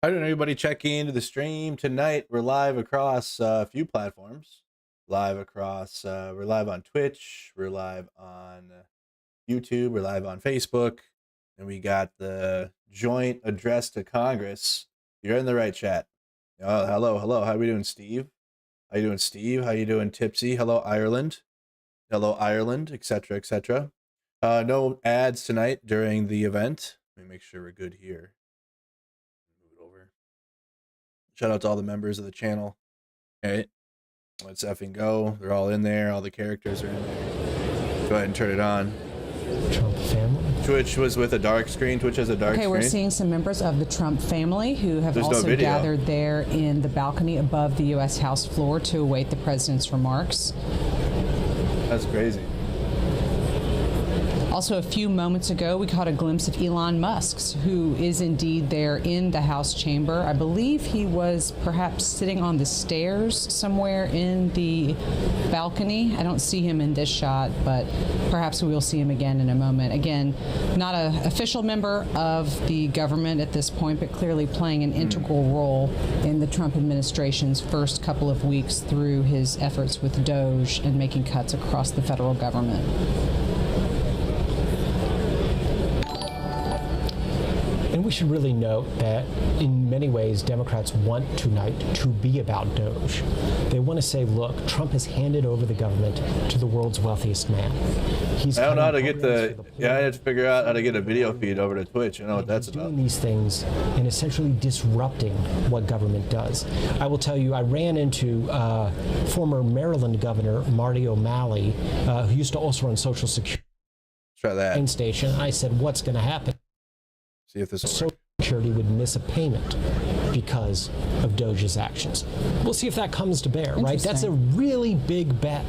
How did everybody check into the stream tonight? We're live across a few platforms. We're live on Twitch. We're live on YouTube. We're live on Facebook. And we got the joint address to Congress. You're in the right chat. Oh, hello. How are we doing, Steve? How you doing, Steve? How you doing, Tipsy? Hello, Ireland. Hello, Ireland, etc., etc. No ads tonight during the event. Let me make sure we're good here. Shout out to all the members of the channel. All right, let's effing go. They're all in there. All the characters are in there. Go ahead and turn it on. Trump family. Twitch was with a dark screen. Twitch has a dark screen. Okay, we're seeing some members of the Trump family who have also gathered there in the balcony above the U.S. House floor to await the president's remarks. That's crazy. Also, a few moments ago, we caught a glimpse of Elon Musk, who is indeed there in the House chamber. I believe he was perhaps sitting on the stairs somewhere in the balcony. I don't see him in this shot, but perhaps we will see him again in a moment. Again, not an official member of the government at this point, but clearly playing an integral role in the Trump administration's first couple of weeks through his efforts with DOJ and making cuts across the federal government. And we should really note that in many ways, Democrats want tonight to be about DOJ. They want to say, look, Trump has handed over the government to the world's wealthiest man. I don't know how to get I have to figure out how to get a video feed over to Twitch. I know what that's about. Doing these things and essentially disrupting what government does. I will tell you, I ran into former Maryland Governor Marty O'Malley, who used to also run Social Security. Try that. Station. I said, what's going to happen? See if this will Social Security would miss a payment because of DOJ's actions. We'll see if that comes to bear, right? That's a really big bet.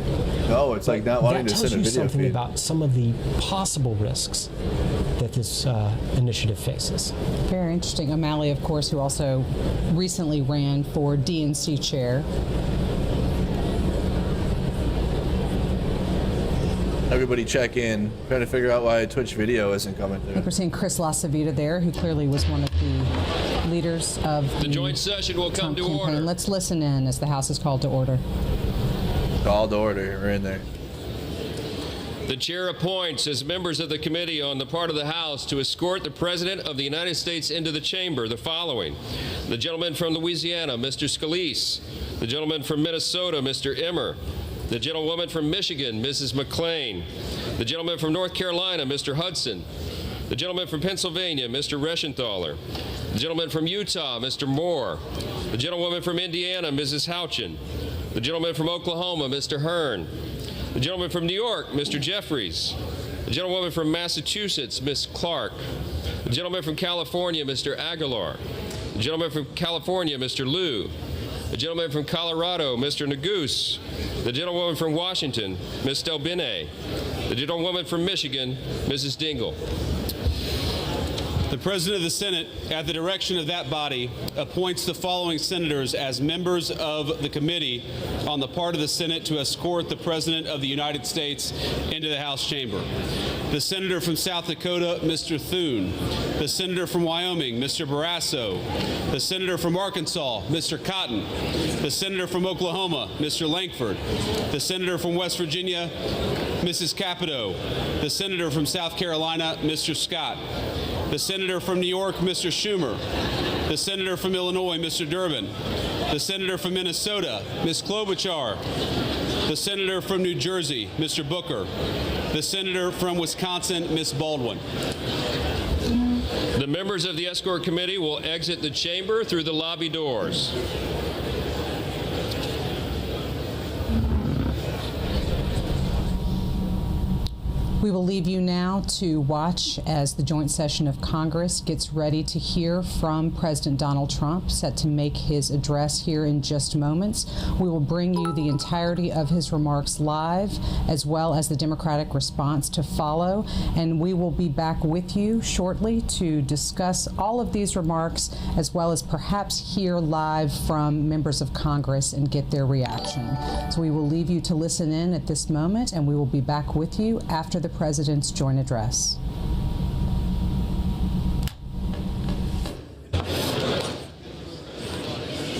No, it's like not wanting to send a video feed. That tells you something about some of the possible risks that this initiative faces. Very interesting. O'Malley, of course, who also recently ran for DNC chair. Everybody check in. Trying to figure out why Twitch video isn't coming through. I think we're seeing Chris LaCivita there, who clearly was one of the leaders of the joint session will come to campaign. order. Let's listen in as the House is called to order. Called to order. We're in there. The chair appoints as members of the committee on the part of the House to escort the President of the United States into the chamber the following: the gentleman from Louisiana, Mr. Scalise; The gentleman from Minnesota, Mr. Emmer. The gentlewoman from Michigan, Mrs. McClain. The gentleman from North Carolina, Mr. Hudson. The gentleman from Pennsylvania, Mr. Reschenthaler. The gentleman from Utah, Mr. Moore. The gentlewoman from Indiana, Mrs. Houchin. The gentleman from Oklahoma, Mr. Hearn. The gentleman from New York, Mr. Jeffries. The gentlewoman from Massachusetts, Ms. Clark. The gentleman from California, Mr. Aguilar. The gentleman from California, Mr. Liu. The gentleman from Colorado, Mr. Neguse. The gentlewoman from Washington, Ms. Delbene. The gentlewoman from Michigan, Mrs. Dingell. The President of the Senate, at the direction of that body, appoints the following senators as members of the committee on the part of the Senate to escort the President of the United States into the House chamber. The Senator from South Dakota, Mr. Thune. The Senator from Wyoming, Mr. Barrasso. The Senator from Arkansas, Mr. Cotton. The Senator from Oklahoma, Mr. Lankford. The Senator from West Virginia, Mrs. Capito. The Senator from South Carolina, Mr. Scott. The Senator from New York, Mr. Schumer. The Senator from Illinois, Mr. Durbin. The Senator from Minnesota, Ms. Klobuchar. The Senator from New Jersey, Mr. Booker. The Senator from Wisconsin, Ms. Baldwin. The members of the escort committee will exit the chamber through the lobby doors. We will leave you now to watch as the joint session of Congress gets ready to hear from President Donald Trump, set to make his address here in just moments. We will bring you the entirety of his remarks live, as well as the Democratic response to follow, and we will be back with you shortly to discuss all of these remarks, as well as perhaps hear live from members of Congress and get their reaction. So we will leave you to listen in at this moment, and we will be back with you after the President's joint address.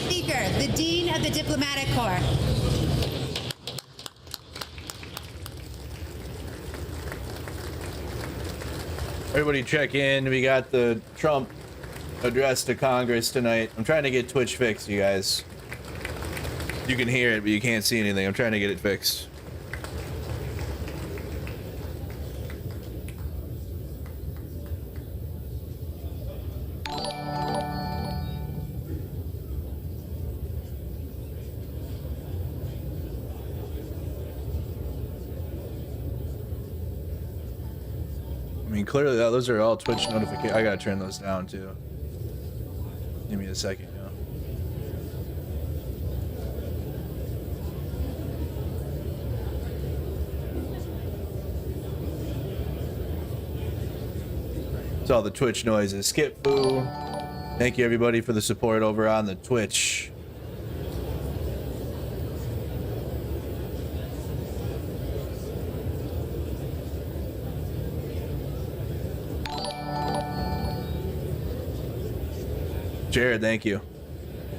Speaker, the Dean of the Diplomatic Corps. Everybody check in. We got the Trump address to Congress tonight. I'm trying to get Twitch fixed, you guys. You can hear it, but you can't see anything. I'm trying to get it fixed. I mean, clearly those are all Twitch notifications. I gotta turn those down too. Give me a second, you know. It's all the Twitch noises. Skip Boo. Thank you everybody for the support over on the Twitch. Jared, thank you.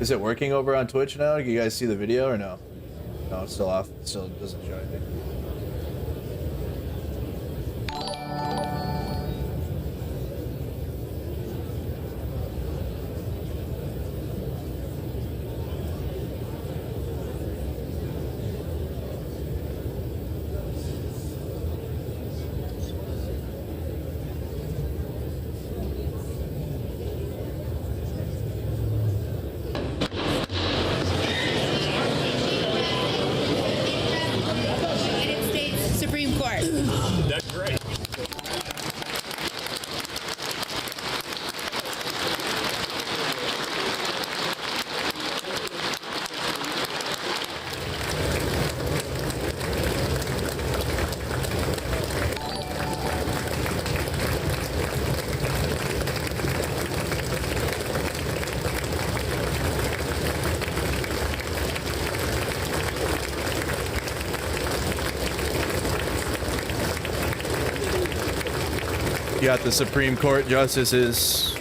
Is it working over on Twitch now? Do you guys see the video or no? No, it's still off. It still doesn't show anything. United States Supreme Court. That's great. You got the Supreme Court justices.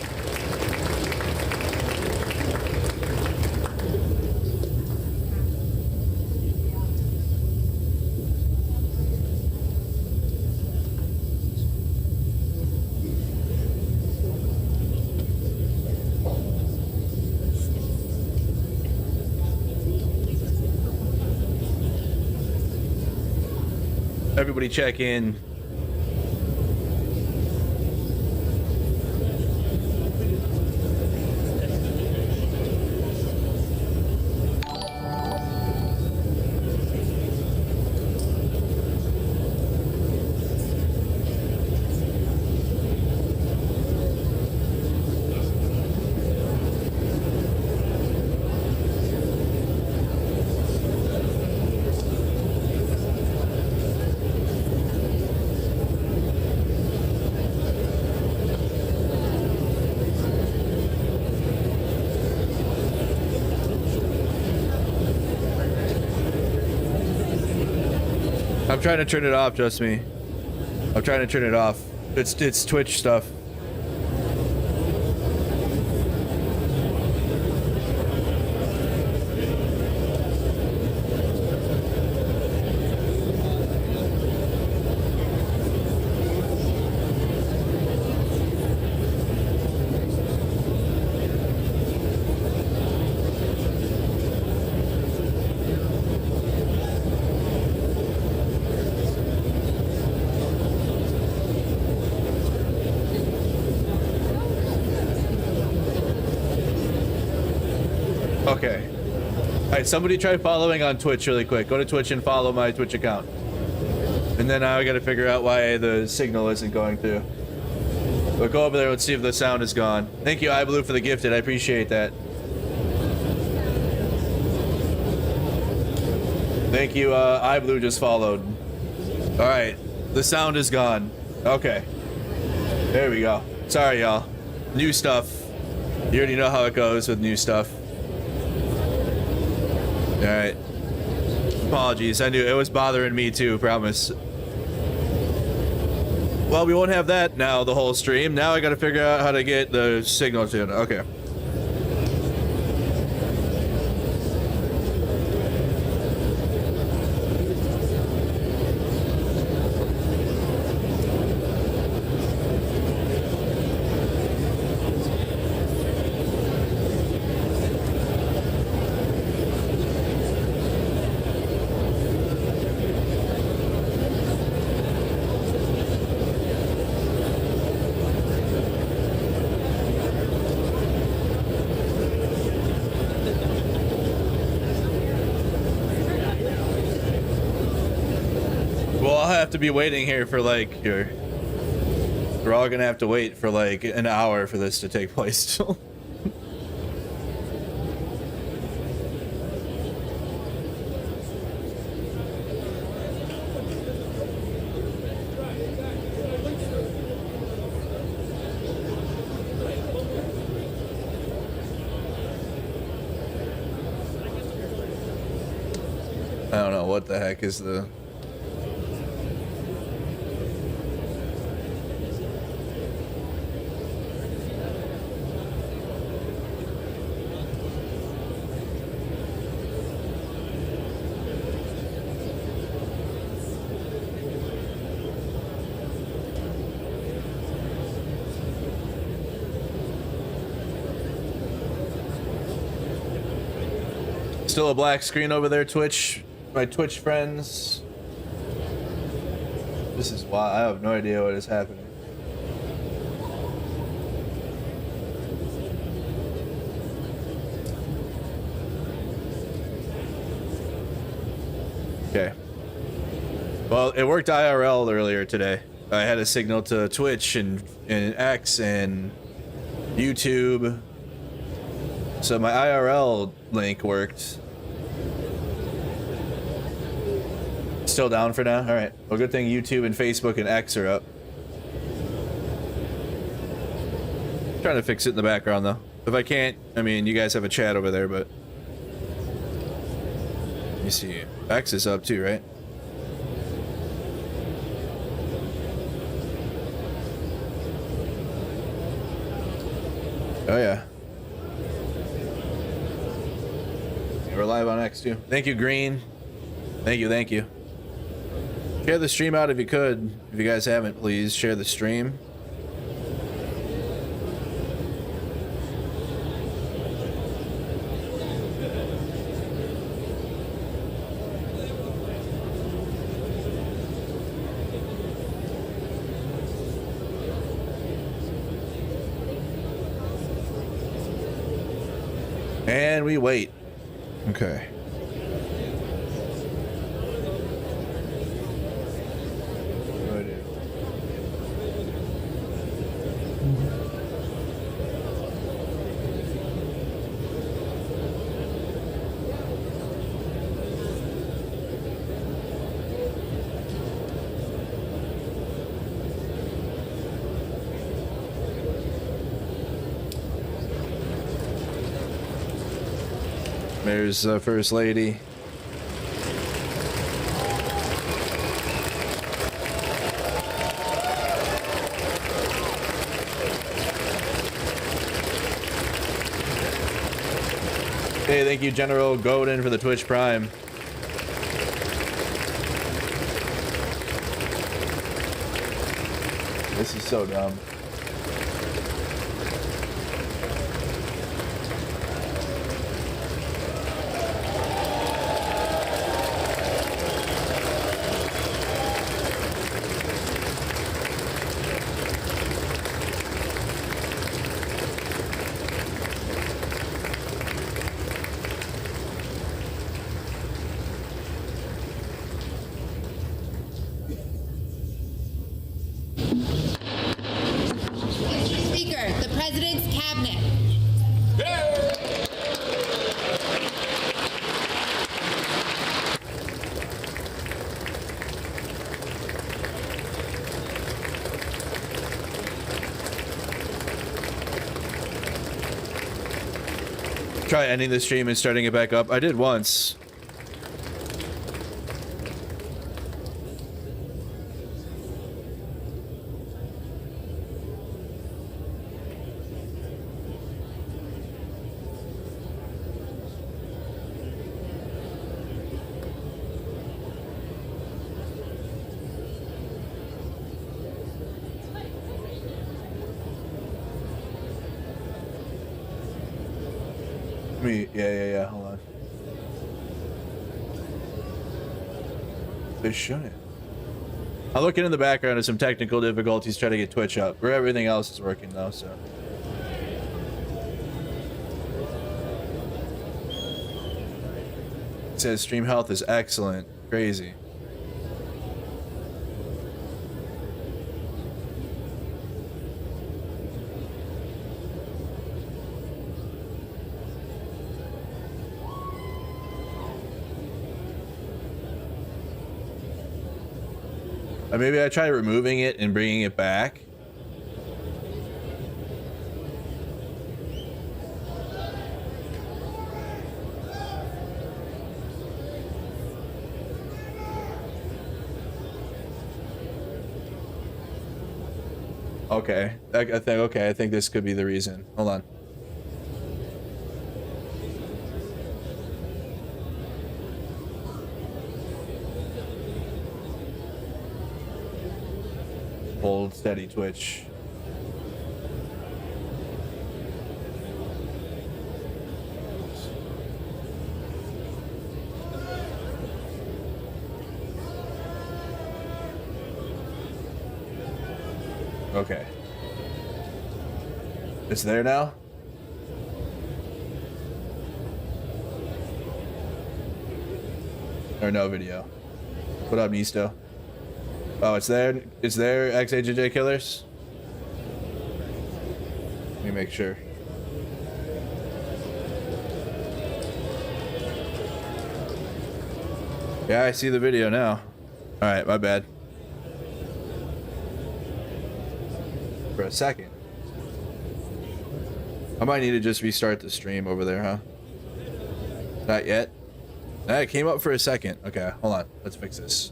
Everybody check in. I'm trying to turn it off, just me. I'm trying to turn it off. It's Twitch stuff. Okay. Alright, somebody try following on Twitch really quick. Go to Twitch and follow my Twitch account. And then I gotta figure out why the signal isn't going through. But go over there, let's see if the sound is gone. Thank you, iBlue, for the gifted. I appreciate that. Thank you, iBlue just followed. Alright, the sound is gone. Okay. There we go. Sorry, y'all. New stuff. You already know how it goes with new stuff. Alright. Apologies, I knew it was bothering me too, promise. Well, we won't have that now, the whole stream. Now I gotta figure out how to get the signal to it. Okay. Have to be waiting here for like we're all gonna have to wait for like an hour for this to take place. I don't know what the heck is the still a black screen over there, Twitch. My Twitch friends. This is why I have no idea what is happening. Okay. Well, it worked IRL earlier today. I had a signal to Twitch and X and YouTube. So my IRL link worked. Still down for now? Alright. Well, good thing YouTube and Facebook and X are up. Trying to fix it in the background though. If I can't, I mean, you guys have a chat over there, but... Let me see. X is up too, right? Oh yeah. We're live on X too. Thank you, Green. Thank you, thank you. Share the stream out if you could. If you guys haven't, please share the stream. And we wait. Okay. What do I do? There's First Lady. Hey, thank you, General Godin, for the Twitch Prime. This is so dumb. Mr. Speaker, the President's Cabinet. Try ending the stream and starting it back up. I did once. Yeah, hold on. They shouldn't. I'm looking in the background at some technical difficulties trying to get Twitch up. Where everything else is working though, so. It says stream health is excellent. Crazy. Maybe I try removing it and bringing it back. Okay, I think this could be the reason. Hold on. Hold steady, Twitch. Okay. It's there now? Or no video. What up, Nisto? Oh, it's there? It's there, XHJ Killers? Let me make sure. Yeah, I see the video now. Alright, my bad. For a second. I might need to just restart the stream over there, huh? Not yet? Nah, it came up for a second. Okay, hold on. Let's fix this.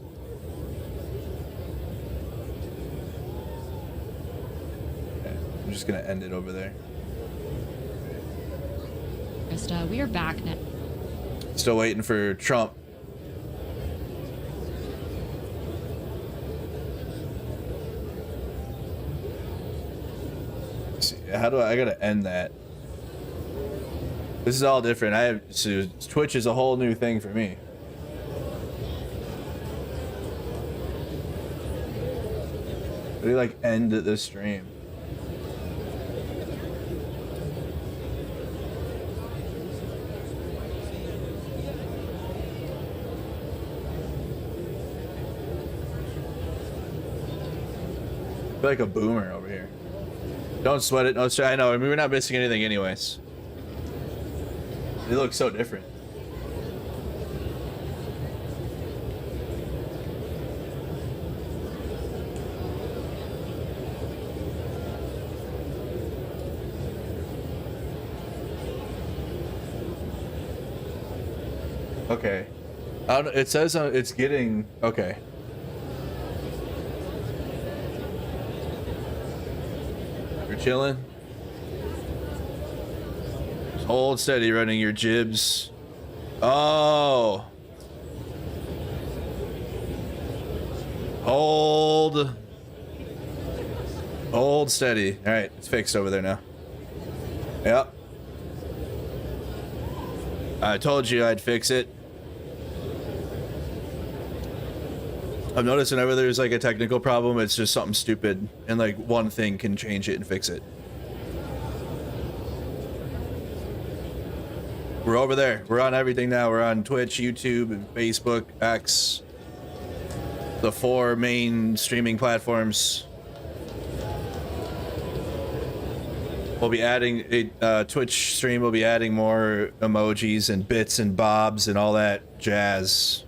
I'm just gonna end it over there. We are back now. Still waiting for Trump. Let's see, how do I gotta end that? This is all different. So Twitch is a whole new thing for me. How do you like end this stream? feel like a boomer over here. Don't sweat it. No, I know. I mean, we're not missing anything anyways. They look so different. Okay. I don't, it says it's getting... Okay. You're chilling? Just hold steady running your jibs. Oh. Hold. Hold steady. All right, it's fixed over there now. Yep. I told you I'd fix it. I've noticed whenever there's like a technical problem, it's just something stupid, and like one thing can change it and fix it. We're over there. We're on everything now. We're on Twitch, YouTube, and Facebook, X. The 4 main streaming platforms. We'll be adding a Twitch stream. We'll be adding more emojis and bits and bobs and all that jazz.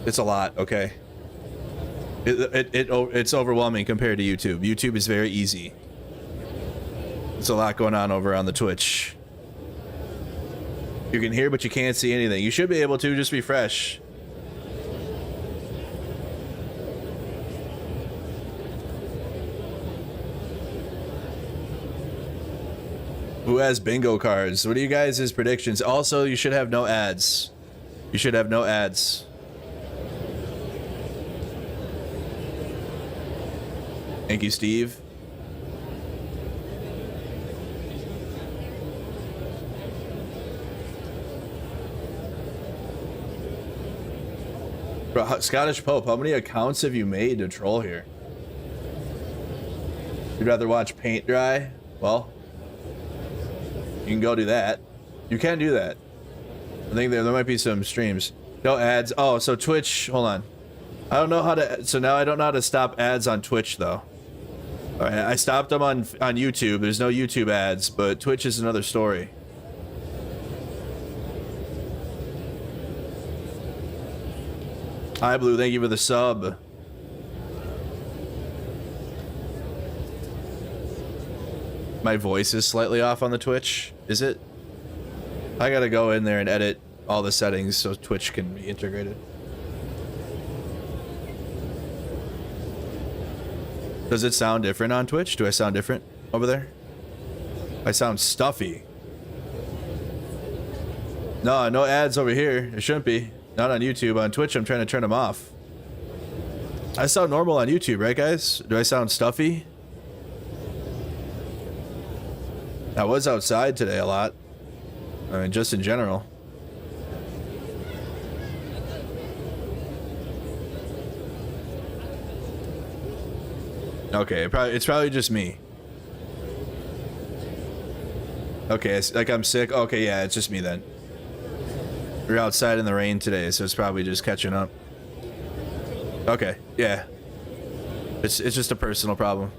It's a lot, okay? It's overwhelming compared to YouTube. YouTube is very easy. There's a lot going on over on the Twitch. You can hear, but you can't see anything. You should be able to. Just refresh. Who has bingo cards? What are you guys' predictions? Also, you should have no ads. You should have no ads. Thank you, Steve. Bro, Scottish Pope, how many accounts have you made to troll here? You'd rather watch paint dry? Well, you can go do that. You can do that. I think there might be some streams. No ads. Oh, so Twitch, hold on. I don't know how to, so now I don't know how to stop ads on Twitch though. All right, I stopped them on YouTube. There's no YouTube ads, but Twitch is another story. Hi, Blue. Thank you for the sub. My voice is slightly off on the Twitch. Is it? I gotta go in there and edit all the settings so Twitch can be integrated. Does it sound different on Twitch? Do I sound different over there? I sound stuffy. No, no ads over here. It shouldn't be. Not on YouTube. On Twitch, I'm trying to turn them off. I sound normal on YouTube, right, guys? Do I sound stuffy? I was outside today a lot. I mean, just in general. Okay, it's probably just me. Okay, it's like I'm sick. Okay, yeah, it's just me then. We're outside in the rain today, so it's probably just catching up. Okay, yeah. It's just a personal problem.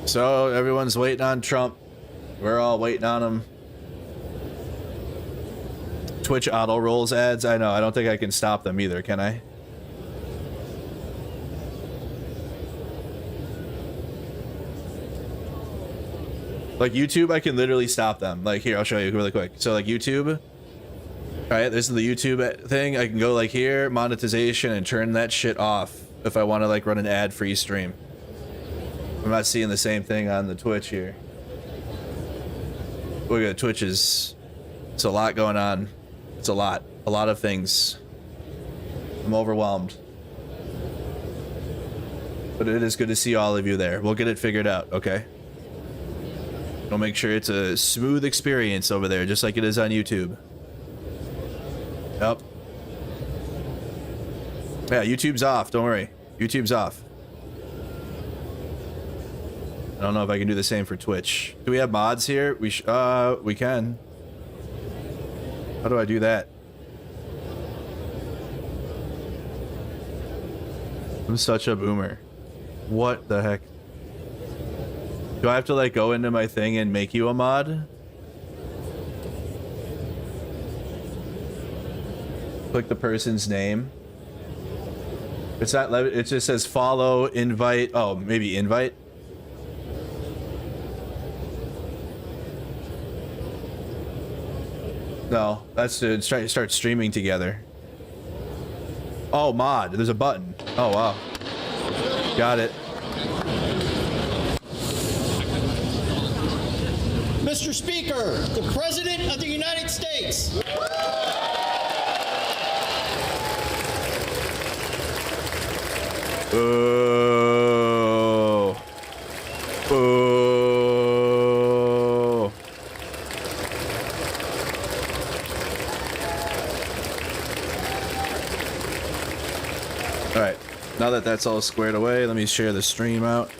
So everyone's waiting on Trump. We're all waiting on him. Twitch auto rolls ads. I know. I don't think I can stop them either. Can I? Like YouTube, I can literally stop them. Like here, I'll show you really quick. So like YouTube, all right, this is the YouTube thing. I can go like here, monetization, and turn that shit off if I want to like run an ad-free stream. I'm not seeing the same thing on the Twitch here. Look at Twitch is, it's a lot going on. It's a lot of things. I'm overwhelmed. But it is good to see all of you there. We'll get it figured out, okay? We'll make sure it's a smooth experience over there, just like it is on YouTube. Yep. Yeah, YouTube's off. Don't worry. YouTube's off. I don't know if I can do the same for Twitch. Do we have mods here? We can. How do I do that? I'm such a boomer. What the heck? Do I have to like go into my thing and make you a mod? Click the person's name. It's not, it just says follow, invite. Oh, maybe invite. No, that's to start streaming together. Oh, mod. There's a button. Oh, wow. Got it. Mr. Speaker, the President of the United States. Oh. Oh. All right. Now that that's all squared away, let me share the stream out.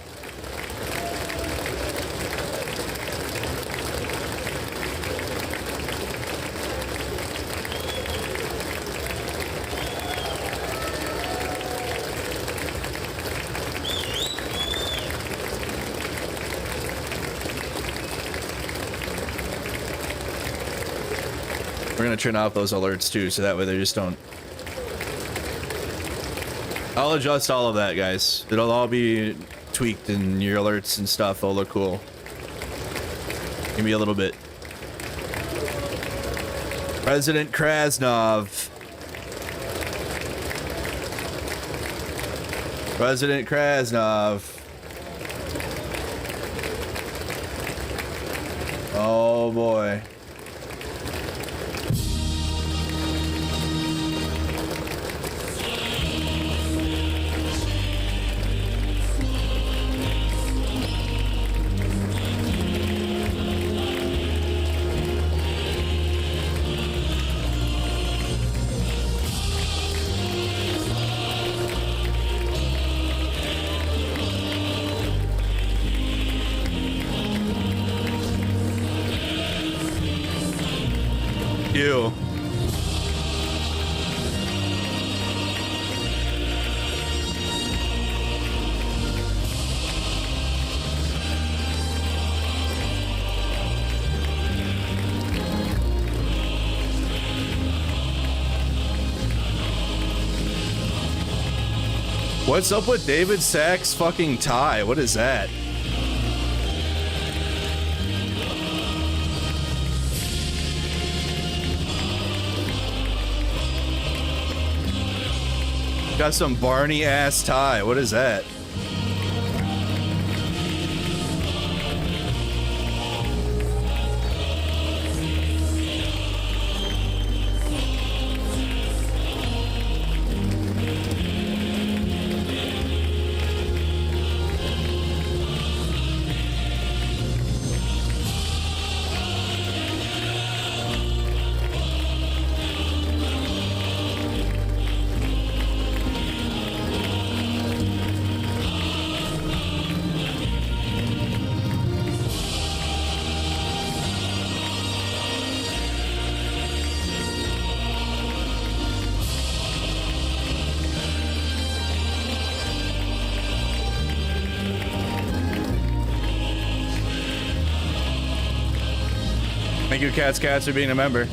We're gonna turn off those alerts too, so that way they just don't. I'll adjust all of that, guys. It'll all be tweaked and your alerts and stuff will look cool. Give me a little bit. President Krasnov. President Krasnov. Oh boy. You. What's up with David Sack's fucking tie? What is that? Got some Barney ass tie. What is that? Thank you, Cats, for being a member.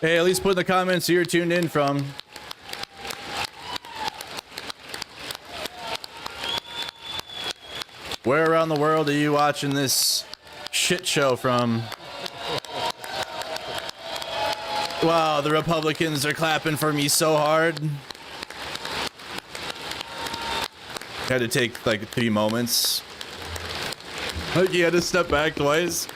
Hey, at least put in the comments who you're tuned in from. Where around the world are you watching this shit show from? Wow, the Republicans are clapping for me so hard. Had to take like 3 moments. Like you had to step back twice.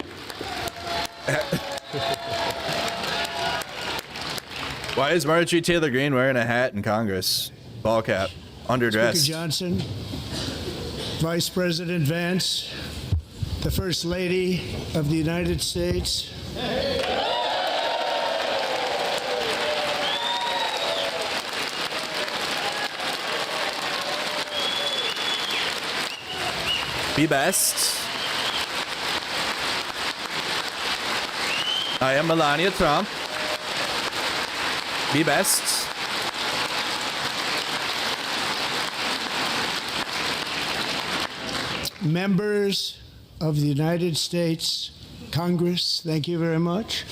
Why is Marjorie Taylor Greene wearing a hat in Congress? Ball cap, underdressed. Speaker Johnson, Vice President Vance, the First Lady of the United States. Be best. I am Melania Trump. Be best. Members of the United States Congress, thank you very much.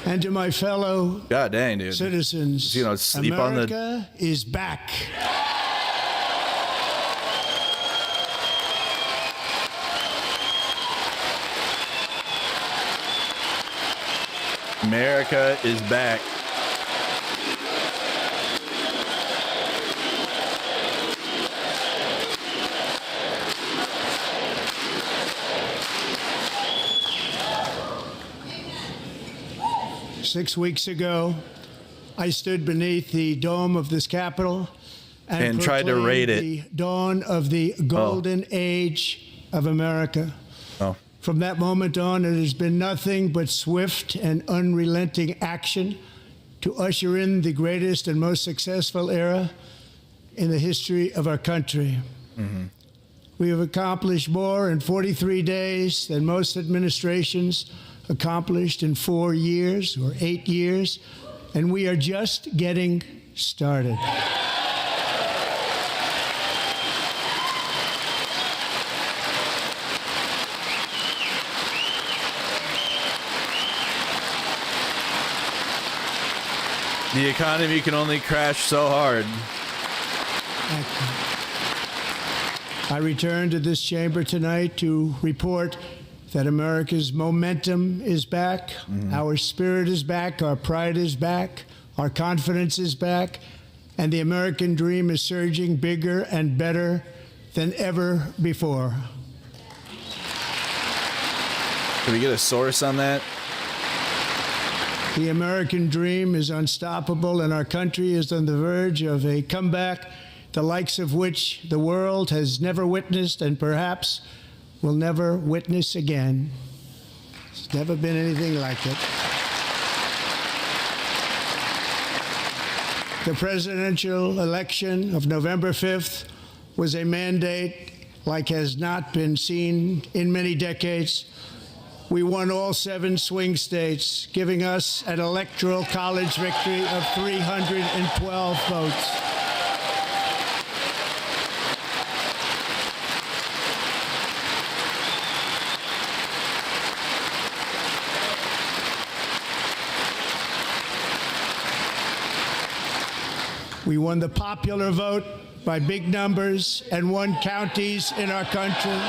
And to my fellow God dang, dude. citizens, You know, sleep on the- America is back. America is back. Six weeks ago, I stood beneath the dome of this Capitol And tried to rate it. the dawn of the golden age of America. Oh. From that moment on, it has been nothing but swift and unrelenting action to usher in the greatest and most successful era in the history of our country. We have accomplished more in 43 days than most administrations accomplished in 4 years or 8 years, and we are just getting started. The economy can only crash so hard. I return to this chamber tonight to report that America's momentum is back, our spirit is back, our pride is back, our confidence is back, and the American dream is surging bigger and better than ever before. Can we get a source on that? The American dream is unstoppable, and our country is on the verge of a comeback, the likes of which the world has never witnessed and perhaps will never witness again. There's never been anything like it. The presidential election of November 5th was a mandate like has not been seen in many decades. We won all 7 swing states, giving us an electoral college victory of 312 votes. We won the popular vote by big numbers and won counties in our country.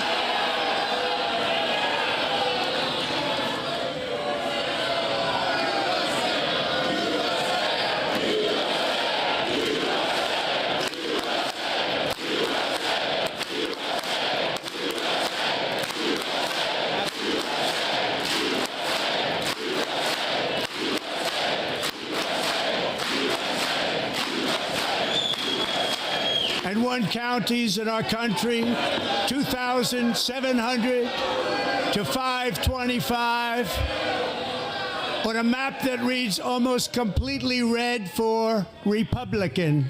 And 51 counties in our country, 2,700 to 525, on a map that reads almost completely red for Republican.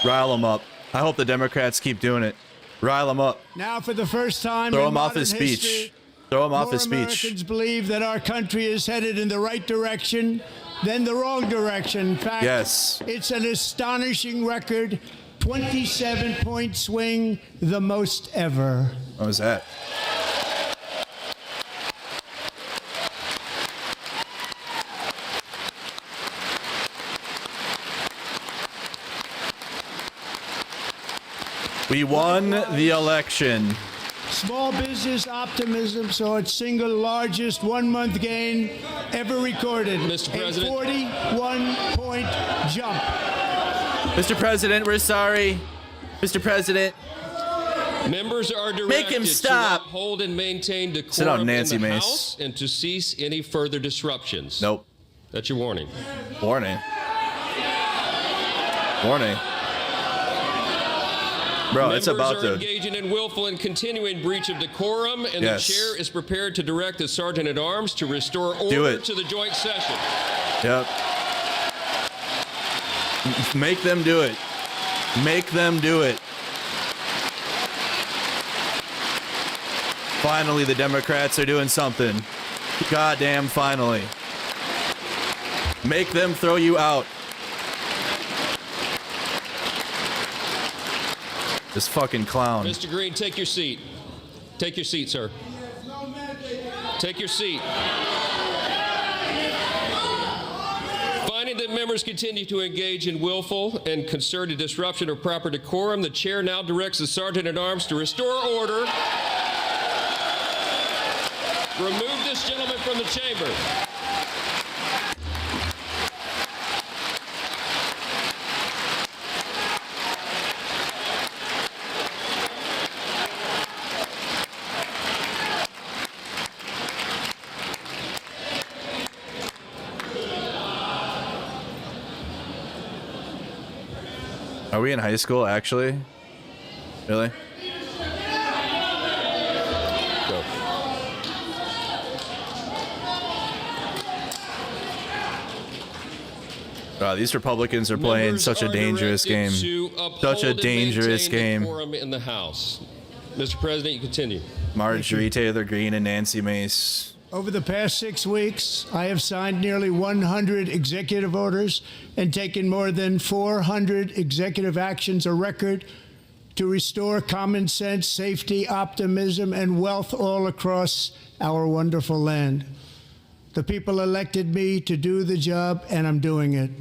Rile them up. I hope the Democrats keep doing it. Rile them up. Now, for the first time Throw in him off his modern speech. history, Throw him off more his speech. Americans believe that our country is headed in the right direction than the wrong direction. In fact, Yes. it's an astonishing record, 27-point swing, the most ever. What was that? We won the election. Small business optimism saw its single largest one-month gain ever recorded. Mr. President. A 41-point jump. Mr. President, we're sorry. Mr. President. Members are directed Make him to stop. uphold and maintain Sit down, decorum in Nancy the Mace. House and to cease any further disruptions. Nope. That's your warning. Warning. Warning. Bro, it's about Members are to. engaging in willful and continuing breach of decorum, and Yes. the chair is prepared to direct the Sergeant-at-Arms to restore order it. to the joint session. Yep. Make them do it. Make them do it. Finally, the Democrats are doing something. Goddamn finally. Make them throw you out. This fucking clown. Mr. Green, take your seat. Take your seat, sir. Take your seat. Finding that members continue to engage in willful and concerted disruption of proper decorum, the chair now directs the Sergeant-at-Arms to restore order. Remove this gentleman from the chamber. Are we in high school, actually? Really? Go. These Republicans are playing Members such a are dangerous game. directed to uphold Such a and dangerous maintain game. decorum in the House. Mr. President, you continue. Marjorie Taylor Greene and Nancy Mace. Over the past 6 weeks, I have signed nearly 100 executive orders and taken more than 400 executive actions, a record, to restore common sense, safety, optimism, and wealth all across our wonderful land. The people elected me to do the job, and I'm doing it.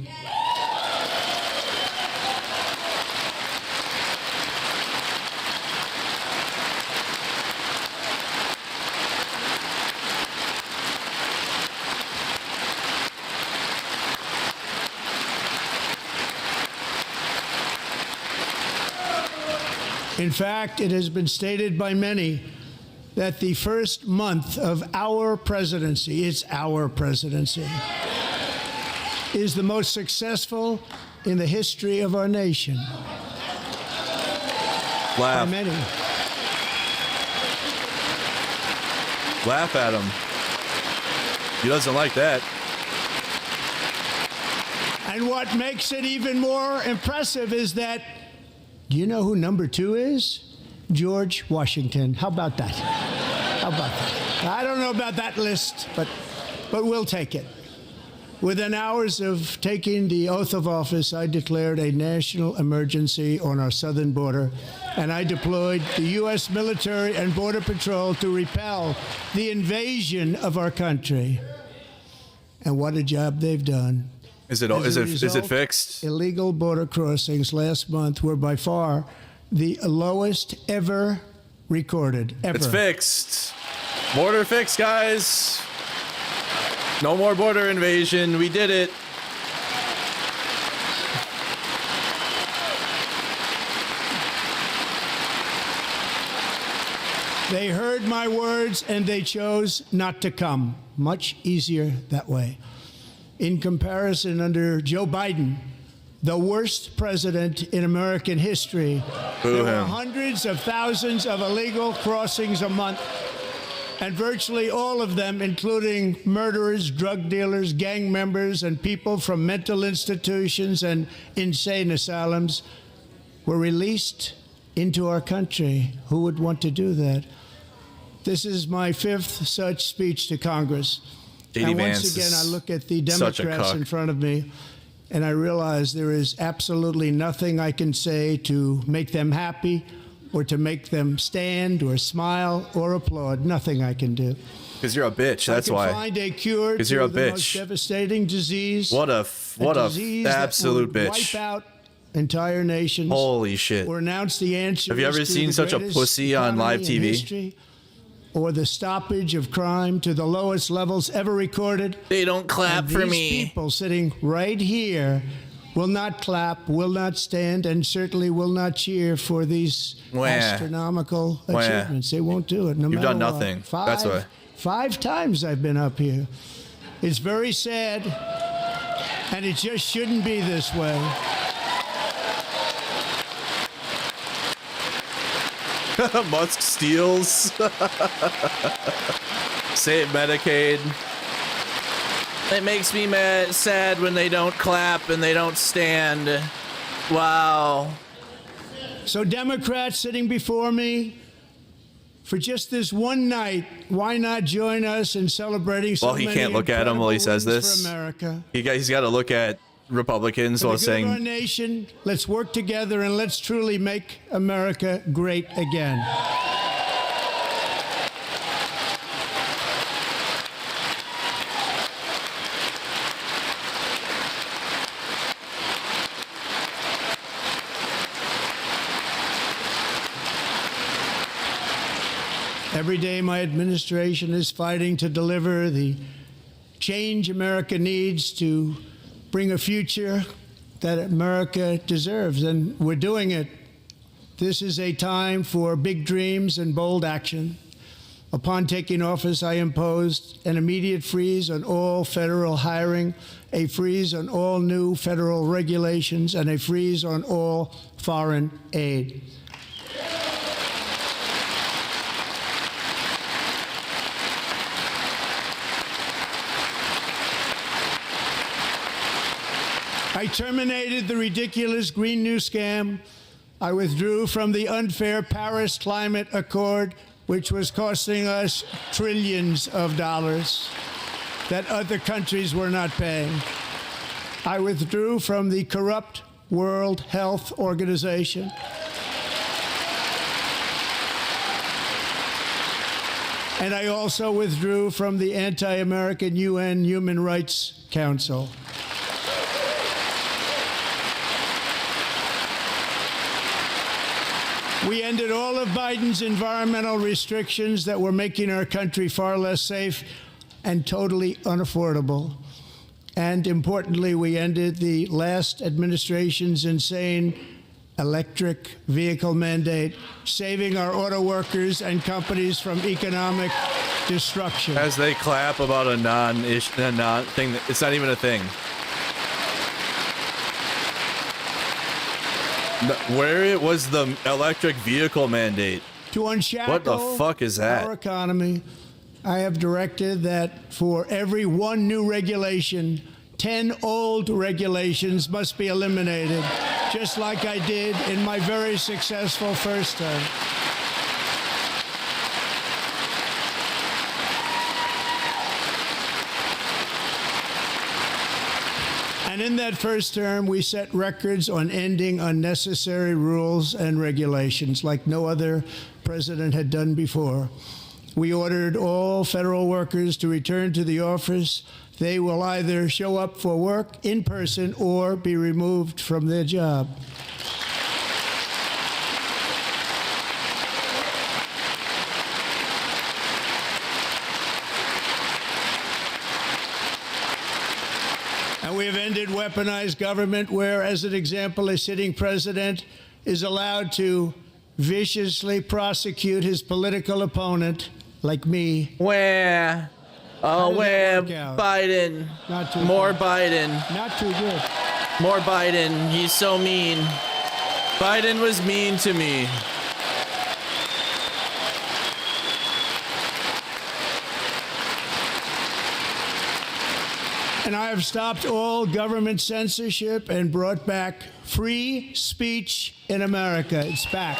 In fact, it has been stated by many that the first month of our presidency, it's our presidency, is the most successful in the history of our nation. By Laugh. many. Laugh at him. He doesn't like that. And what makes it even more impressive is that, do you know who number 2 is? George Washington. How about that? How about that? I don't know about that list, but we'll take it. Within hours of taking the oath of office, I declared a national emergency on our southern border, and I deployed the U.S. military and Border Patrol to repel the invasion of our country. And what a job they've done. Is it As a is it result, fixed? Illegal border crossings last month were by far the lowest ever recorded. Ever. It's fixed. Border fixed, guys. No more border invasion. We did it. They heard my words and they chose not to come. Much easier that way. In comparison, under Joe Biden, the worst president in American history. There were hundreds of thousands of illegal crossings a month, and virtually all of them, including murderers, drug dealers, gang members, and people from mental institutions and insane asylums, were released into our country. Who would want to do that? This is my 5th such speech to Congress. And once again, I look at the Democrats in front of me, and I realize there is absolutely nothing I can say to make them happy or to make them stand or smile or applaud. Nothing I can do. Because you're a bitch, that's why. Find a cure to you're a the bitch. most devastating disease. What a absolute bitch. Wipe out entire nations. Holy shit. Or announce the answer. Have you ever seen such a pussy on live TV? Or the stoppage of crime to the lowest levels ever recorded. They don't clap for me. These people sitting right here will not clap, will not stand, and certainly will not cheer for these astronomical achievements. They won't do it. You've done nothing. That's why. 5 times I've been up here. It's very sad, and it just shouldn't be this way. Musk steals. Save Medicaid. It makes me sad when they don't clap and they don't stand. Wow. So Democrats sitting before me, for just this one night, why not join us in celebrating so many Well, he can't look at him while he says wins this. for America. He's got to look at Republicans while For the good of our saying, nation, let's work together and let's truly make America great again. Every day, my administration is fighting to deliver the change America needs to bring a future that America deserves, and we're doing it. This is a time for big dreams and bold action. Upon taking office, I imposed an immediate freeze on all federal hiring, a freeze on all new federal regulations, and a freeze on all foreign aid. I terminated the ridiculous Green New Scam. I withdrew from the unfair Paris Climate Accord, which was costing us trillions of dollars that other countries were not paying. I withdrew from the corrupt World Health Organization. And I also withdrew from the anti-American UN Human Rights Council. We ended all of Biden's environmental restrictions that were making our country far less safe and totally unaffordable. And importantly, we ended the last administration's insane electric vehicle mandate, saving our auto workers and companies from economic destruction. as they clap about a non-thing, it's not even a thing. Where was the electric vehicle mandate? To unshackle What the fuck is that? our economy, I have directed that for every one new regulation, 10 old regulations must be eliminated, just like I did in my very successful first term. And in that first term, we set records on ending unnecessary rules and regulations like no other president had done before. We ordered all federal workers to return to the office. They will either show up for work in person or be removed from their job. And we have ended weaponized government where, as an example, a sitting president is allowed to viciously prosecute his political opponent, like me. Where? Oh, where? Biden. Not too More good. Biden. Not too good. More Biden. He's so mean. Biden was mean to me. And I have stopped all government censorship and brought back free speech in America. It's back.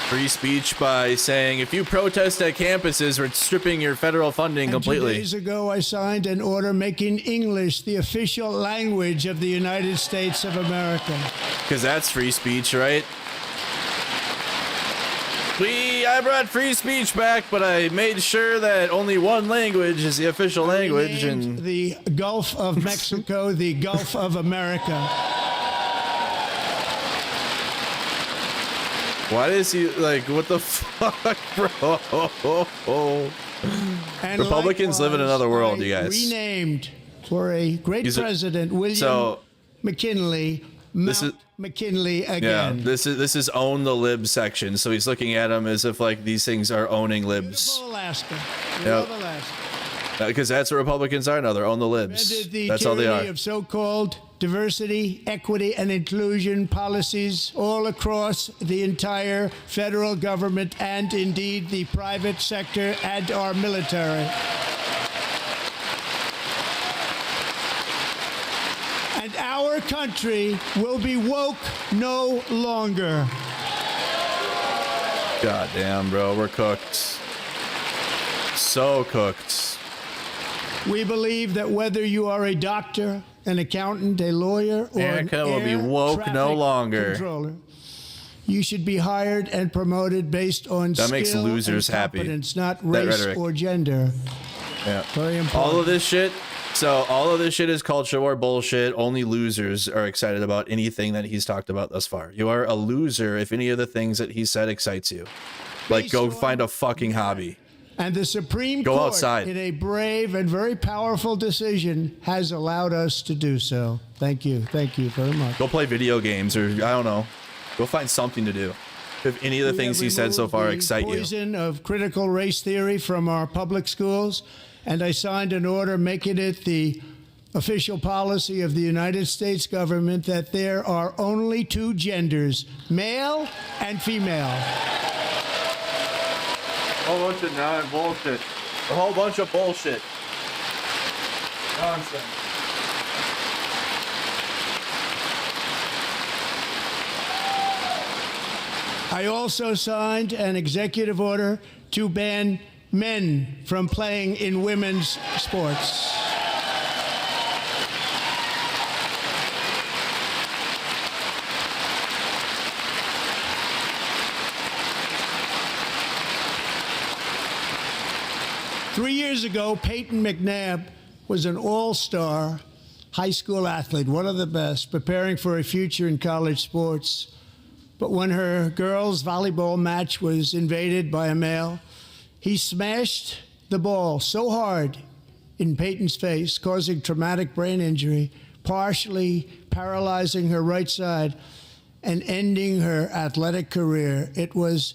Free speech by saying if you protest at campuses, we're stripping your federal funding completely. 2 days ago, I signed an order making English the official language of the United States of America. Because that's free speech, right? I brought free speech back, but I made sure that only one language is the official language. And the Gulf of Mexico, the Gulf of America. Why does he, like, what the fuck, bro? And Republicans live in another world, I you guys. Renamed for a great president, William McKinley, McKinley again. Yeah, this is own the libs section. So he's looking at them as if like these things are owning libs. Beautiful Alaska. Love Alaska. Because that's what Republicans are now. They're own the libs. That's all they are. Of so-called diversity, equity, and inclusion policies all across the entire federal government and indeed the private sector and our military. And our country will be woke no longer. God damn, bro. We're cooked. So cooked. We believe that whether you are a doctor, an accountant, a lawyer, or America an will be woke no longer. Controller, you should be hired and promoted based on that makes skill losers and happy. competence, not race or gender. Yeah. Very important. All of this shit. So all of this shit is culture war bullshit. Only losers are excited about anything that he's talked about thus far. You are a loser if any of the things that he said excites you. Like, go find a fucking hobby. And the Supreme Go Court, outside. in a brave and very powerful decision, has allowed us to do so. Thank you. Thank you very much. Go play video games, or I don't know. Go find something to do. If any of the things he said so far excite you. Poison of critical race theory from our public schools, and I signed an order making it the official policy of the United States government that there are only two genders, male and female. A whole bunch of bullshit. A whole bunch of bullshit. Nonsense. I also signed an executive order to ban men from playing in women's sports. Three years ago, Peyton McNabb was an all-star high school athlete, one of the best, preparing for a future in college sports. But when her girls' volleyball match was invaded by a male, he smashed the ball so hard in Peyton's face, causing traumatic brain injury, partially paralyzing her right side and ending her athletic career. It was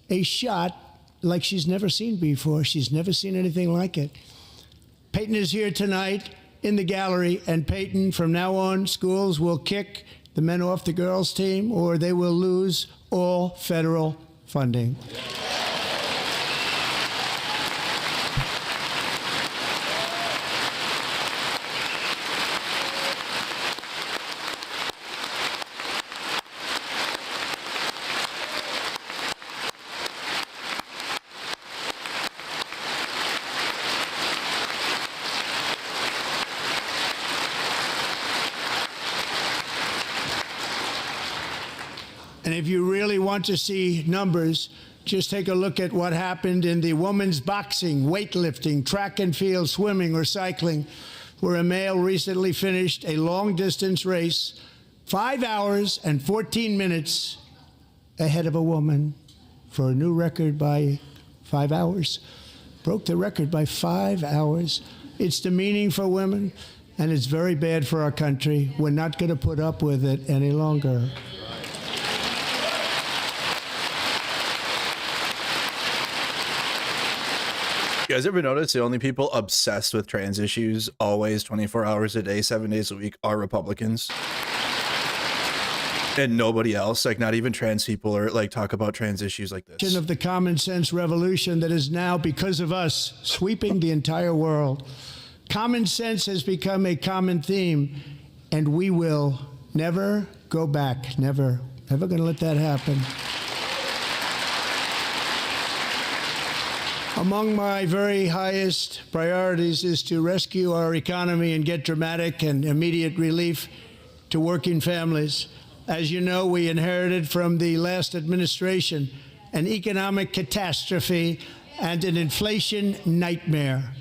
a shot like she's never seen before. She's never seen anything like it. Peyton is here tonight in the gallery, and Peyton, from now on, schools will kick the men off the girls' team, or they will lose all federal funding. And if you really want to see numbers, just take a look at what happened in the women's boxing, weightlifting, track and field, swimming, or cycling, where a male recently finished a long-distance race 5 hours and 14 minutes ahead of a woman for a new record by 5 hours. Broke the record by 5 hours. It's demeaning for women, and it's very bad for our country. We're not going to put up with it any longer. You guys ever notice the only people obsessed with trans issues, always 24 hours a day, 7 days a week, are Republicans? And nobody else, like not even trans people, or like talk about trans issues like this. Of the common sense revolution that is now, because of us, sweeping the entire world. Common sense has become a common theme, and we will never go back. Never going to let that happen. Among my very highest priorities is to rescue our economy and get dramatic and immediate relief to working families. As you know, we inherited from the last administration an economic catastrophe and an inflation nightmare.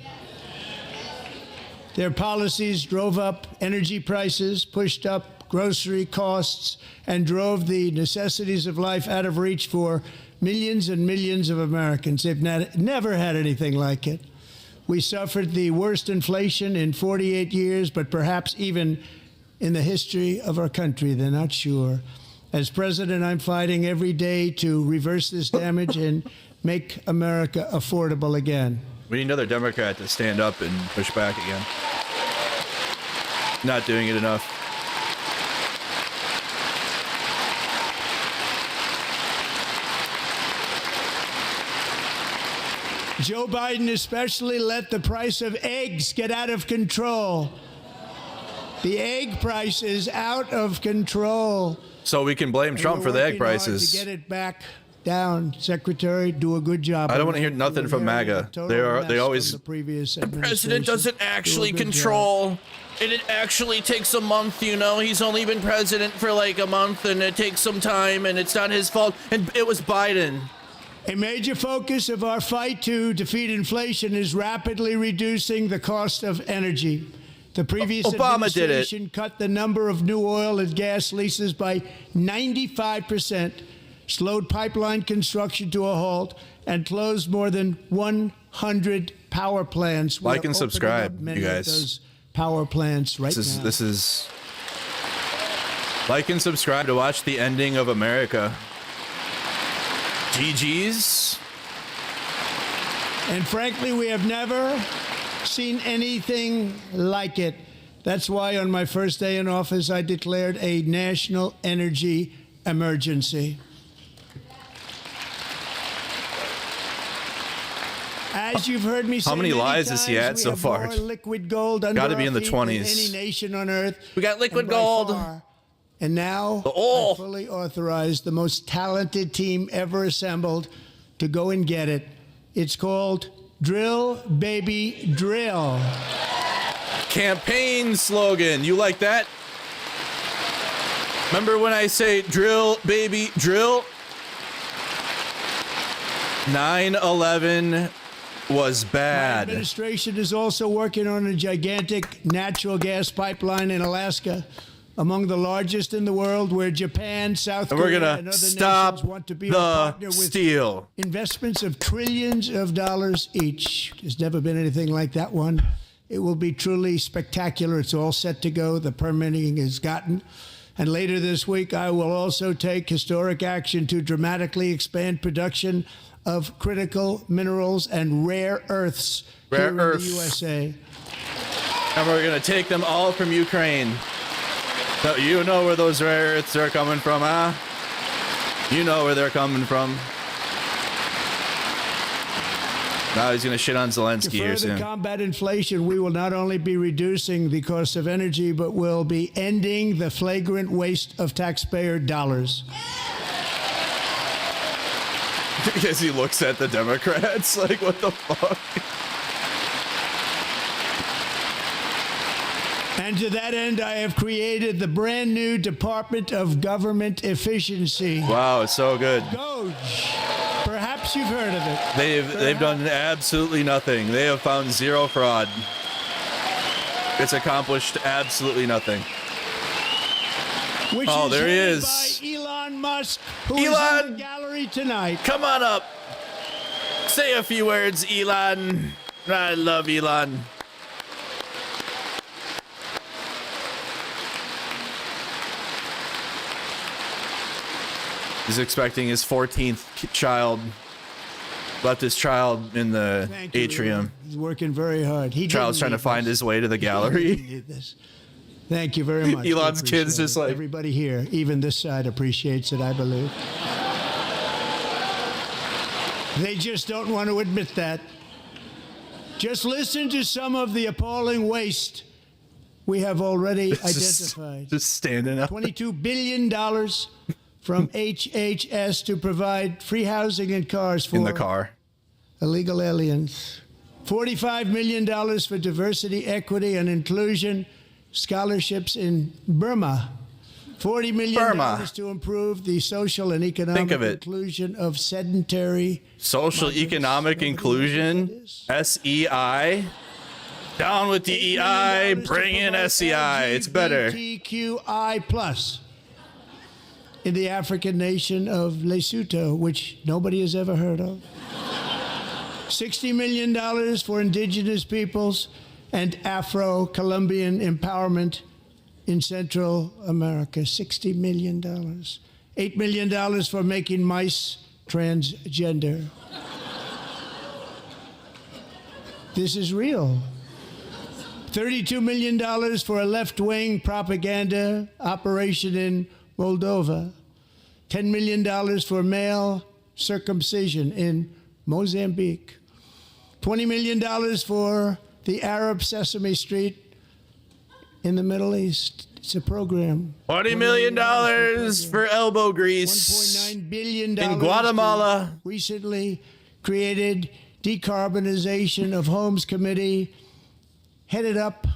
Their policies drove up energy prices, pushed up grocery costs, and drove the necessities of life out of reach for millions and millions of Americans. They've never had anything like it. We suffered the worst inflation in 48 years, but perhaps even in the history of our country. They're not sure. As president, I'm fighting every day to reverse this damage and make America affordable again. We need another Democrat to stand up and push back again. Not doing it enough. Joe Biden especially let the price of eggs get out of control. The egg price is out of control. So we can blame Trump for the egg prices. To get it back down, Secretary, do a good job. I don't want to hear nothing from MAGA. They always. The president doesn't actually control. And it actually takes a month, you know. He's only been president for like a month, and it takes some time, and it's not his fault. And it was Biden. A major focus of our fight to defeat inflation is rapidly reducing the cost of energy. The previous administration cut the number of new oil and gas leases by 95%, slowed pipeline construction to a halt, and closed more than 100 power plants. Like and subscribe, you guys. Those power plants right now. This is like and subscribe to watch the ending of America. GG's. And frankly, we have never seen anything like it. That's why on my first day in office, I declared a national energy emergency. As you've heard me say, how many lies has he had so far? Liquid gold under Got to be in the 20s. Any nation on earth. We got liquid gold. And now I fully authorized the most talented team ever assembled to go and get it. It's called Drill, Baby, Drill. Campaign slogan. You like that? Remember when I say drill, baby, drill? 9/11 was bad. My administration is also working on a gigantic natural gas pipeline in Alaska, among the largest in the world, where Japan, South Korea, and other nations want to be a partner with steal. Investments of trillions of dollars each. There's never been anything like that one. It will be truly spectacular. It's all set to go. The permitting is gotten. And later this week, I will also take historic action to dramatically expand production of critical minerals and rare earths here in the USA. And we're going to take them all from Ukraine. So you know where those rare earths are coming from, huh? You know where they're coming from. Now he's going to shit on Zelensky here soon. To combat inflation, we will not only be reducing the cost of energy, but we'll be ending the flagrant waste of taxpayer dollars. As he looks at the Democrats, like, what the fuck? And to that end, I have created the brand new Department of Government Efficiency. Wow, it's so good. DOGE. Perhaps you've heard of it. They've done absolutely nothing. They have found zero fraud. It's accomplished absolutely nothing. Which oh, is there he is. By Elon Musk, who is in the gallery tonight. Come on up. Say a few words, Elon. I love Elon. He's expecting his 14th child. left his child in the atrium. He's working very hard. Child's trying to find his way to the gallery. Thank you very much. Elon's kid's just like... Everybody here, even this side, appreciates it, I believe. They just don't want to admit that. Just listen to some of the appalling waste we have already identified. Just standing up. $22 billion from HHS to provide free housing and cars for in the car. Illegal aliens. $45 million for diversity, equity, and inclusion scholarships in Burma. $40 million to improve the social and economic inclusion of sedentary social economic inclusion, SEI. Down with DEI, bring in SEI. It's better. LGBTQI+ in the African nation of Lesotho, which nobody has ever heard of. $60 million for indigenous peoples and Afro-Colombian empowerment in Central America. $60 million. $8 million for making mice transgender. This is real. $32 million for a left-wing propaganda operation in Moldova. $10 million for male circumcision in Mozambique. $20 million for the Arab Sesame Street in the Middle East. It's a program. $20 million for elbow grease. $1.9 billion in Guatemala. Recently created Decarbonization of Homes Committee, headed up,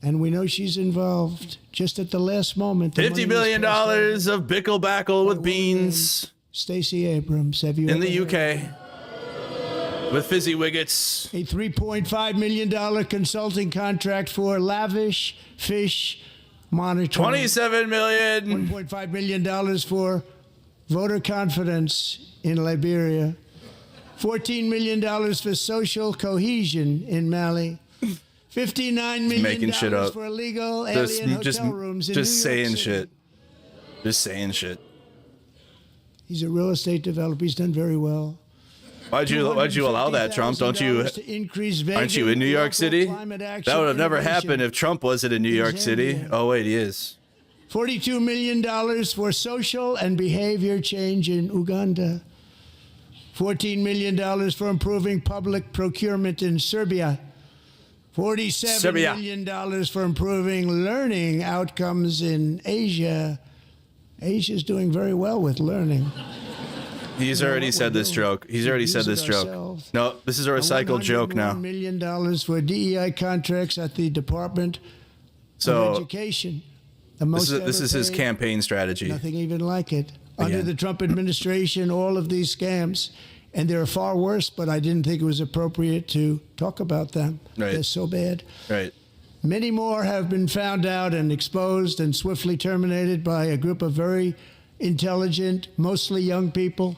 and we know she's involved just at the last moment. $50 million of bickle backle with beans. Stacey Abrams, have you in the UK with fizzy wiggets. A $3.5 million consulting contract for lavish fish monitoring. $27 million. $1.5 million for voter confidence in Liberia. $14 million for social cohesion in Mali. $59 million making shit up. For illegal alien hotel rooms in New York saying City. shit. Just saying shit. He's a real estate developer. He's done very well. Why'd you allow that, Trump? Aren't you in New York City? That would have never happened if Trump wasn't in New York City. Oh wait, he is. $42 million for social and behavior change in Uganda. $14 million for improving public procurement in Serbia. $47 million for improving learning outcomes in Asia. Asia's doing very well with learning. He's already said this joke. He's already said this joke. No, this is a recycled joke now. $101 million for DEI contracts at the Department of Education. This is his campaign strategy. Nothing even like it. Under the Trump administration, all of these scams, and they're far worse, but I didn't think it was appropriate to talk about them. Right. They're so bad. Right. Many more have been found out and exposed and swiftly terminated by a group of very intelligent, mostly young people,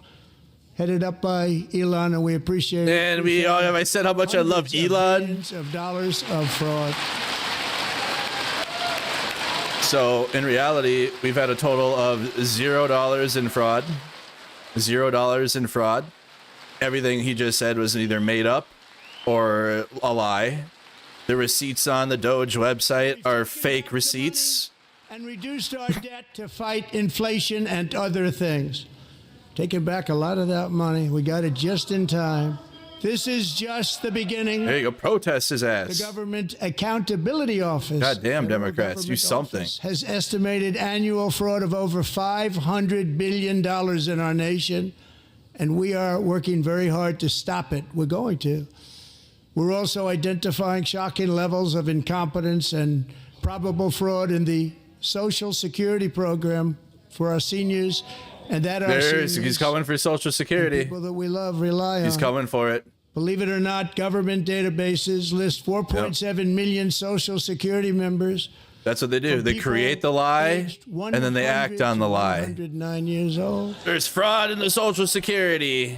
headed up by Elon, and we appreciate it. And have I said how much I love Elon? Millions of dollars of fraud. So in reality, we've had a total of $0 in fraud. $0 in fraud. Everything he just said was either made up or a lie. The receipts on the Doge website are fake receipts. And reduced our debt to fight inflation and other things. Taking back a lot of that money. We got it just in time. This is just the beginning. There you go. Protest his ass. The Government Accountability Office. Goddamn Democrats, do something. Has estimated annual fraud of over $500 billion in our nation, and we are working very hard to stop it. We're going to. We're also identifying shocking levels of incompetence and probable fraud in the Social Security program for our seniors, and that our seniors, he's coming for Social Security. People that we love rely on. He's coming for it. Believe it or not, government databases list 4.7 million Social Security members. That's what they do. They create the lie, and then they act on the lie. 109 years old. There's fraud in the Social Security.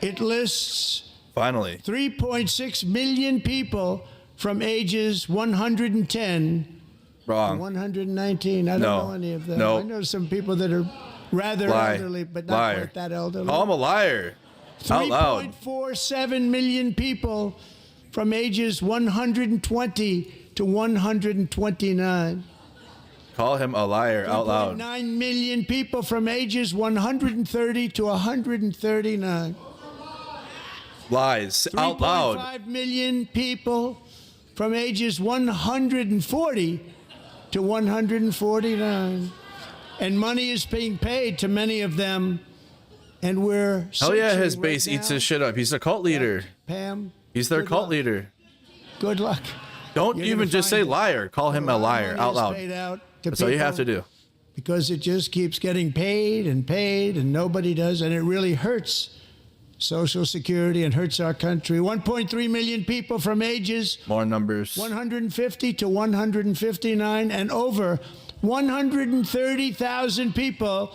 It lists finally 3.6 million people from ages 110 Wrong. to 119. I don't know any of them. No. I know some people that are rather elderly, but not quite that elderly. Call him a liar. Out loud. 3.47 million people from ages 120 to 129. Call him a liar out loud. 9 million people from ages 130 to 139. Lies out loud. 3.5 million people from ages 140 to 149. And money is being paid to many of them. And we're Hell yeah, his searching base right eats now. his shit up. He's a cult leader. Pam, He's their good cult luck. leader. Good luck. Don't You're even gonna just find say it. liar. Call him a liar Money out is loud. paid out to That's all you have to people do. because it just keeps getting paid, and nobody does, and it really hurts Social Security and hurts our country. 1.3 million people from ages More numbers. 150 to 159, and over 130,000 people,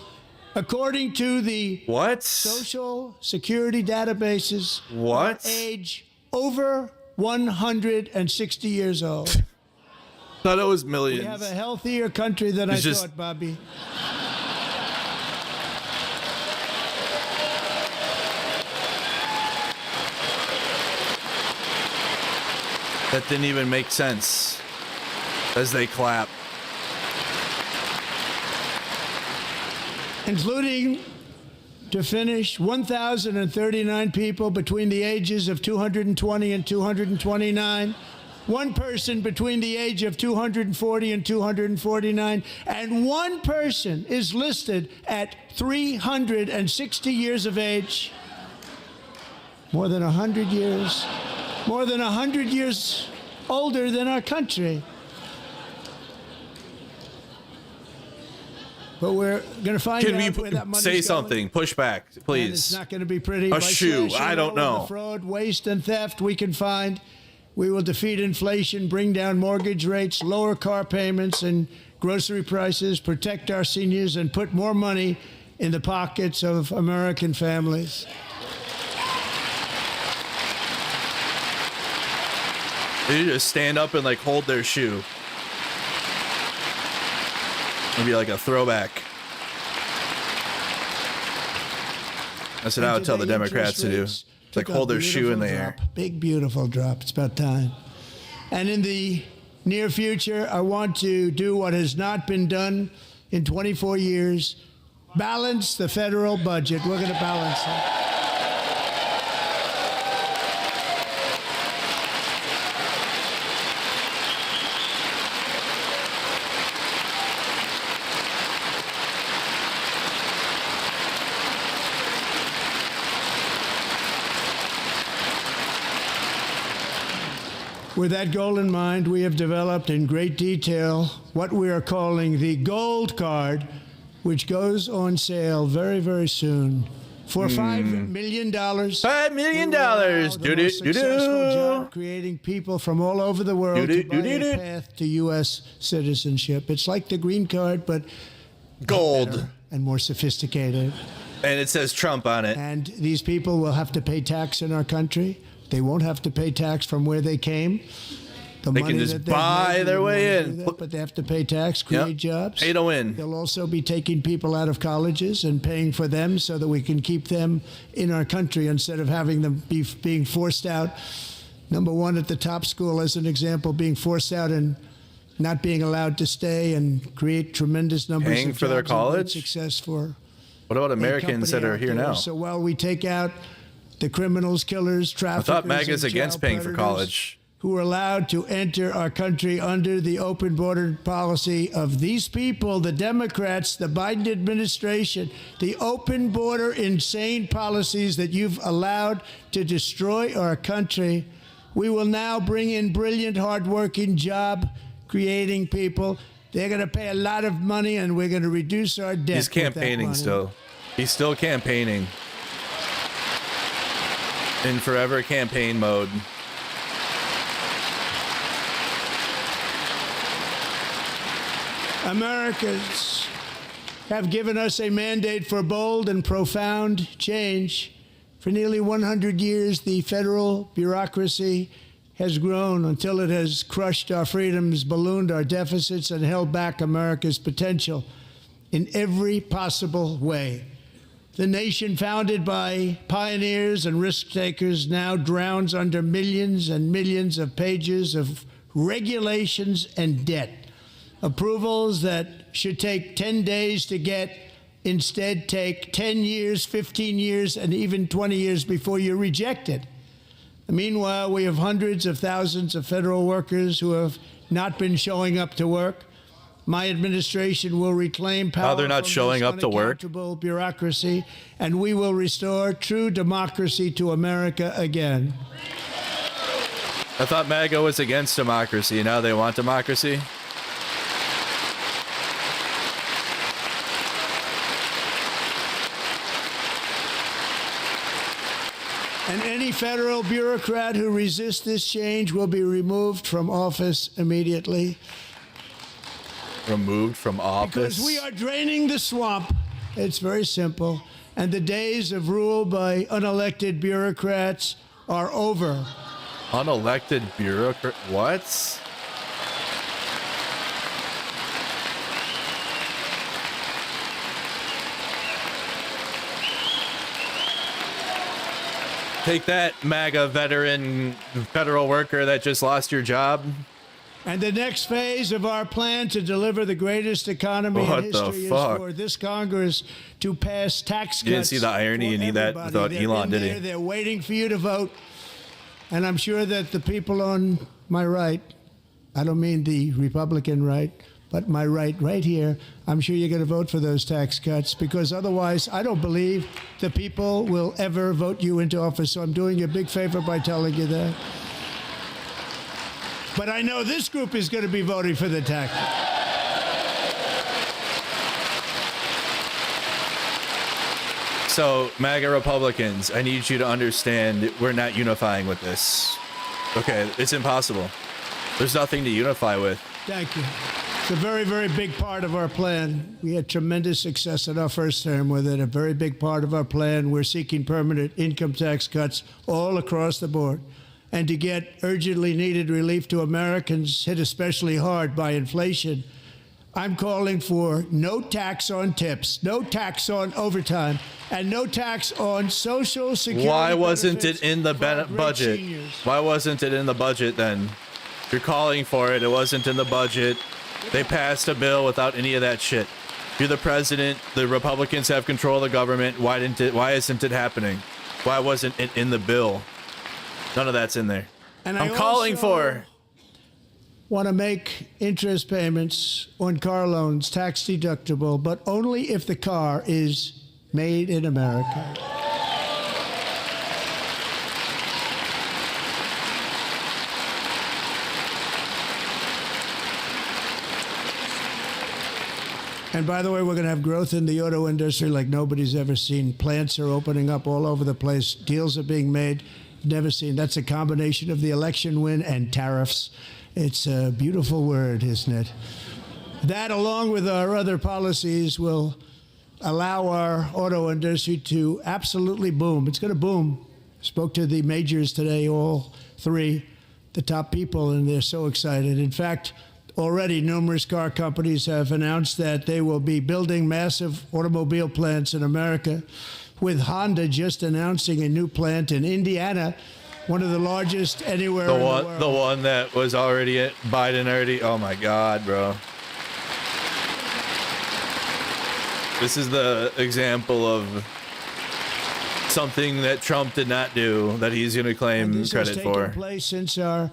according to the What? Social Security databases, What? are age over 160 years old. Thought it was We millions. have a healthier country than I It's just- thought, Bobby. That didn't even make sense. As they clap. Including, to finish, 1,039 people between the ages of 220 and 229, one person between the age of 240 and 249, and one person is listed at 360 years of age. More than 100 years. More than 100 years older than our country. But we're going to find Can out where that we money's say going. something? Push back, And it's please. not going to be pretty. A By shoe. slashing I don't all of know. the fraud, waste, and theft we can find, we will defeat inflation, bring down mortgage rates, lower car payments and grocery prices, protect our seniors, and put more money in the pockets of American families. They just stand up and like hold their shoe. It'd be like a throwback. That's what I would tell the Today, Democrats to do. interest rates It's like took a hold their shoe in the beautiful air. drop. Big, beautiful drop. It's about time. And in the near future, I want to do what has not been done in 24 years, balance the federal budget. We're going to balance it. With that goal in mind, we have developed in great detail what we are calling the Gold Card, which goes on sale very, very soon. For $5 million. $5 million. Successful job creating people from all over the world to buy a path to U.S. citizenship. It's like the green card, but Gold. better and more sophisticated. And it says Trump on it. And these people will have to pay tax in our country. They won't have to pay tax from where they came. The They money can just that they've buy made, their they way won't in. do that, but they have to pay tax, create jobs. Pay to win. They'll also be taking people out of colleges and paying for them so that we can keep them in our country instead of having them being forced out. Number one, at the top school, as an example, being forced out and not being allowed to stay and create tremendous numbers Paying of for their jobs and great college? success for What about a Americans that company are out here there. now? So while we take out the criminals, killers, I traffickers, thought MAGA's and against child paying for predators college. who are allowed to enter our country under the open border policy of these people, the Democrats, the Biden administration, the open border insane policies that you've allowed to destroy our country. We will now bring in brilliant, hardworking, job-creating people. They're going to pay a lot of money, and we're going to reduce our debt. He's with that campaigning money. still. He's still campaigning. In forever campaign mode. Americans have given us a mandate for bold and profound change. For nearly 100 years, the federal bureaucracy has grown until it has crushed our freedoms, ballooned our deficits, and held back America's potential in every possible way. The nation founded by pioneers and risk takers now drowns under millions and millions of pages of regulations and debt. Approvals that should take 10 days to get instead take 10 years, 15 years, and even 20 years before you're rejected. Meanwhile, we have hundreds of thousands of federal workers who have not been showing up to work. My administration will reclaim power they're not from showing this up to work? unaccountable bureaucracy, and we will restore true democracy to America again. I thought MAGA was against democracy. Now they want democracy. And any federal bureaucrat who resists this change will be removed from office immediately. Removed from office? Because we are draining the swamp. It's very simple. And the days of rule by unelected bureaucrats are over. Unelected bureaucrat? What? Take that, MAGA veteran federal worker that just lost your job. And the next phase of our plan to deliver the greatest economy What in the history is fuck? for this Congress to pass tax cuts. You didn't see the irony in that everybody. without They're Elon, in did there, he? They're waiting for you to vote. And I'm sure that the people on my right, I don't mean the Republican right, but my right here, I'm sure you're going to vote for those tax cuts, because otherwise I don't believe the people will ever vote you into office. So I'm doing you a big favor by telling you that. But I know this group is going to be voting for the tax. So, MAGA Republicans, I need you to understand we're not unifying with this. Okay, it's impossible. There's nothing to unify with. Thank you. It's a very, very big part of our plan. We had tremendous success in our first term with it. A very big part of our plan. We're seeking permanent income tax cuts all across the board. And to get urgently needed relief to Americans hit especially hard by inflation, I'm calling for no tax on tips, no tax on overtime, and no tax on Social Security. Why wasn't benefits it in the for our great budget? seniors. Why wasn't it in the budget then? You're calling for it. It wasn't in the budget. They passed a bill without any of that shit. You're the president. The Republicans have control of the government. Why isn't it happening? Why wasn't it in the bill? None of that's in there. And I'm I calling also for. want to make interest payments on car loans tax deductible, but only if the car is made in America. And by the way, we're going to have growth in the auto industry like nobody's ever seen. Plants are opening up all over the place. Deals are being made. Never seen. That's a combination of the election win and tariffs. It's a beautiful word, isn't it? That, along with our other policies, will allow our auto industry to absolutely boom. It's going to boom. Spoke to the majors today, all three, the top people, and they're so excited. In fact, already numerous car companies have announced that they will be building massive automobile plants in America, with Honda just announcing a new plant in Indiana, one of the largest anywhere in the world. The one that was already at Biden already. Oh my God, bro. This is the example of something that Trump did not do that he's going to claim This credit has for. taken place since our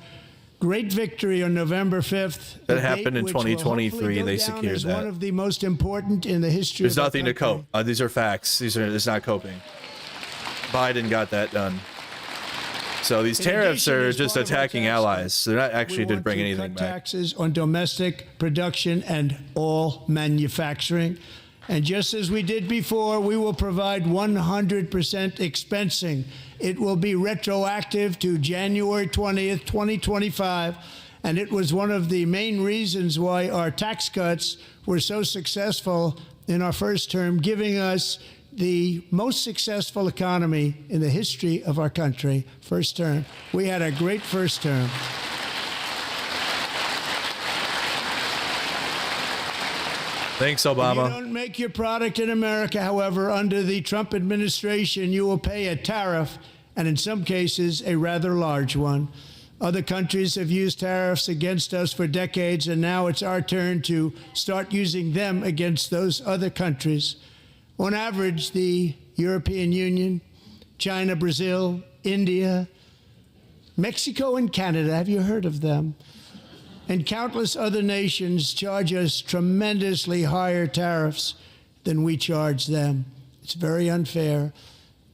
great victory on November 5th. That a happened date in which will 2023. hopefully go They down secured as that. one of the most important in the history There's of our nothing to country. cope. These are facts. It's not coping. Biden got that done. So these In tariffs addition, are as just part of our attacking tax allies. They're not actually We didn't want bring to anything cut back. taxes on domestic production and all manufacturing. And just as we did before, we will provide 100% expensing. It will be retroactive to January 20th, 2025. And it was one of the main reasons why our tax cuts were so successful in our first term, giving us the most successful economy in the history of our country. First term. We had a great first term. Thanks, If you Obama. don't make your product in America, however, under the Trump administration, you will pay a tariff, and in some cases, a rather large one. Other countries have used tariffs against us for decades, and now it's our turn to start using them against those other countries. On average, the European Union, China, Brazil, India, Mexico, and Canada, have you heard of them? And countless other nations charge us tremendously higher tariffs than we charge them. It's very unfair.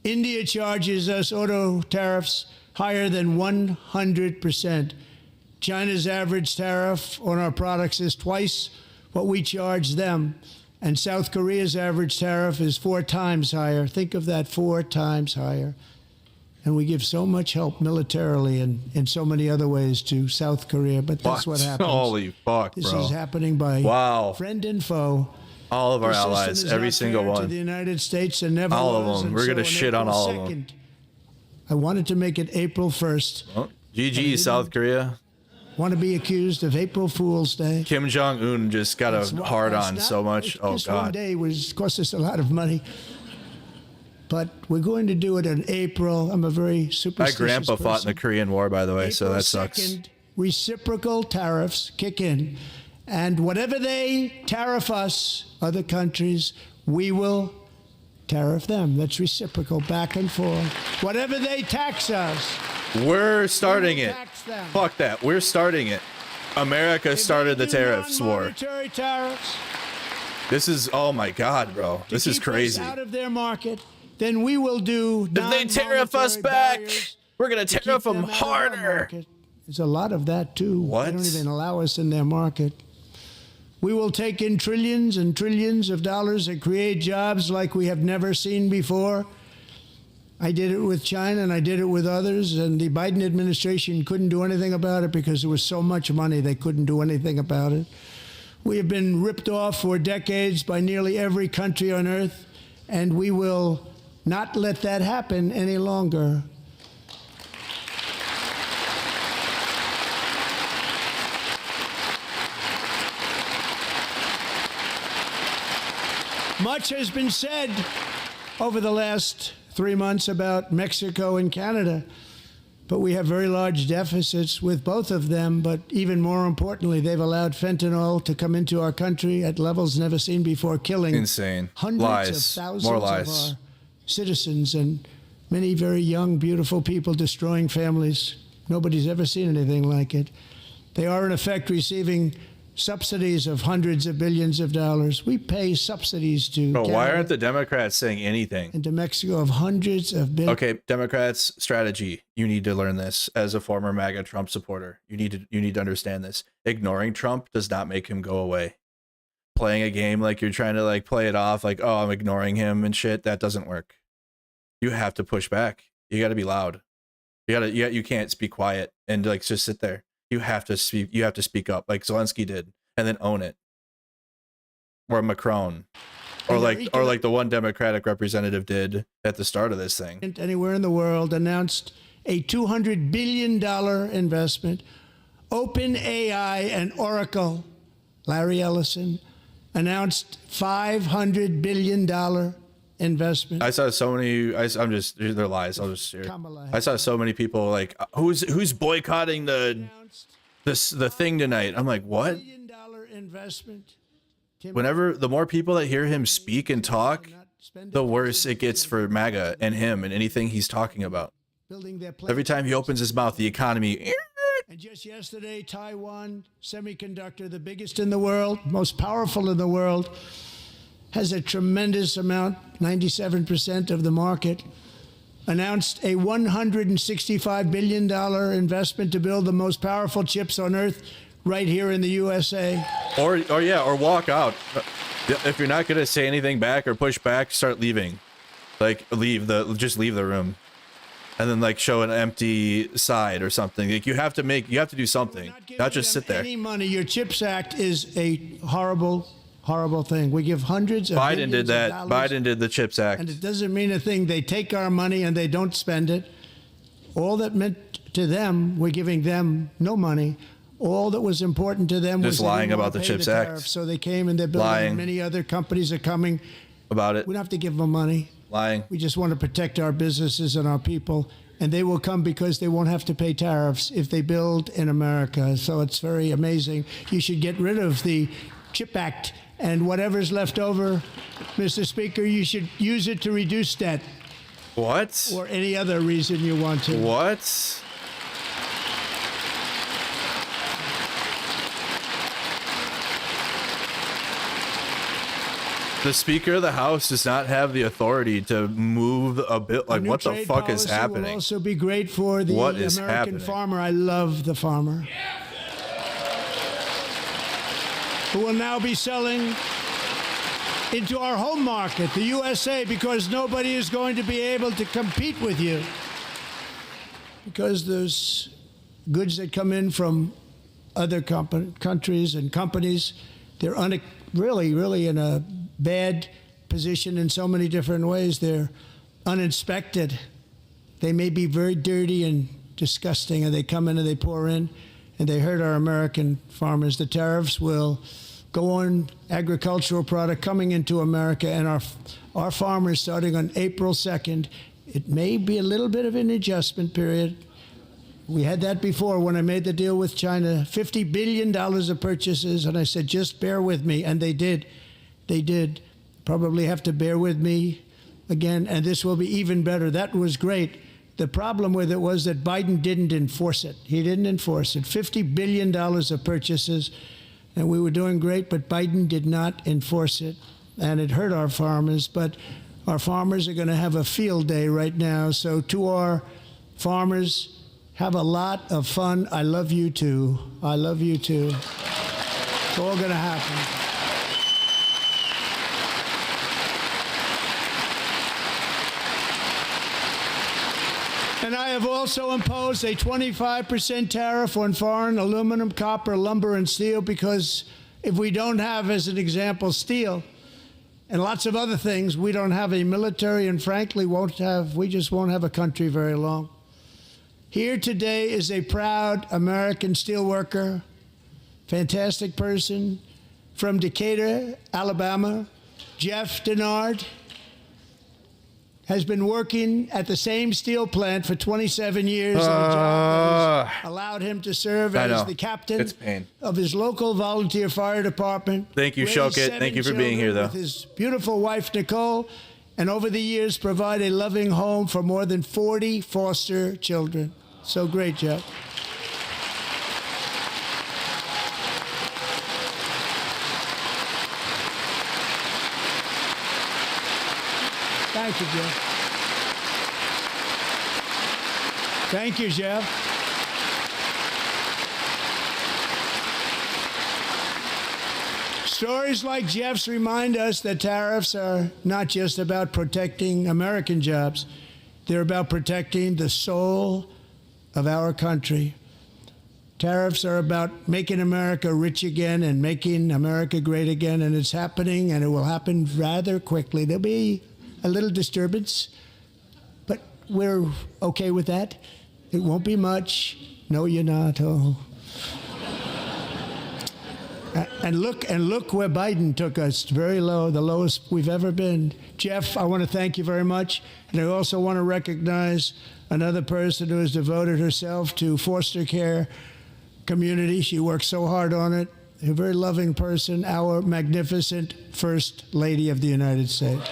India charges us auto tariffs higher than 100%. China's average tariff on our products is twice what we charge them. And South Korea's average tariff is 4 times higher. Think of that, 4 times higher. And we give so much help militarily and in so many other ways to South Korea, but that's what happens. Holy fuck, This bro. is happening by friend and foe. All of our The system allies, is every not single fair to one. the United States and never All was, of them. and We're so going to on shit on April all of them. 2nd, I wanted to make it April 1st. Well, GG, South Korea. Want to be accused of April Fool's Day. Kim Jong-un just got a hard on so much. Oh, Just one God. day cost us a lot of money. But we're going to do it in April. I'm a very My superstitious grandpa fought in person. the Korean War, by the way, so April that sucks. 2nd, reciprocal tariffs kick in. And whatever they tariff us, other countries, we will tariff them. That's reciprocal, back and forth. Whatever they tax us, We're starting we will it. tax them. Fuck that. We're starting it. America If started they the do tariffs war. non-monetary tariffs, This is, oh my God, bro. to This is keep us crazy. out of their market, then we will do If they tariff us non-monetary back, barriers we're going to to tariff keep them out of our harder. market. There's a lot of that too. What? They don't even allow us in their market. We will take in trillions and trillions of dollars and create jobs like we have never seen before. I did it with China and I did it with others, and the Biden administration couldn't do anything about it because there was so much money they couldn't do anything about it. We have been ripped off for decades by nearly every country on earth, and we will not let that happen any longer. Much has been said over the last 3 months about Mexico and Canada, but we have very large deficits with both of them. But even more importantly, they've allowed fentanyl to come into our country at levels never seen before, killing Insane. hundreds Lies. of thousands More of lies. our citizens and many very young, beautiful people, destroying families. Nobody's ever seen anything like it. They are, in effect, receiving subsidies of hundreds of billions of dollars. We pay subsidies to Bro, why Canada aren't the Democrats saying anything? and to Mexico of hundreds of billions. Okay, Democrats' strategy. You need to learn this as a former MAGA Trump supporter. You need to understand this. Ignoring Trump does not make him go away. Playing a game like you're trying to like play it off like, oh, I'm ignoring him and shit, that doesn't work. You have to push back. You got to be loud. You can't speak quiet and like just sit there. You have to speak up like Zelensky did and then own it. Or Macron. Or like the one Democratic representative did at the start of this thing. Anywhere in the world announced a $200 billion investment. OpenAI and Oracle, Larry Ellison, announced $500 billion investment. I saw so many. They're lies. I'll just share. I saw so many people like, who's boycotting the thing tonight? I'm like, what? $1 billion investment. Whenever the more people that hear him speak and talk, the worse it gets for MAGA and him and anything he's talking about. Every time he opens his mouth, the economy. And just yesterday, Taiwan Semiconductor, the biggest in the world, most powerful in the world, has a tremendous amount, 97% of the market, announced a $165 billion investment to build the most powerful chips on earth right here in the USA. Or walk out. If you're not going to say anything back or push back, start leaving. Like leave the room. And then like show an empty side or something. Like you have to do something, not just sit there. Any money. Your CHIPS Act is a horrible, horrible thing. We give hundreds of Biden did that. Biden did the CHIPS Act. And it doesn't mean a thing. They take our money and they don't spend it. All that meant to them, we're giving them no money. All that was important to them Just was lying about the CHIPS Act. tariffs. So they came and they're building. Lying. Many other companies are coming. About it. We don't have to give them money. Lying. We just want to protect our businesses and our people. And they will come because they won't have to pay tariffs if they build in America. So it's very amazing. You should get rid of the CHIP Act. And whatever's left over, Mr. Speaker, you should use it to reduce debt. What? Or any other reason you want to. What? The Speaker of the House does not have the authority to move a bill. Like, what the fuck is happening? Will also be great for the What is American happening? farmer. I love the farmer. Who will now be selling into our home market, the USA, because nobody is going to be able to compete with you. Because there's goods that come in from other countries and companies, they're really in a bad position in so many different ways. They're uninspected. They may be very dirty and disgusting, and they come in and they pour in, and they hurt our American farmers. The tariffs will go on agricultural product coming into America, and our farmers, starting on April 2nd, it may be a little bit of an adjustment period. We had that before when I made the deal with China, $50 billion of purchases, and I said, just bear with me, and they did. They did. Probably have to bear with me again, and this will be even better. That was great. The problem with it was that Biden didn't enforce it. He didn't enforce it. $50 billion of purchases, and we were doing great, but Biden did not enforce it, and it hurt our farmers. But our farmers are going to have a field day right now. So to our farmers, have a lot of fun. I love you too. I love you too. It's all going to happen. And I have also imposed a 25% tariff on foreign aluminum, copper, lumber, and steel, because if we don't have, as an example, steel and lots of other things, we don't have a military, and frankly, we just won't have a country very long. Here today is a proud American steelworker, fantastic person from Decatur, Alabama, Jeff Denard. Has been working at the same steel plant for 27 years. And a job that has allowed him to serve as the captain of his local volunteer fire department. Thank you, Shokit. Thank you for being here, though. With his beautiful wife, Nicole, and over the years provide a loving home for more than 40 foster children. So great, Jeff. Thank you, Jeff. Thank you, Jeff. Stories like Jeff's remind us that tariffs are not just about protecting American jobs. They're about protecting the soul of our country. Tariffs are about making America rich again and making America great again, and it's happening, and it will happen rather quickly. There'll be a little disturbance, but we're okay with that. It won't be much. No, you're not. Oh. And look where Biden took us, very low, the lowest we've ever been. Jeff, I want to thank you very much. And I also want to recognize another person who has devoted herself to foster care community. She works so hard on it. A very loving person, our magnificent First Lady of the United States.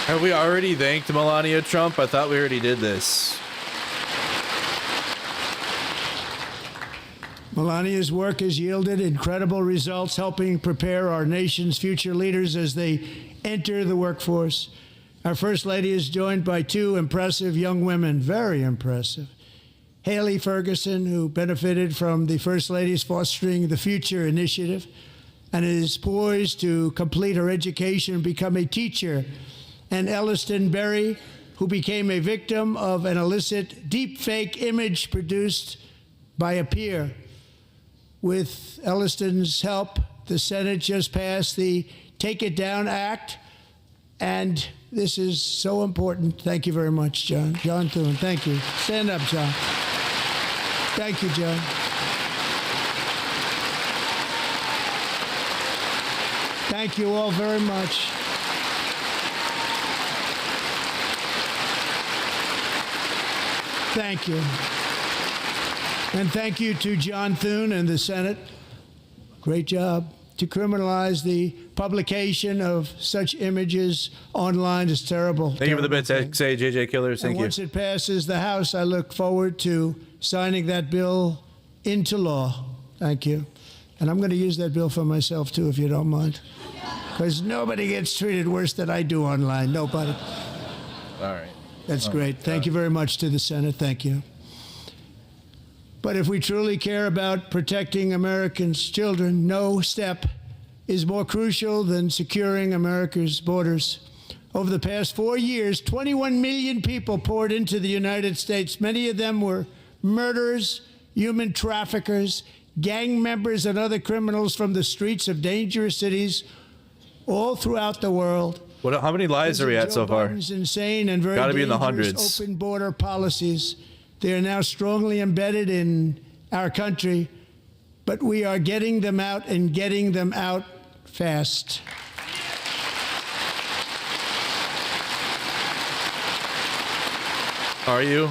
Have we already thanked Melania Trump? I thought we already did this. Melania's work has yielded incredible results, helping prepare our nation's future leaders as they enter the workforce. Our First Lady is joined by two impressive young women, very impressive. Haley Ferguson, who benefited from the First Lady's Fostering the Future initiative and is poised to complete her education and become a teacher. And Elliston Berry, who became a victim of an illicit deepfake image produced by a peer. With Elliston's help, the Senate just passed the Take It Down Act. And this is so important. Thank you very much, John. John Thune, thank you. Stand up, John. Thank you, John. Thank you all very much. Thank you. And thank you to John Thune and the Senate. Great job. To criminalize the publication of such images online is terrible. Thank you for the bits, say JJ Killers. Thank and you. Once it passes the House, I look forward to signing that bill into law. Thank you. And I'm going to use that bill for myself, too, if you don't mind. Because nobody gets treated worse than I do online. Nobody. All right. That's great. Thank you very much to the Senate. Thank you. But if we truly care about protecting Americans' children, no step is more crucial than securing America's borders. Over the past 4 years, 21 million people poured into the United States. Many of them were murderers, human traffickers, gang members, and other criminals from the streets of dangerous cities all throughout the world. How many lives are we at so far? Biden's insane and very Gotta be in the dangerous hundreds. open border policies. They are now strongly embedded in our country, but we are getting them out and getting them out fast. Are you?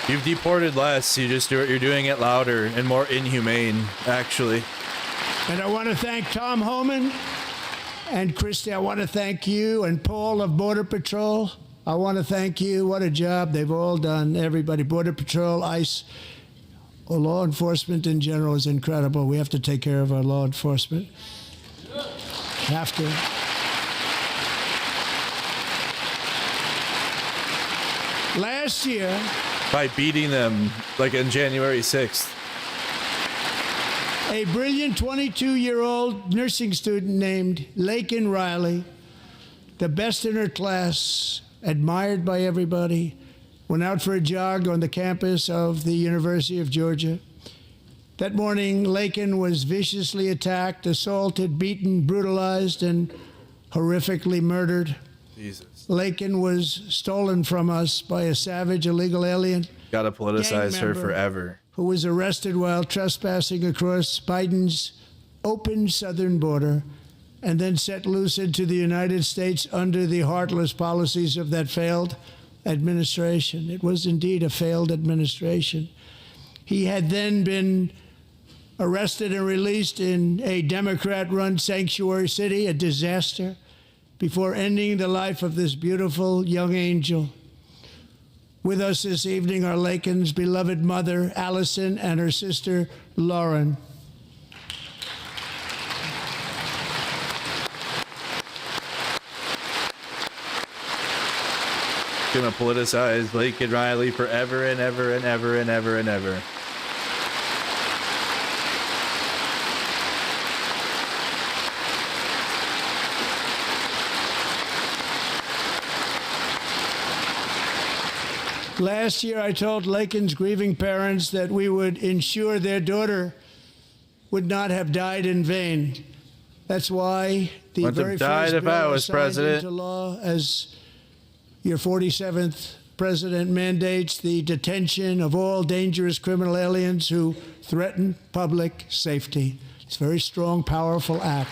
You've deported less. You're doing it louder and more inhumane, actually. And I want to thank Tom Homan and Christy. I want to thank you and Paul of Border Patrol. I want to thank you. What a job they've all done. Everybody, Border Patrol, ICE, law enforcement in general is incredible. We have to take care of our law enforcement. Have to. Last year, by beating them like on January 6th. A brilliant 22-year-old nursing student named Laken Riley, the best in her class, admired by everybody, went out for a jog on the campus of the University of Georgia. That morning, Laken was viciously attacked, assaulted, beaten, brutalized, and horrifically murdered. Jesus. Laken was stolen from us by a savage illegal alien. Gotta politicize her forever. Who was arrested while trespassing across Biden's open southern border and then set loose into the United States under the heartless policies of that failed administration. It was indeed a failed administration. He had then been arrested and released in a Democrat-run sanctuary city, a disaster, before ending the life of this beautiful young angel. With us this evening are Laken's beloved mother, Allison, and her sister, Lauren. Gonna politicize Laken Riley forever and ever and ever and ever and ever. Last year, I told Laken's grieving parents that we would ensure their daughter would not have died in vain. That's why the very first bill I signed into law, as your 47th president mandates, the detention of all dangerous criminal aliens who threaten public safety. It's a very strong, powerful act.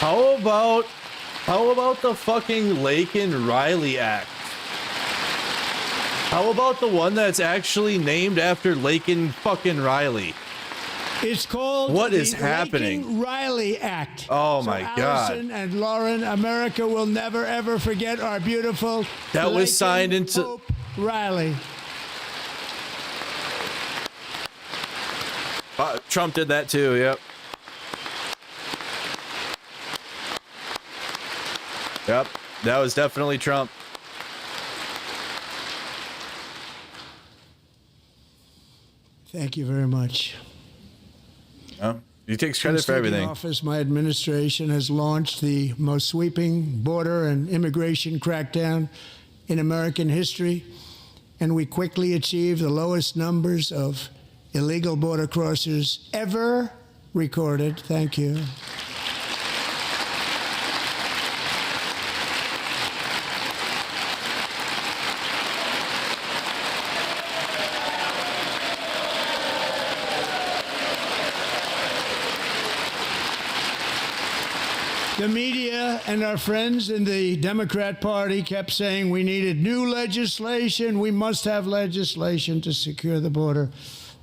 How about the fucking Laken Riley Act? How about the one that's actually named after Laken fucking Riley? It's called What is the happening? Laken Riley Act. Oh my God. Allison and Lauren, America will never ever forget our beautiful that Laken was signed into Hope Riley. Trump did that too, yep. Yep, that was definitely Trump. Thank you very much. Oh, he takes credit for everything. Office, my administration has launched the most sweeping border and immigration crackdown in American history, and we quickly achieved the lowest numbers of illegal border crossers ever recorded. Thank you. The media and our friends in the Democrat Party kept saying we needed new legislation. We must have legislation to secure the border.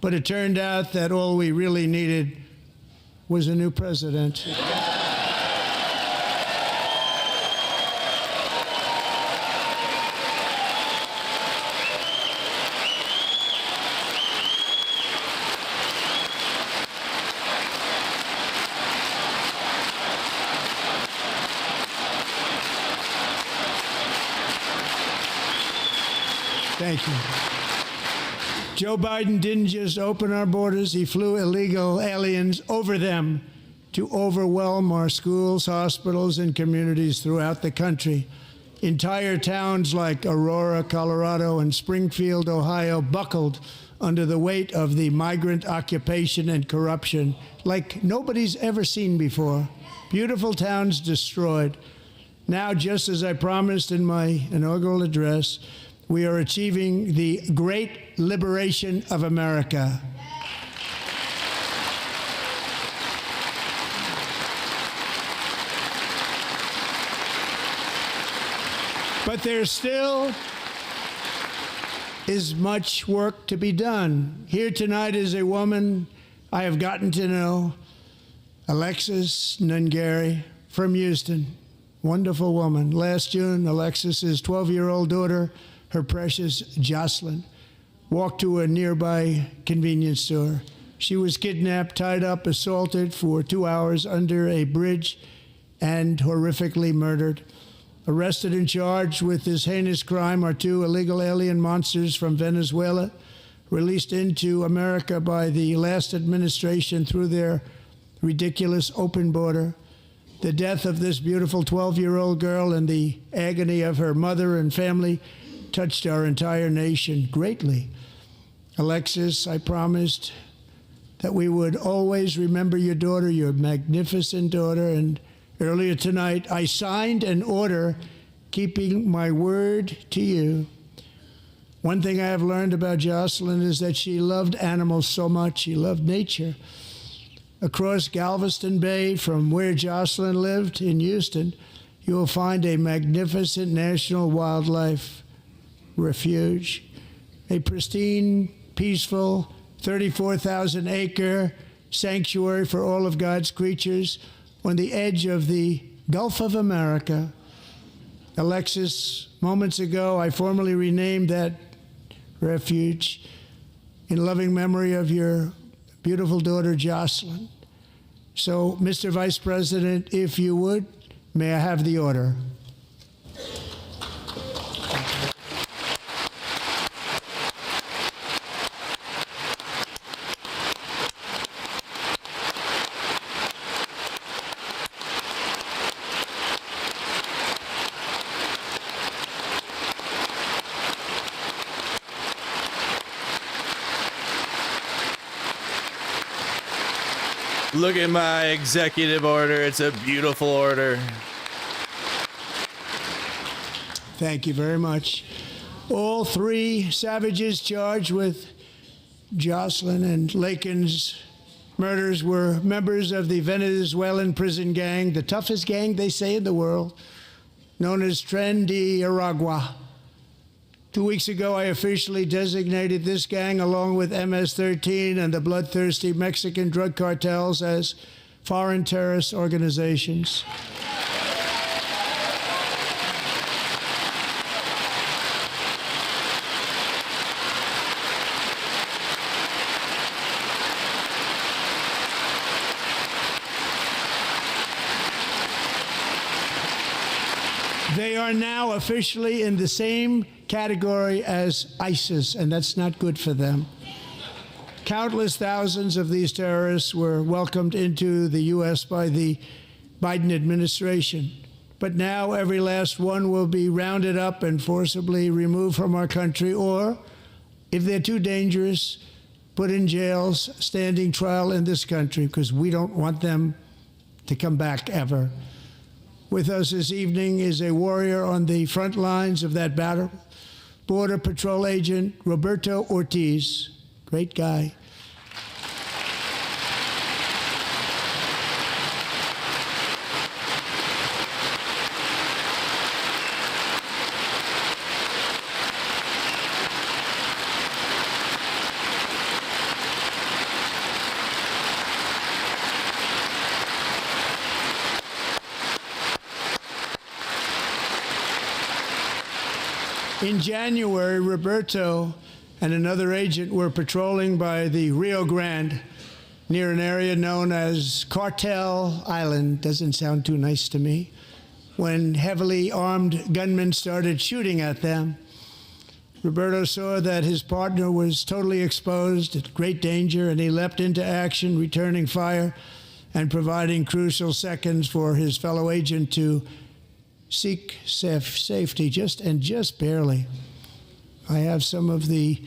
But it turned out that all we really needed was a new president. Thank you. Joe Biden didn't just open our borders, he flew illegal aliens over them to overwhelm our schools, hospitals, and communities throughout the country. Entire towns like Aurora, Colorado, and Springfield, Ohio, buckled under the weight of the migrant occupation and corruption like nobody's ever seen before. Beautiful towns destroyed. Now, just as I promised in my inaugural address, we are achieving the great liberation of America. But there still is much work to be done. Here tonight is a woman I have gotten to know, Alexis Nungary from Houston. Wonderful woman. Last June, Alexis's 12-year-old daughter, her precious Jocelyn, walked to a nearby convenience store. She was kidnapped, tied up, assaulted for 2 hours under a bridge, and horrifically murdered. Arrested and charged with this heinous crime are 2 illegal alien monsters from Venezuela, released into America by the last administration through their ridiculous open border. The death of this beautiful 12-year-old girl and the agony of her mother and family touched our entire nation greatly. Alexis, I promised that we would always remember your daughter, your magnificent daughter, and earlier tonight I signed an order keeping my word to you. One thing I have learned about Jocelyn is that she loved animals so much. She loved nature. Across Galveston Bay, from where Jocelyn lived in Houston, you will find a magnificent national wildlife refuge, a pristine, peaceful, 34,000-acre sanctuary for all of God's creatures on the edge of the Gulf of America. Alexis, moments ago, I formally renamed that refuge in loving memory of your beautiful daughter, Jocelyn. So, Mr. Vice President, if you would, may I have the order? Look at my executive order. It's a beautiful order. Thank you very much. All 3 savages charged with Jocelyn and Lakin's murders were members of the Venezuelan prison gang, the toughest gang, they say, in the world, known as Tren de Aragua. 2 weeks ago, I officially designated this gang, along with MS-13 and the bloodthirsty Mexican drug cartels, as foreign terrorist organizations. They are now officially in the same category as ISIS, and that's not good for them. Countless thousands of these terrorists were welcomed into the U.S. by the Biden administration. But now every last one will be rounded up and forcibly removed from our country, or, if they're too dangerous, put in jails, standing trial in this country, because we don't want them to come back ever. With us this evening is a warrior on the front lines of that battle, Border Patrol Agent Roberto Ortiz. Great guy. In January, Roberto and another agent were patrolling by the Rio Grande near an area known as Cartel Island. Doesn't sound too nice to me. When heavily armed gunmen started shooting at them, Roberto saw that his partner was totally exposed, at great danger, and he leapt into action, returning fire and providing crucial seconds for his fellow agent to seek safety, just barely. I have some of the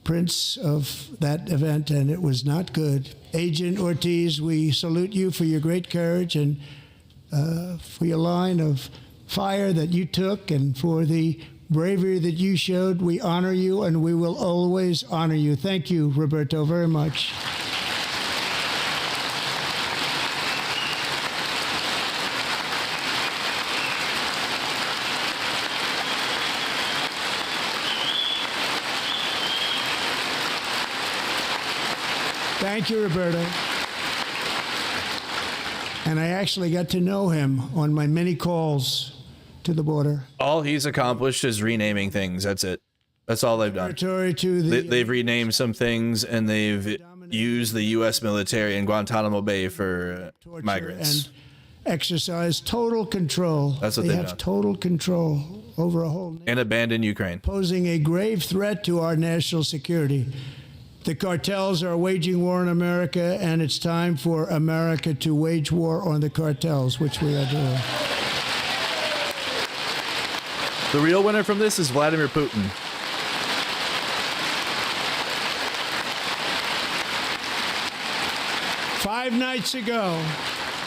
prints of that event, and it was not good. Agent Ortiz, we salute you for your great courage and for your line of fire that you took and for the bravery that you showed. We honor you, and we will always honor you. Thank you, Roberto, very much. Thank you, Roberto. And I actually got to know him on my many calls to the border. All he's accomplished is renaming things. That's it. That's all they've done. They've renamed some things, and they've used the U.S. military in Guantanamo Bay for migrants. And exercise total control. That's what they they've have done. Total control over a whole nation. And abandon Ukraine. Posing a grave threat to our national security. The cartels are waging war in America, and it's time for America to wage war on the cartels, which we are doing. The real winner from this is Vladimir Putin. Five nights ago,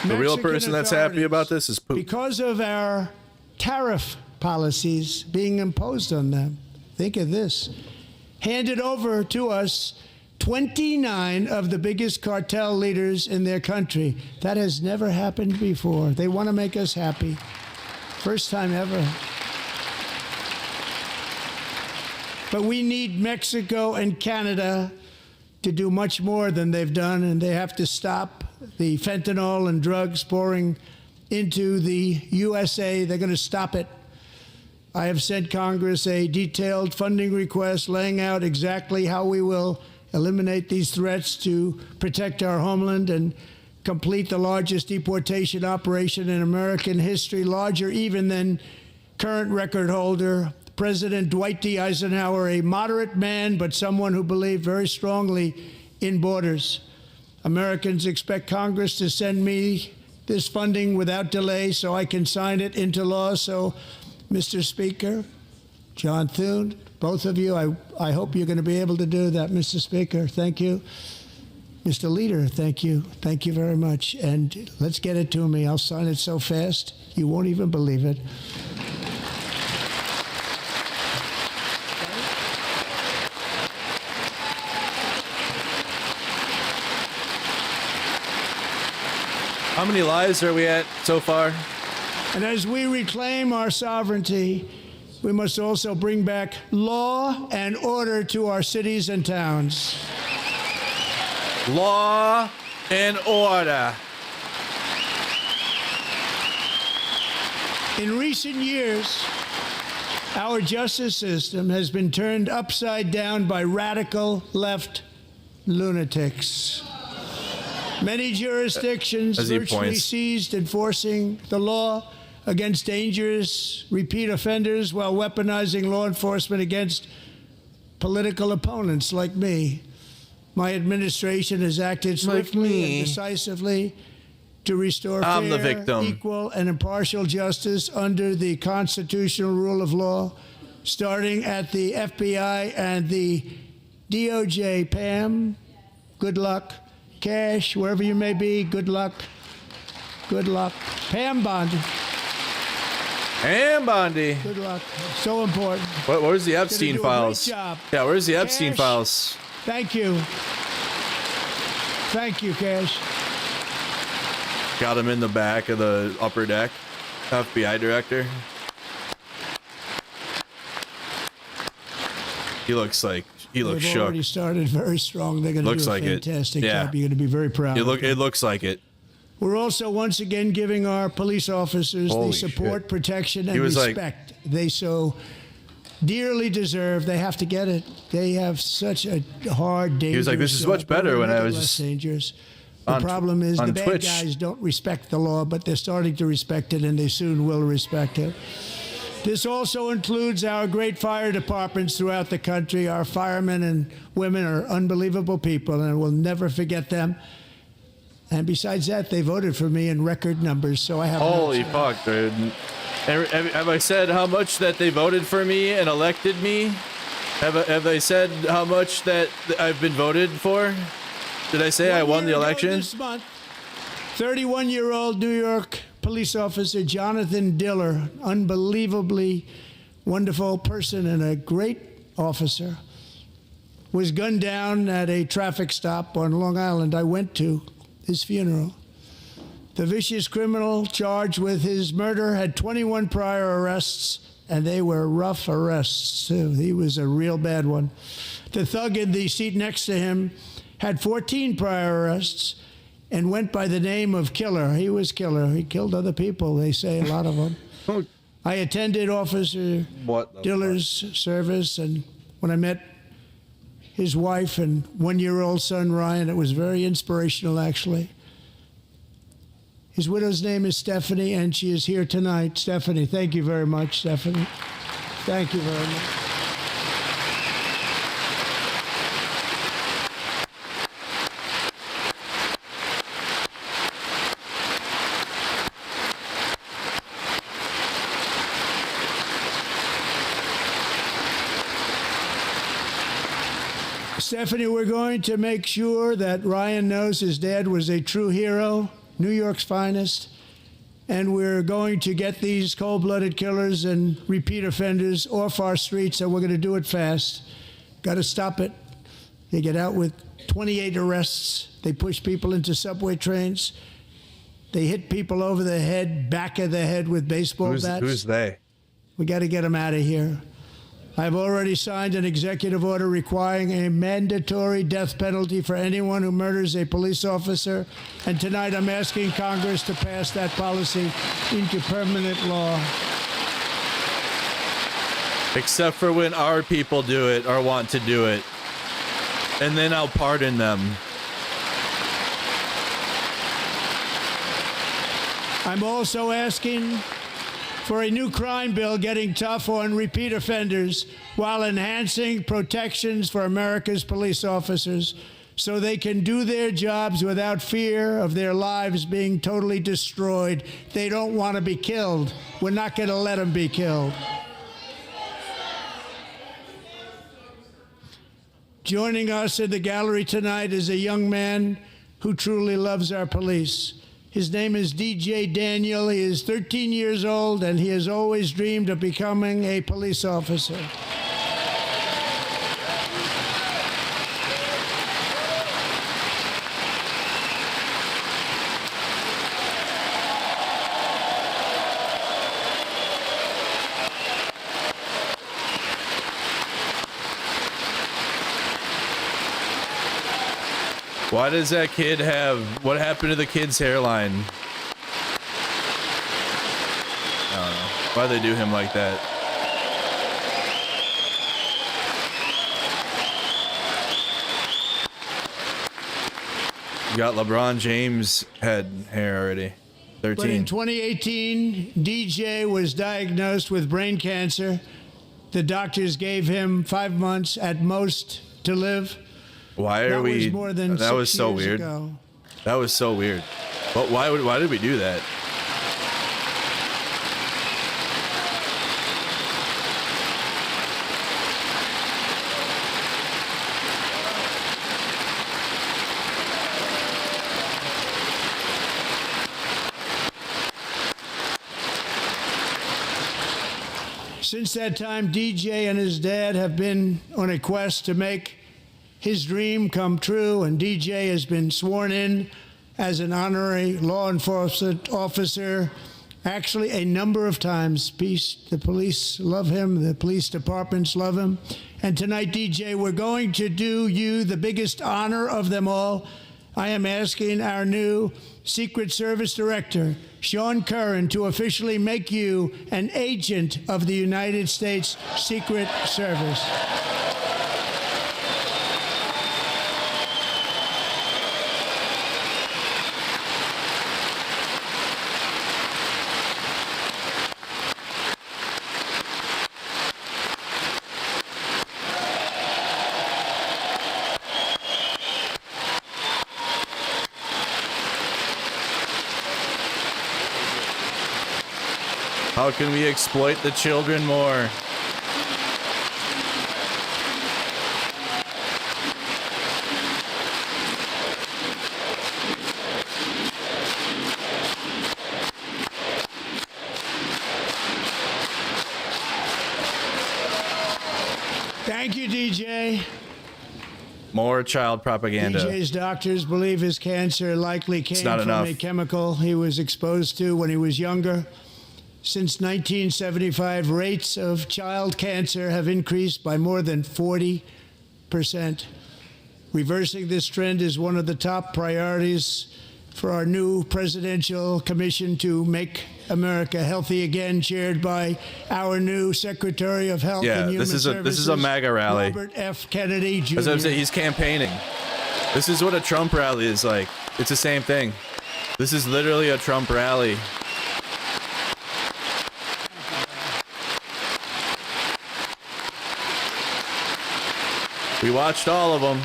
The real Mexican person that's happy about this is Putin. Because of our tariff policies being imposed on them, think of this, handed over to us 29 of the biggest cartel leaders in their country. That has never happened before. They want to make us happy. First time ever. But we need Mexico and Canada to do much more than they've done, and they have to stop the fentanyl and drugs pouring into the USA. They're going to stop it. I have sent Congress a detailed funding request laying out exactly how we will eliminate these threats to protect our homeland and complete the largest deportation operation in American history, larger even than current record holder President Dwight D. Eisenhower, a moderate man, but someone who believed very strongly in borders. Americans expect Congress to send me this funding without delay so I can sign it into law. So, Mr. Speaker, John Thune, both of you, I hope you're going to be able to do that, Mr. Speaker. Thank you. Mr. Leader, thank you. Thank you very much. And let's get it to me. I'll sign it so fast, you won't even believe it. How many lives are we at so far? And as we reclaim our sovereignty, we must also bring back law and order to our cities and towns. Law and order. In recent years, our justice system has been turned upside down by radical left lunatics. Many jurisdictions virtually ceased enforcing the law against dangerous repeat offenders while weaponizing law enforcement against political opponents like me. My administration has acted swiftly and decisively to restore fair, equal, and impartial justice under the constitutional rule of law, starting at the FBI and the DOJ. Pam, good luck. Cash, wherever you may be, good luck. Good luck. Pam Bondi. Pam Bondi. Good luck. So important. Where's the Epstein files? Yeah, where's the Epstein files? Thank you. Thank you, Cash. Got him in the back of the upper deck. FBI director. He looks They've shook. already started very strong. They're going to do a fantastic job. You're going to be very proud. It looks like it. We're also once again giving our police officers the support, protection, and respect they so dearly deserve. They have to get it. They have such a hard, dangerous. He was like, "This is much better when I was just dangerous." The problem is the bad Twitch. guys don't respect the law, but they're starting to respect it, and they soon will respect it. This also includes our great fire departments throughout the country. Our firemen and women are unbelievable people, and we'll never forget them. And besides that, they voted for me in record numbers, so I have. Holy fuck, dude. Have I said how much that they voted for me and elected me? Have I said how much that I've been voted for? Did I say I won the election? This month, 31-year-old New York police officer Jonathan Diller, unbelievably wonderful person and a great officer, was gunned down at a traffic stop on Long Island. I went to his funeral. The vicious criminal charged with his murder had 21 prior arrests, and they were rough arrests, too. He was a real bad one. The thug in the seat next to him had 14 prior arrests and went by the name of Killer. He was Killer. He killed other people, they say, a lot of them. I attended Officer Diller's service, and when I met his wife and one-year-old son, Ryan, it was very inspirational, actually. His widow's name is Stephanie, and she is here tonight. Stephanie, thank you very much, Stephanie. Thank you very much. Stephanie, we're going to make sure that Ryan knows his dad was a true hero, New York's finest, and we're going to get these cold-blooded killers and repeat offenders off our streets, and we're going to do it fast. Got to stop it. They get out with 28 arrests. They push people into subway trains. They hit people over the head, back of the head with baseball bats. Who's they? We got to get them out of here. I've already signed an executive order requiring a mandatory death penalty for anyone who murders a police officer. And tonight I'm asking Congress to pass that policy into permanent law. Except for when our people do it or want to do it. And then I'll pardon them. I'm also asking for a new crime bill getting tough on repeat offenders while enhancing protections for America's police officers so they can do their jobs without fear of their lives being totally destroyed. They don't want to be killed. We're not going to let them be killed. Joining us in the gallery tonight is a young man who truly loves our police. His name is DJ Daniel. He is 13 years old, and he has always dreamed of becoming a police officer. Why does that kid have... What happened to the kid's hairline? I don't know. Why they do him like that? You got LeBron James head hair already. 13. But in 2018, DJ was diagnosed with brain cancer. The doctors gave him 5 months at most to live. Why are we? That was more than 6 was so years weird. ago. That was so weird. But why did we do that? Since that time, DJ and his dad have been on a quest to make his dream come true, and DJ has been sworn in as an honorary law enforcement officer actually a number of times. The police love him, the police departments love him. And tonight, DJ, we're going to do you the biggest honor of them all. I am asking our new Secret Service Director, Sean Curran, to officially make you an agent of the United States Secret Service. How can we exploit the children more? Thank you, DJ. More child propaganda. DJ's doctors believe his cancer likely came not from enough. a chemical he was exposed to when he was younger. Since 1975, rates of child cancer have increased by more than 40%. Reversing this trend is one of the top priorities for our new presidential commission to make America healthy again, chaired by our new Secretary of Health and Human Services. This is a MAGA rally. Robert F. Kennedy Jr. As I'm saying, he's campaigning. This is what a Trump rally is like. It's the same thing. This is literally a Trump rally. We watched all of them.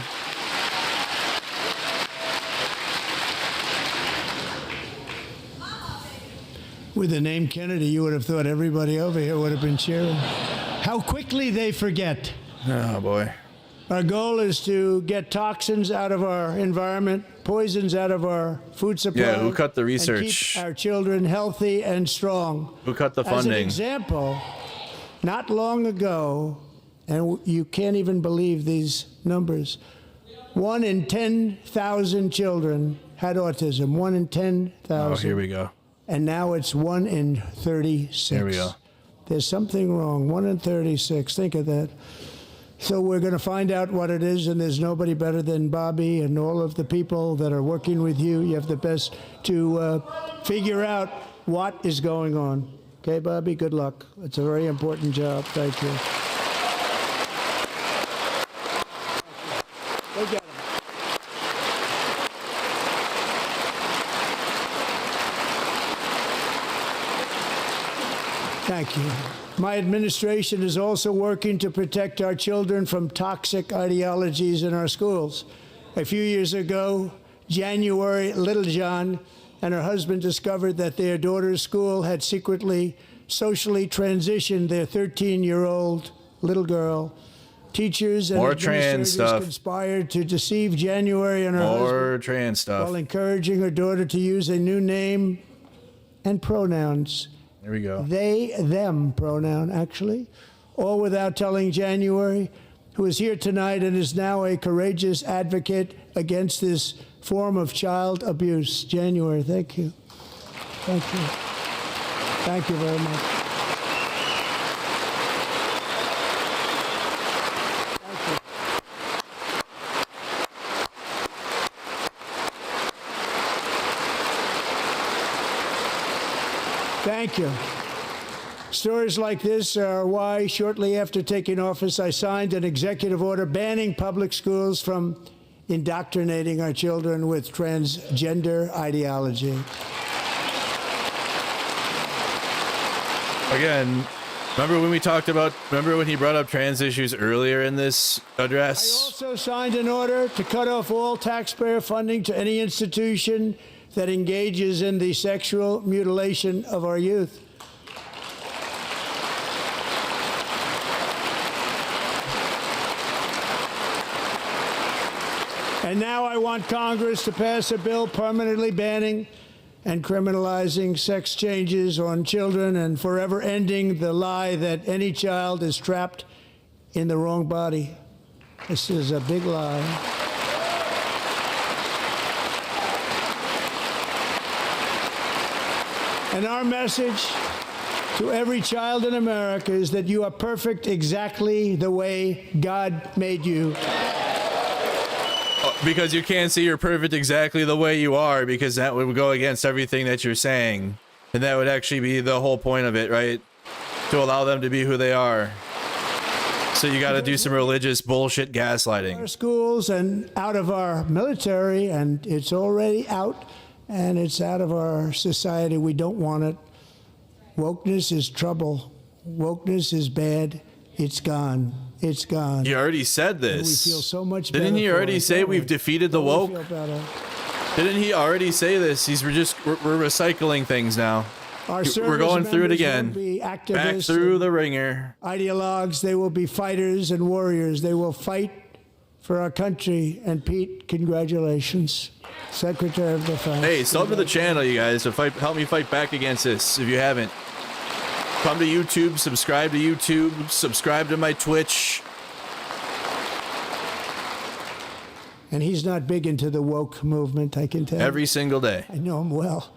With the name Kennedy, you would have thought everybody over here would have been cheering. How quickly they forget. Oh, boy. Our goal is to get toxins out of our environment, poisons out of our food supply. Yeah, who cut the and research? keep our children healthy and strong. Who cut the As an funding? example, not long ago, and you can't even believe these numbers, 1 in 10,000 children had autism. 1 in 10,000. Oh, here we go. And now it's 1 in 36. There we go. There's something wrong. 1 in 36. Think of that. So we're going to find out what it is, and there's nobody better than Bobby and all of the people that are working with you. You have the best to figure out what is going on. Okay, Bobby? Good luck. It's a very important job. Thank you. Go get him. Thank you. My administration is also working to protect our children from toxic ideologies in our schools. A few years ago, January Littlejohn and her husband discovered that their daughter's school had secretly socially transitioned their 13-year-old little girl. Teachers and More trans administrators stuff. conspired to deceive January and her husband More trans stuff. while encouraging her daughter to use a new name and pronouns. There we go. They, them pronoun, actually, all without telling January, who is here tonight and is now a courageous advocate against this form of child abuse. January, thank you. Thank you. Thank you very much. Thank you. Stories like this are why, shortly after taking office, I signed an executive order banning public schools from indoctrinating our children with transgender ideology. Again, remember when he brought up trans issues earlier in this I address? also signed an order to cut off all taxpayer funding to any institution that engages in the sexual mutilation of our youth. And now I want Congress to pass a bill permanently banning and criminalizing sex changes on children and forever ending the lie that any child is trapped in the wrong body. This is a big lie. And our message to every child in America is that you are perfect exactly the way God made you. because you can't say you're perfect exactly the way you are, because that would go against everything that you're saying. And that would actually be the whole point of it, right? To allow them to be who they are. So you got to do some religious bullshit gaslighting. Our schools and out of our military, and it's already out, and it's out of our society. We don't want it. Wokeness is trouble. Wokeness is bad. It's gone. It's gone. He already said this. And we feel so much better. Didn't he already say we've defeated the woke? Feel better. Didn't he already say this? We're recycling things now. Our We're going through it again. Back through the ringer. Ideologues, they will be fighters and warriors. They will fight for our country. And Pete, congratulations, Secretary of Defense. Hey, sub to the channel, you guys, to help me fight back against this. If you haven't, come to YouTube, subscribe to my Twitch. And he's not big into the woke movement, I can tell. Every single day. I know him well.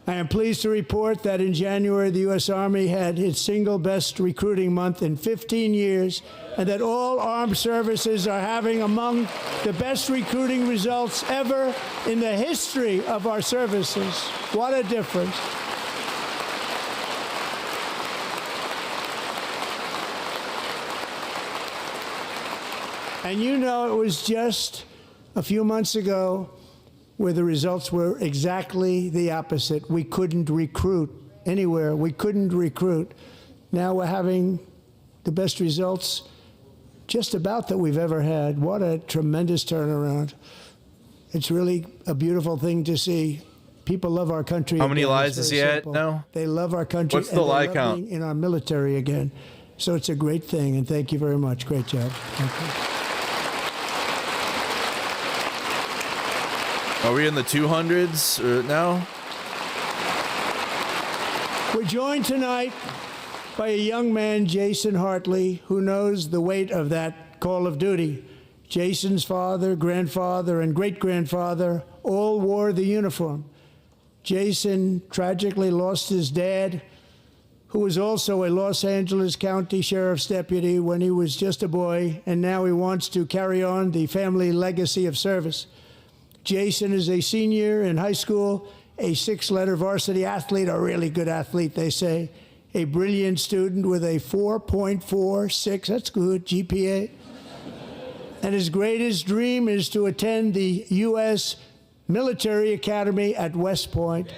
I am pleased to report that in January, the U.S. Army had its single best recruiting month in 15 years, and that all armed services are having among the best recruiting results ever in the history of our services. What a difference. And you know, it was just a few months ago where the results were exactly the opposite. We couldn't recruit anywhere. We couldn't recruit. Now we're having the best results just about that we've ever had. What a tremendous turnaround. It's really a beautiful thing to see. People love our country. How many lives is he at now? They love our country. What's the lie count? In our military again. So it's a great thing, and thank you very much. Great job. Thank you. Are we in the 200s now? We're joined tonight by a young man, Jason Hartley, who knows the weight of that call of duty. Jason's father, grandfather, and great-grandfather all wore the uniform. Jason tragically lost his dad, who was also a Los Angeles County Sheriff's deputy when he was just a boy, and now he wants to carry on the family legacy of service. Jason is a senior in high school, a six-letter varsity athlete, a really good athlete, they say, a brilliant student with a 4.46, that's good, GPA. And his greatest dream is to attend the U.S. Military Academy at West Point.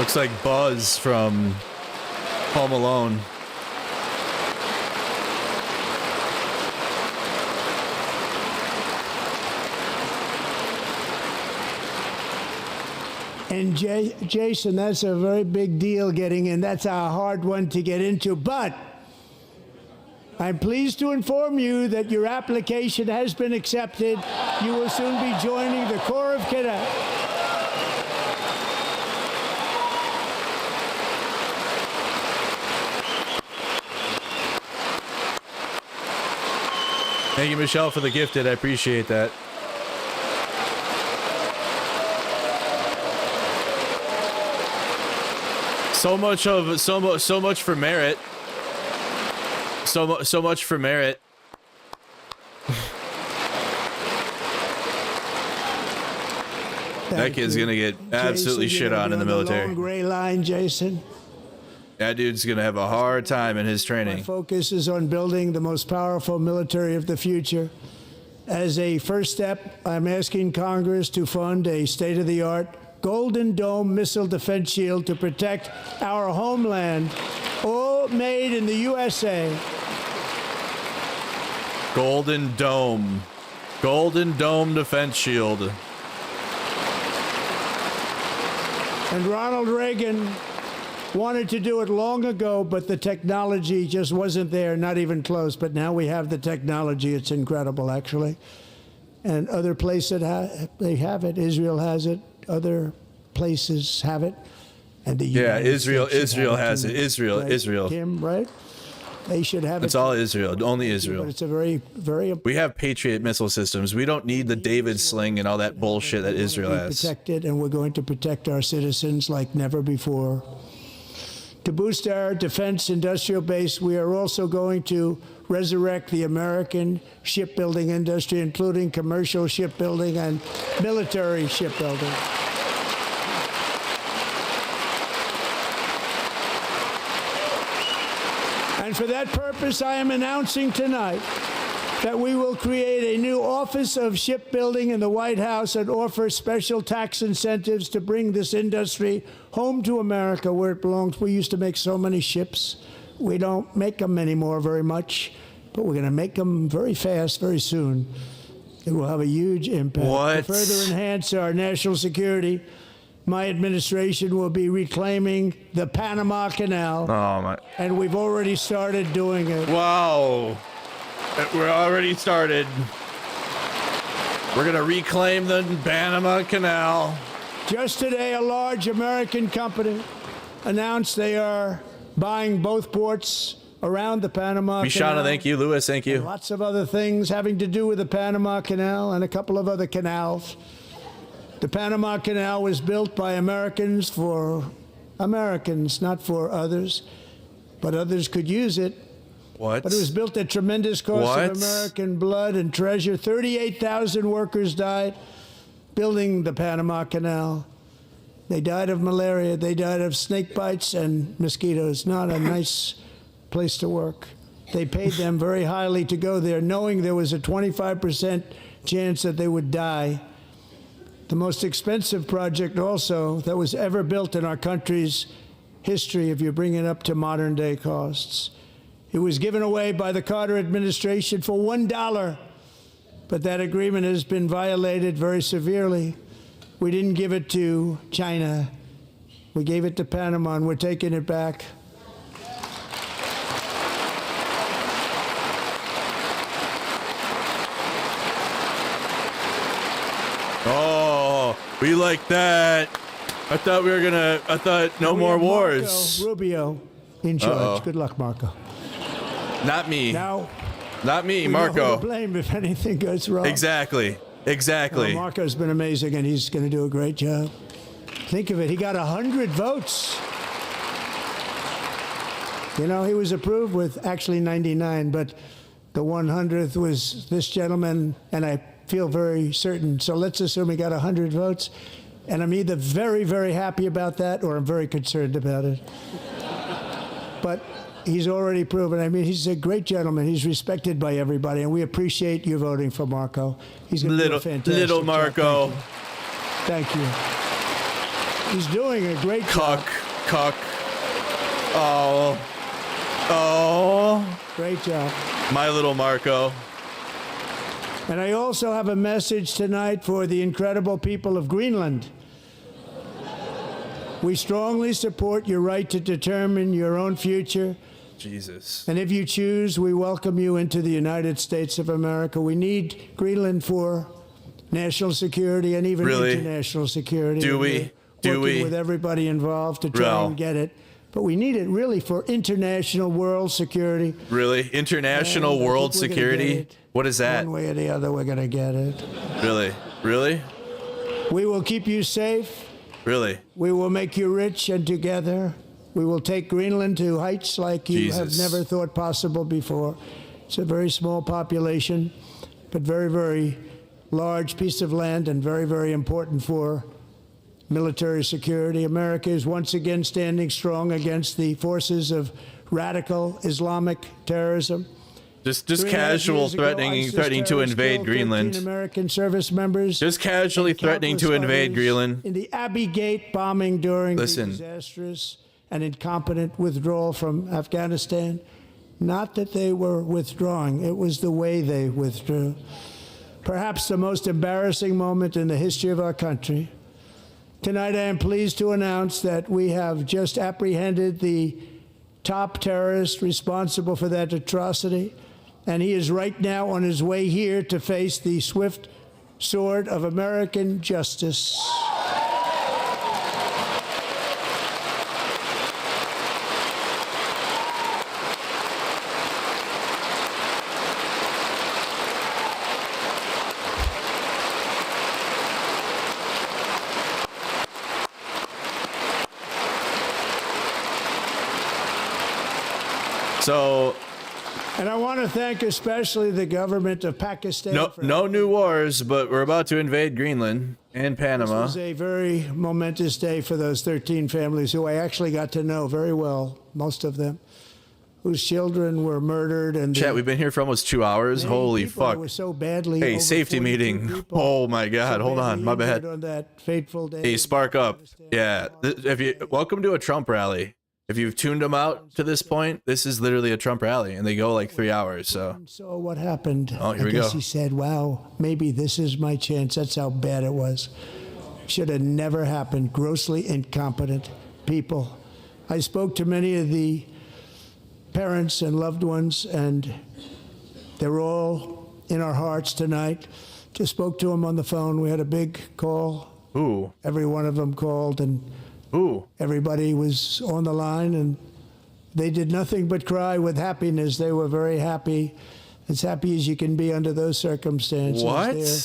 Looks like Buzz from Home Alone. And Jason, that's a very big deal getting in. That's a hard one to get into. But I'm pleased to inform you that your application has been accepted. You will soon be joining the Corps of Cadets. Thank you, Michelle, for the gifted. I appreciate that. So much for merit. So much for merit. That kid's gonna get absolutely Jason, shit on in the military. Long gray line, Jason. That dude's gonna have a hard time in his training. My focus is on building the most powerful military of the future. As a first step, I'm asking Congress to fund a state-of-the-art Golden Dome missile defense shield to protect our homeland, all made in the USA. Golden Dome defense shield. And Ronald Reagan wanted to do it long ago, but the technology just wasn't there, not even close. But now we have the technology. It's incredible, actually. And other places, they have it. Israel has it. Other places have it. And the Yeah, United Israel States has have it. Israel, right? Israel. Kim, right? They should have It's it. all Israel, only But Israel. it's a very, very We have Patriot missile systems. We don't need the David sling and all that bullshit that Israel has. protected, and we're going to protect our citizens like never before. To boost our defense industrial base, we are also going to resurrect the American shipbuilding industry, including commercial shipbuilding and military shipbuilding. And for that purpose, I am announcing tonight that we will create a new Office of Shipbuilding in the White House and offer special tax incentives to bring this industry home to America where it belongs. We used to make so many ships. We don't make them anymore very much, but we're going to make them very fast, very soon. It will have a huge impact. What? To further enhance our national security, my administration will be reclaiming the Panama Canal. Oh my! And we've already started doing it. Wow, we're already started. We're gonna reclaim the Panama Canal. Just today, a large American company announced they are buying both ports around the Panama Canal. Mishana, thank you. Lewis, thank you. And lots of other things having to do with the Panama Canal and a couple of other canals. The Panama Canal was built by Americans for Americans, not for others, but others could use it. What? But it was built at tremendous cost What? of American blood and treasure. 38,000 workers died building the Panama Canal. They died of malaria. They died of snake bites and mosquitoes. Not a nice place to work. They paid them very highly to go there, knowing there was a 25% chance that they would die. The most expensive project also that was ever built in our country's history, if you bring it up to modern day costs. It was given away by the Carter administration for $1, but that agreement has been violated very severely. We didn't give it to China. We gave it to Panama, and we're taking it back. Oh, we like that. I thought no more wars. Marco Rubio in charge. Uh-oh. Good luck, Marco. Not me. Now, Not me, we know who Marco. to blame if anything goes wrong. Exactly. Exactly. Well, Marco's been amazing, and he's going to do a great job. Think of it. He got 100 votes. You know, he was approved with actually 99, but the 100th was this gentleman, and I feel very certain. So let's assume he got 100 votes, and I'm either very, very happy about that or I'm very concerned about it. But he's already proven. I mean, he's a great gentleman. He's respected by everybody, and we appreciate you voting for Marco. He's going to do a fantastic Little job. Marco. Thank you. He's doing a great job. Cuck. Oh. Oh. Great job. My little Marco. And I also have a message tonight for the incredible people of Greenland. We strongly support your right to determine your own future. Jesus. And if you choose, we welcome you into the United States of America. We need Greenland for national security and even Really? international security. Do And we? we're Do working we? with everybody involved to try Well. and get it. But we need it really for international world security. Really? International And I world think we're gonna get security? it. What is that? One way or the other, we're going to get it. Really? Really? We will keep you safe. Really? We will make you rich, and together we will take Greenland to heights like you have Jesus. never thought possible before. It's a very small population, but very, very large piece of land and very, very important for military security. America is once again standing strong against the forces of radical Islamic terrorism. Just 3.5 casual years ago, ISIS threatening to terrorists invade killed 13 Greenland. American service members. Just casually and threatening to countless invade others Greenland. in the Abbey Gate bombing during Listen. the disastrous and incompetent withdrawal from Afghanistan. Not that they were withdrawing, it was the way they withdrew. Perhaps the most embarrassing moment in the history of our country. Tonight, I am pleased to announce that we have just apprehended the top terrorist responsible for that atrocity, and he is right now on his way here to face the swift sword of American justice. So, And I want to thank especially the government of Pakistan. no new wars, but we're about to invade Greenland and Panama. This was a very momentous day for those 13 families who I actually got to know very well, most of them, whose children were murdered. And Chat, we've been here for almost 2 hours. Holy fuck. Were so badly. Hey, safety meeting. Oh my God. Hold on. My bad. On that fateful day. Hey, spark up. Yeah. Welcome to a Trump rally. If you've tuned them out to this point, this is literally a Trump rally, and they go like 3 hours. So what happened? Oh, here we I guess go. he said, "Wow, maybe this is my chance." That's how bad it was. Should have never happened. Grossly incompetent people. I spoke to many of the parents and loved ones, and they're all in our hearts tonight. Just spoke to them on the phone. We had a big call. Ooh. Every one of them called, and everybody was on the line, and they did nothing but cry with happiness. They were very happy, as happy as you can be under those circumstances. What? Their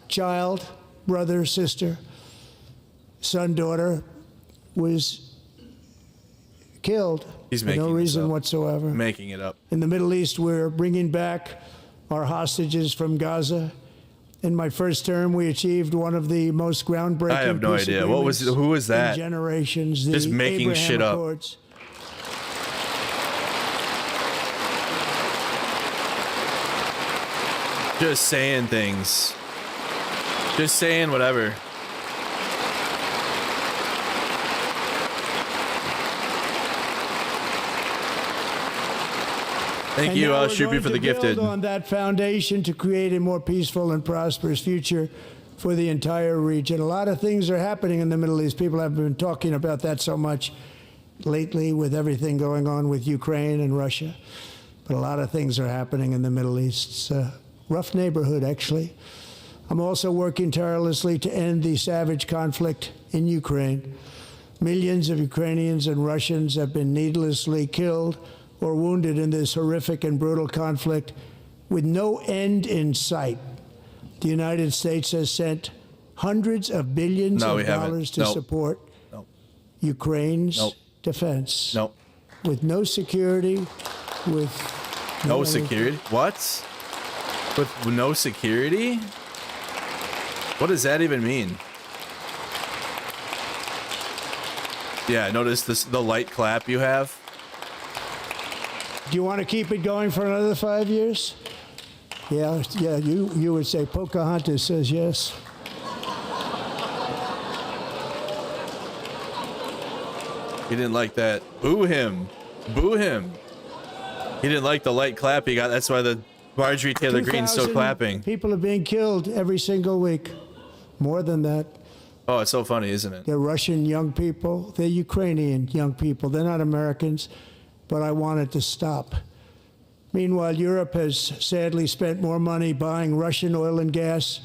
child, brother, sister, son, daughter was killed He's for making no this reason up. whatsoever. Making it up. In the Middle East, we're bringing back our hostages from Gaza. In my first term, we achieved one of the most groundbreaking. I have no peace idea. agreements Who was that? in generations. Just the making Abraham shit up. Accords. Just saying things. Just saying whatever. Thank you, Now we're Shubi, going for the to build gifted. on that foundation to create a more peaceful and prosperous future for the entire region. A lot of things are happening in the Middle East. People have been talking about that so much lately with everything going on with Ukraine and Russia. But a lot of things are happening in the Middle East. It's a rough neighborhood, actually. I'm also working tirelessly to end the savage conflict in Ukraine. Millions of Ukrainians and Russians have been needlessly killed or wounded in this horrific and brutal conflict with no end in sight. The United States has sent hundreds of billions of dollars to support Ukraine's defense. With no security, with no security? What? With no security? What does that even mean? Yeah, notice this, the light clap you have. Do you want to keep it going for another 5 years? Yeah, you would say Pocahontas says yes. He didn't like that. Boo him. Boo him. He didn't like the light clap he got. That's why the Marjorie Taylor Greene's still 2,000 clapping. People are being killed every single week. More than that. Oh, it's so funny, isn't it? They're Russian young people. They're Ukrainian young people. They're not Americans. But I want it to stop. Meanwhile, Europe has sadly spent more money buying Russian oil and gas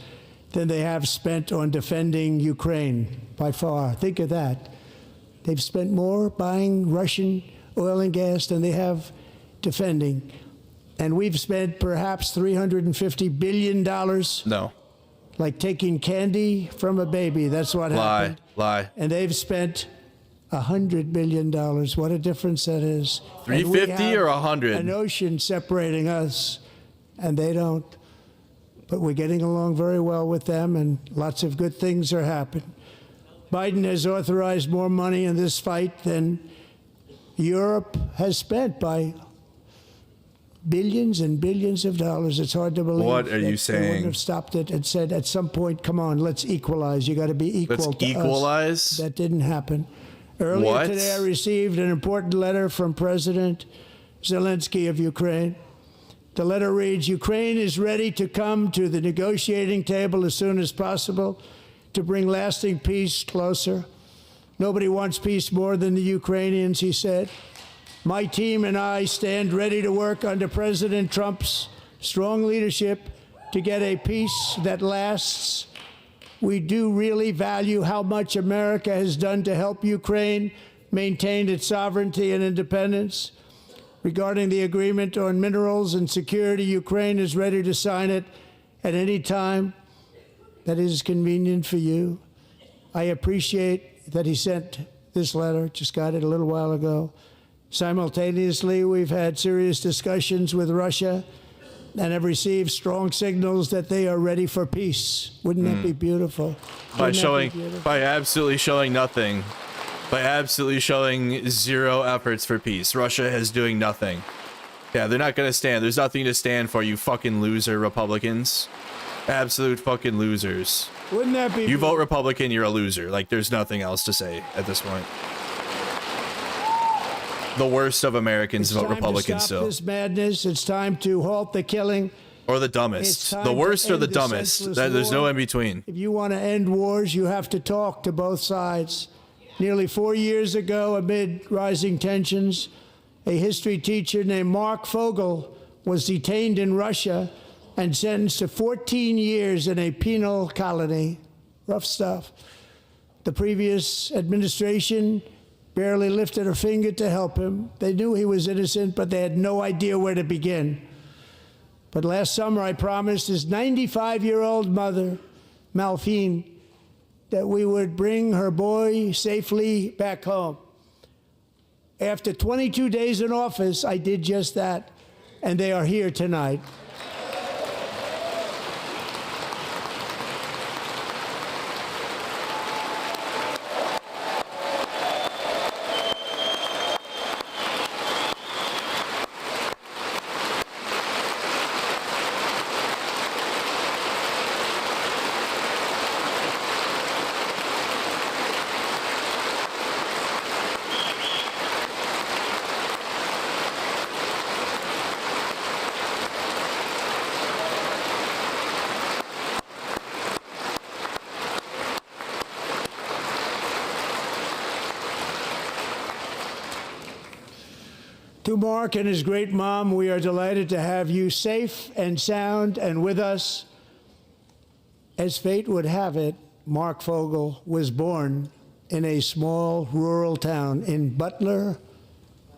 than they have spent on defending Ukraine, by far. Think of that. They've spent more buying Russian oil and gas than they have defending. And we've spent perhaps $350 billion. No. Like taking candy from a baby. That's what happened. Lie. And they've spent $100 billion. What a difference that is. 350 or 100? An ocean separating us, and they don't. But we're getting along very well with them, and lots of good things are happening. Biden has authorized more money in this fight than Europe has spent by billions and billions of dollars. It's hard to believe. What are you They saying? wouldn't have stopped it and said, at some point, come on, let's equalize. You got to be equal Let's to us. equalize? That didn't happen. Earlier What? today, I received an important letter from President Zelensky of Ukraine. The letter reads, Ukraine is ready to come to the negotiating table as soon as possible to bring lasting peace closer. Nobody wants peace more than the Ukrainians, he said. My team and I stand ready to work under President Trump's strong leadership to get a peace that lasts. We do really value how much America has done to help Ukraine maintain its sovereignty and independence. Regarding the agreement on minerals and security, Ukraine is ready to sign it at any time that is convenient for you. I appreciate that he sent this letter, just got it a little while ago, Simultaneously, we've had serious discussions with Russia and have received strong signals that they are ready for peace. Wouldn't that be beautiful? By absolutely showing nothing, by absolutely showing zero efforts for peace. Russia is doing nothing. Yeah, they're not gonna stand. There's nothing to stand for, you fucking loser Republicans. Absolute fucking losers. Wouldn't that be You vote Republican, you're a loser. Like, there's nothing else to say at this point. The worst of Americans vote Republican still. This madness. It's time to halt the killing. Or the dumbest. The worst or the dumbest. There's no in between. If you want to end wars, you have to talk to both sides. Nearly 4 years ago, amid rising tensions, a history teacher named Mark Fogel was detained in Russia and sentenced to 14 years in a penal colony. Rough stuff. The previous administration barely lifted a finger to help him. They knew he was innocent, but they had no idea where to begin. But last summer, I promised his 95-year-old mother, Malphine, that we would bring her boy safely back home. After 22 days in office, I did just that, and they are here tonight. To Mark and his great mom, we are delighted to have you safe and sound and with us. As fate would have it, Mark Fogel was born in a small rural town in Butler,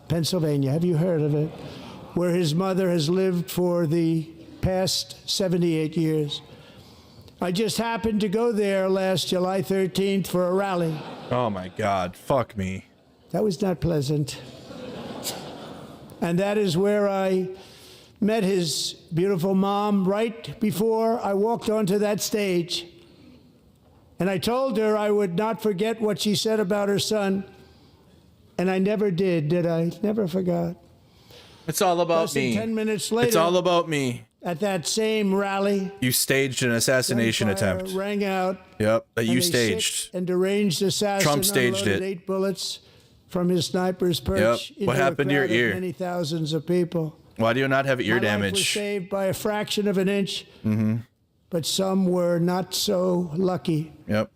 Pennsylvania. Have you heard of it? Where his mother has lived for the past 78 years. I just happened to go there last July 13th for a rally. Oh my God, fuck me. That was not pleasant. And that is where I met his beautiful mom right before I walked onto that stage. And I told her I would not forget what she said about her son. And I never did I? Never forgot. It's all about Less than me. 10 minutes later. It's all about me. At that same rally. You staged an assassination attempt. Rang out. Yep, that you and a staged. sick and deranged assassin Trump staged unloaded it. 8 bullets from his sniper's perch. Yep. What happened to your ear? Many thousands of people. Why do you not have ear My damage? life was saved by a fraction of an inch. Mm-hmm. But some were not so lucky. Yep.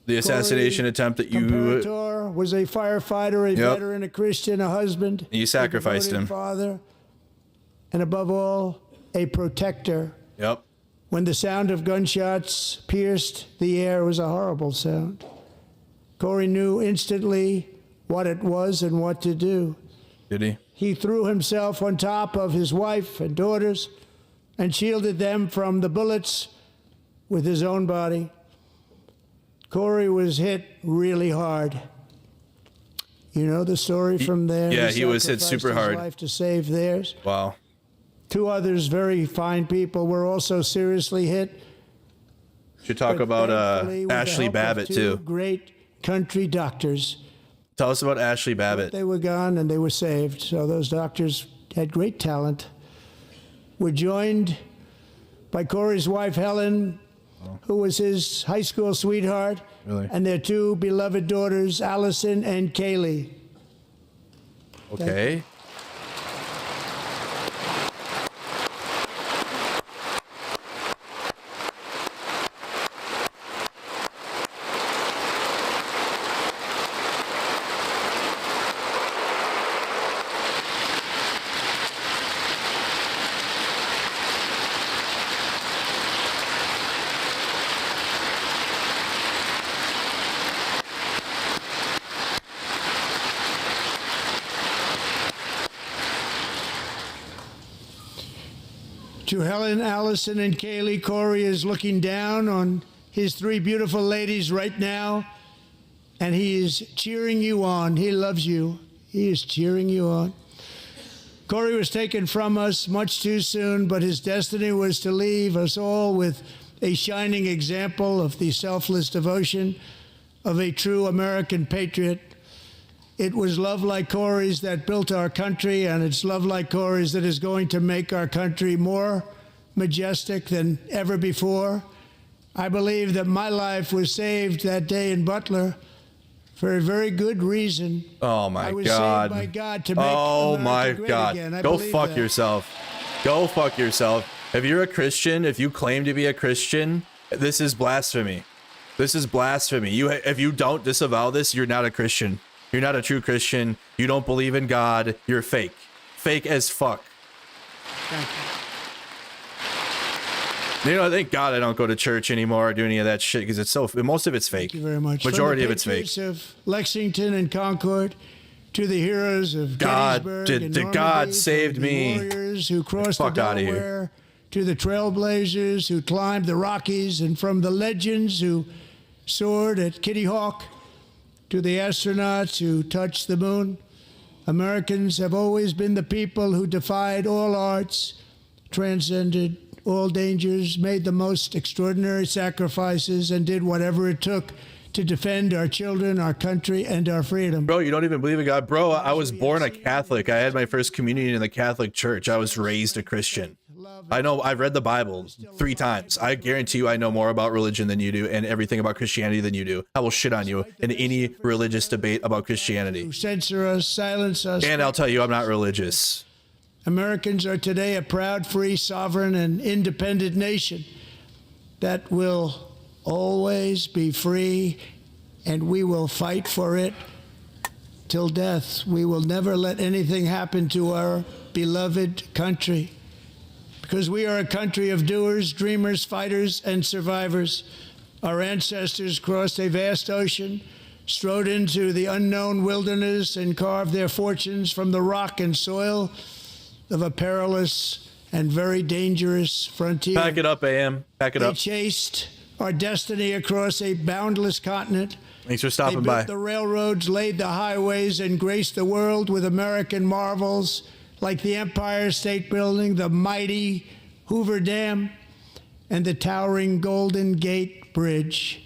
The assassination attempt that you... Comparator was a firefighter, a veteran, a Christian, a husband. You sacrificed a him. Father, and above all, a protector. Yep. When the sound of gunshots pierced the air, it was a horrible sound. Corey knew instantly what it was and what to do. Did he? He threw himself on top of his wife and daughters and shielded them from the bullets with his own body. Corey was hit really hard. You know the story from there? Yeah, he was hit super hard. His life to save theirs. Wow. 2 others, very fine people, were also seriously hit. Should talk about Ashley Babbitt, too. Great country doctors. Tell us about Ashley Babbitt. They were gone and they were saved. So those doctors had great talent. We're joined by Corey's wife, Helen, who was his high school sweetheart, and their 2 beloved daughters, Allison and Kaylee. Okay. To Helen, Allison, and Kaylee, Corey is looking down on his 3 beautiful ladies right now, and he is cheering you on. He loves you. He is cheering you on. Corey was taken from us much too soon, but his destiny was to leave us all with a shining example of the selfless devotion of a true American patriot. It was love like Corey's that built our country, and it's love like Corey's that is going to make our country more majestic than ever before. I believe that my life was saved that day in Butler for a very good reason. Oh my I was God. saved by God to make Oh America my great God. again. I Go believe fuck that. yourself. Go fuck yourself. If you're a Christian, if you claim to be a Christian, this is blasphemy. This is blasphemy. If you don't disavow this, you're not a Christian. You're not a true Christian. You don't believe in God. You're fake. Fake as fuck. Thank you. You know, thank God I don't go to church anymore or do any of that shit because it's so, most of it's fake. Thank you very much. Majority From the of it's fake. Patriots of Lexington and Concord to the heroes of God, Gettysburg and did God Normandy, saved from the me. warriors who crossed the Fuck outta here. Delaware, to the trailblazers who climbed the Rockies, and from the legends who soared at Kitty Hawk to the astronauts who touched the moon. Americans have always been the people who defied all odds, transcended all dangers, made the most extraordinary sacrifices, and did whatever it took to defend our children, our country, and our freedom. Bro, you don't even believe in God. Bro, I was born a Catholic. I had my first communion in the Catholic Church. I was raised a Christian. I know, I've read the Bible 3 times. I guarantee you I know more about religion than you do and everything about Christianity than you do. I will shit on you in any religious debate about Christianity. Who censor us, silence us. And I'll tell you, I'm not religious. Americans are today a proud, free, sovereign, and independent nation that will always be free, and we will fight for it till death. We will never let anything happen to our beloved country, because we are a country of doers, dreamers, fighters, and survivors. Our ancestors crossed a vast ocean, strode into the unknown wilderness, and carved their fortunes from the rock and soil of a perilous and very dangerous frontier. Back it up, AM. Back it They up. chased our destiny across a boundless continent. Thanks for They stopping built by. the railroads, laid the highways, and graced the world with American marvels like the Empire State Building, the mighty Hoover Dam, and the towering Golden Gate Bridge.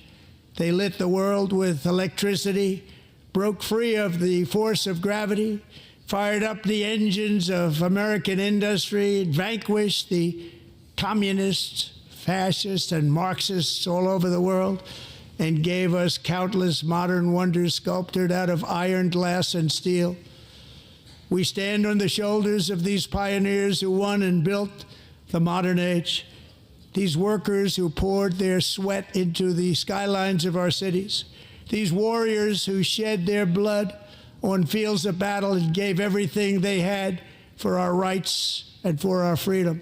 They lit the world with electricity, broke free of the force of gravity, fired up the engines of American industry, vanquished the communists, fascists, and Marxists all over the world, and gave us countless modern wonders sculptured out of iron, glass, and steel. We stand on the shoulders of these pioneers who won and built the modern age, these workers who poured their sweat into the skylines of our cities, these warriors who shed their blood on fields of battle and gave everything they had for our rights and for our freedom.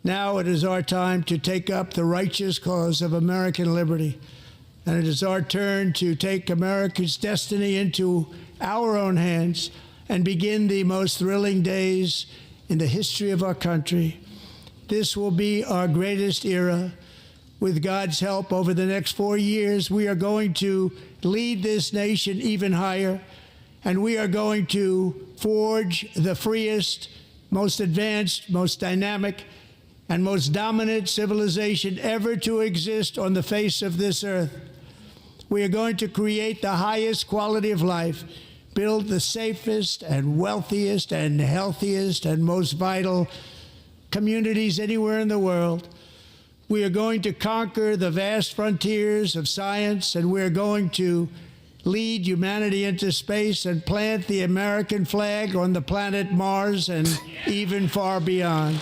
Now it is our time to take up the righteous cause of American liberty. And it is our turn to take America's destiny into our own hands and begin the most thrilling days in the history of our country. This will be our greatest era. With God's help, over the next 4 years, we are going to lead this nation even higher, and we are going to forge the freest, most advanced, most dynamic, and most dominant civilization ever to exist on the face of this earth. We are going to create the highest quality of life, build the safest and wealthiest and healthiest and most vital communities anywhere in the world. We are going to conquer the vast frontiers of science, and we are going to lead humanity into space and plant the American flag on the planet Mars and even far beyond.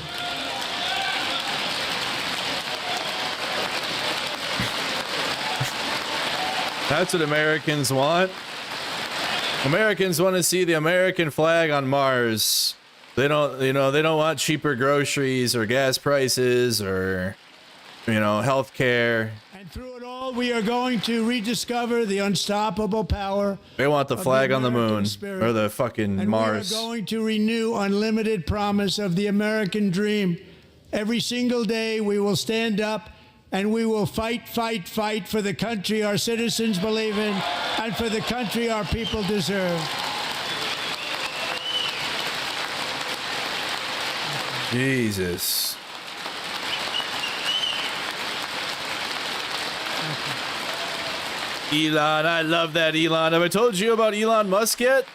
That's what Americans want. Americans want to see the American flag on Mars. They don't, they don't want cheaper groceries or gas prices or, health care. And through it all, we are going to rediscover the unstoppable power. They want the flag on the American moon spirit. or the fucking Mars. We are going to renew unlimited promise of the American dream. Every single day we will stand up and we will fight, fight, fight for the country our citizens believe in and for the country our people deserve. Jesus. Elon, I love that Elon. Have I told you about Elon Musk yet?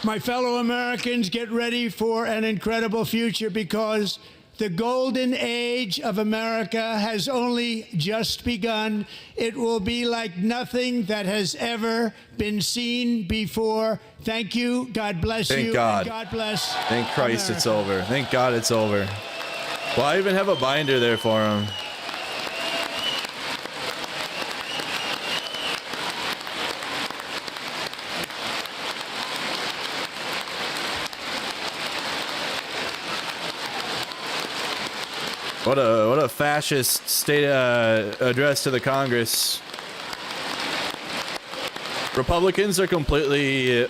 My fellow Americans, get ready for an incredible future because the golden age of America has only just begun. It will be like nothing that has ever been seen before. Thank you. God bless you. Thank God. And God bless. Thank Christ America. it's over. Thank God it's over. Well, I even have a binder there for him. What a fascist state address to the Congress. Republicans are completely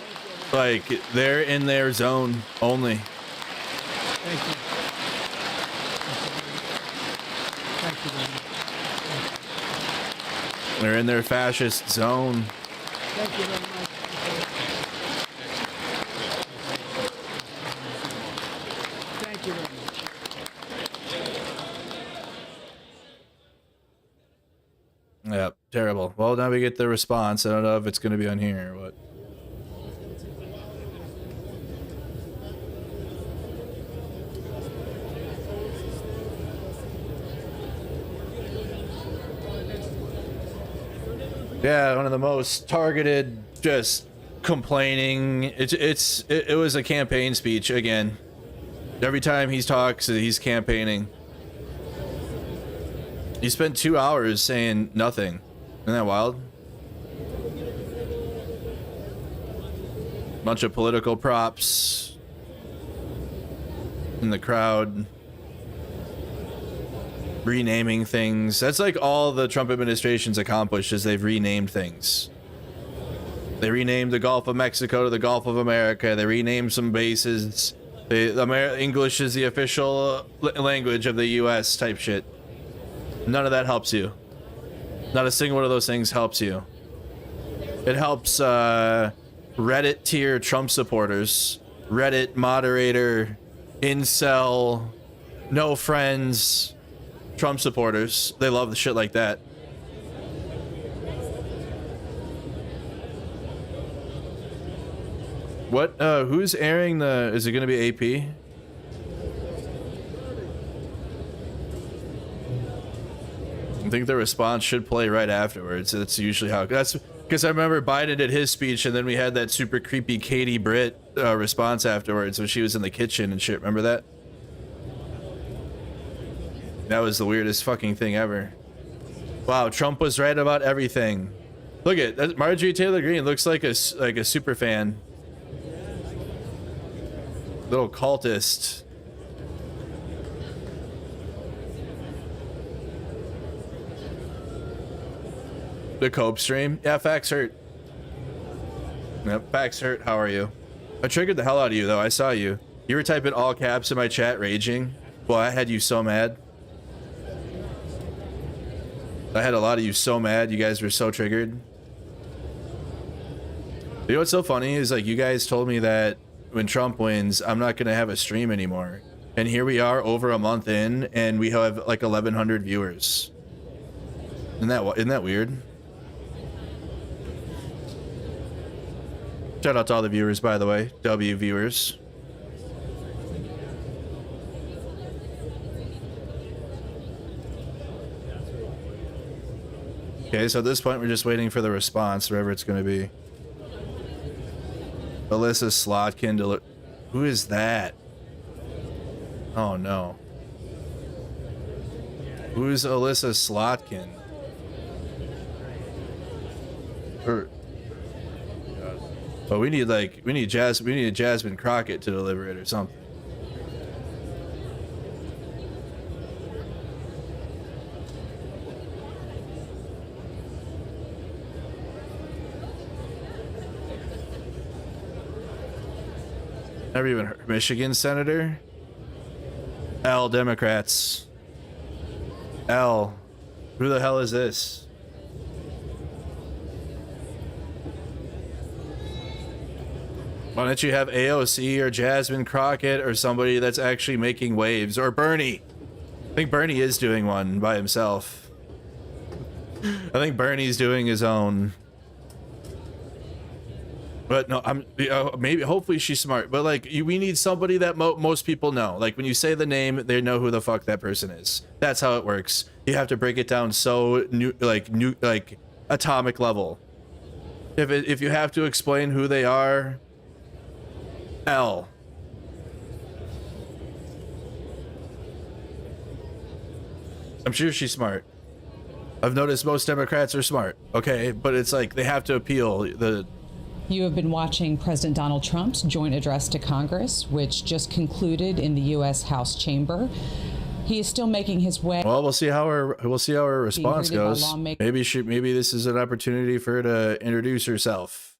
like they're in their zone only. Thank you. Thank you very much. They're in their fascist zone. Thank you very much. Thank you very much. Yeah, terrible. Well, now we get the response. I don't know if it's going to be on here or what. Yeah, one of the most targeted, just complaining. It was a campaign speech again. Every time he talks, he's campaigning. He spent 2 hours saying nothing. Isn't that wild? Bunch of political props in the crowd. Renaming things. That's like all the Trump administration's accomplished is they've renamed things. They renamed the Gulf of Mexico to the Gulf of America. They renamed some bases. English is the official language of the U.S. type shit. None of that helps you. Not a single one of those things helps you. It helps Reddit tier Trump supporters, Reddit moderator, incel, no friends, Trump supporters. They love the shit like that. What? Who's airing the? Is it going to be AP? I think the response should play right afterwards. That's usually how. That's because I remember Biden did his speech, and then we had that super creepy Katie Britt response afterwards when she was in the kitchen and shit. Remember that? That was the weirdest fucking thing ever. Wow, Trump was right about everything. Look at that. Marjorie Taylor Greene looks like a super fan. Little cultist. The Cope stream? Yeah, facts hurt. Yep, facts hurt. How are you? I triggered the hell out of you, though. I saw you. You were typing all caps in my chat, raging. Well, I had you so mad. I had a lot of you so mad. You guys were so triggered. You know what's so funny is, like, you guys told me that when Trump wins, I'm not going to have a stream anymore. And here we are over a month in, and we have, like, 1,100 viewers. Isn't that weird? Shout out to all the viewers, by the way. W viewers. Okay, so at this point, we're just waiting for the response, wherever it's going to be. Alyssa Slotkin. Who is that? Oh, no. Who's Alyssa Slotkin? But we need a Jasmine Crockett to deliver it or something. Never even heard. Michigan Senator? L Democrats. L. Who the hell is this? Why don't you have AOC or Jasmine Crockett or somebody that's actually making waves, or Bernie? I think Bernie is doing one by himself. I think Bernie's doing his own. But no, maybe hopefully she's smart. But like, we need somebody that most people know. Like when you say the name, they know who the fuck that person is. That's how it works. You have to break it down so like atomic level. If you have to explain who they are, L. I'm sure she's smart. I've noticed most Democrats are smart. Okay, but it's like they have to appeal the. You have been watching President Donald Trump's joint address to Congress, which just concluded in the U.S. House chamber. He is still making his way. Well, we'll see how her response goes. Maybe this is an opportunity for her to introduce herself.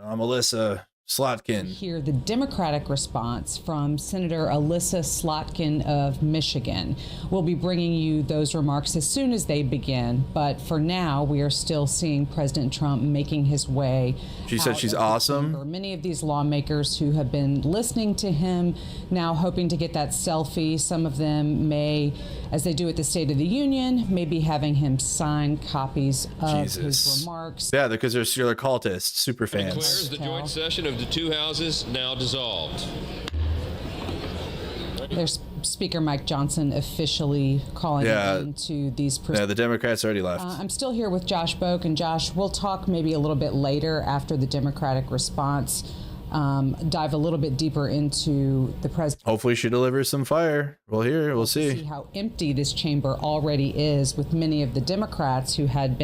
I'm Alyssa Slotkin. Hear the Democratic response from Senator Alyssa Slotkin of Michigan. We'll be bringing you those remarks as soon as they begin. But for now, we are still seeing President Trump making his way. She said she's awesome. Many of these lawmakers who have been listening to him now hoping to get that selfie. Some of them may, as they do at the State of the Union, may be having him sign copies of his remarks. Yeah, because they're cultists, super fans. Declares the joint session of the two houses now dissolved. There's Speaker Mike Johnson officially calling into these proceedings. Yeah, the Democrats already left. I'm still here with Josh Boak, and Josh, we'll talk maybe a little bit later after the Democratic response, dive a little bit deeper into the president. Hopefully she delivers some fire. We'll see how empty this chamber already is, with many of the Democrats who had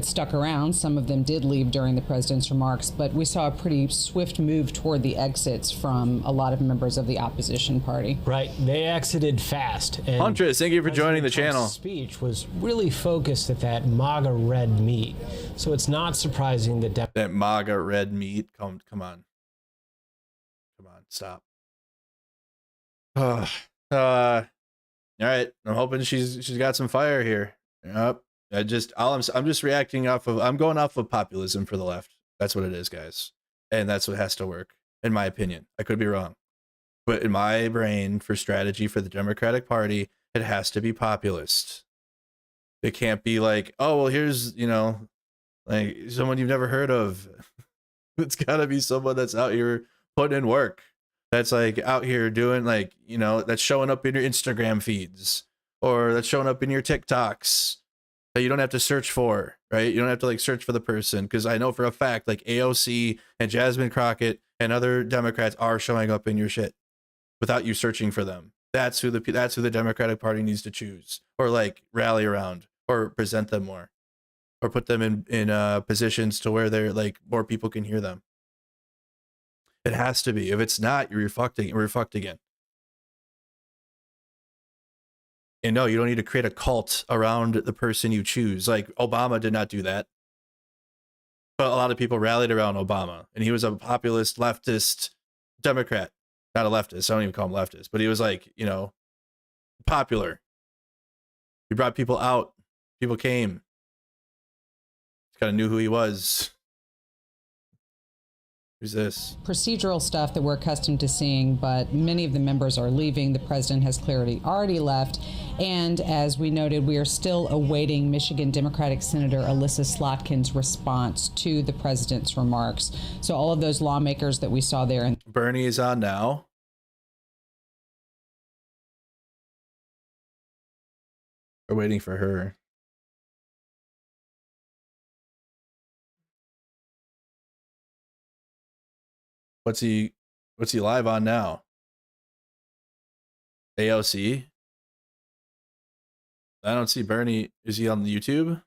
stuck around. Some of them did leave during the president's remarks, but we saw a pretty swift move toward the exits from a lot of members of the opposition party. Right. They exited fast. And Huntress, thank you for joining the channel. Speech was really focused at that MAGA red meat. So it's not surprising that that MAGA red meat. Come on, stop. All right. I'm hoping she's got some fire here. Yep. I'm just reacting I'm going off of populism for the left. That's what it is, guys. And that's what has to work, in my opinion. I could be wrong. But in my brain, for strategy for the Democratic Party, it has to be populist. It can't be like, oh, well, here's, like someone you've never heard of. It's got to be someone that's out here putting in work. That's like out here doing that's showing up in your Instagram feeds, or that's showing up in your TikToks. That you don't have to search for, right? You don't have to search for the person, because I know for a fact AOC and Jasmine Crockett and other Democrats are showing up in your shit without you searching for them. That's who the Democratic Party needs to choose, or rally around, or present them more, or put them in positions to where they're more people can hear them. It has to be. If it's not, we're fucked again. And no, you don't need to create a cult around the person you choose. Obama did not do that. But a lot of people rallied around Obama. And he was a populist, leftist Democrat. Not a leftist. I don't even call him leftist. But he was popular. He brought people out. People came. Kind of knew who he was. Who's this? Procedural stuff that we're accustomed to seeing, but many of the members are leaving. The president has clearly already left. And as we noted, we are still awaiting Michigan Democratic Senator Alyssa Slotkin's response to the president's remarks. So all of those lawmakers that we saw there. Bernie is on now. We're waiting for her. What's he live on now? AOC? I don't see Bernie. Is he on the YouTube?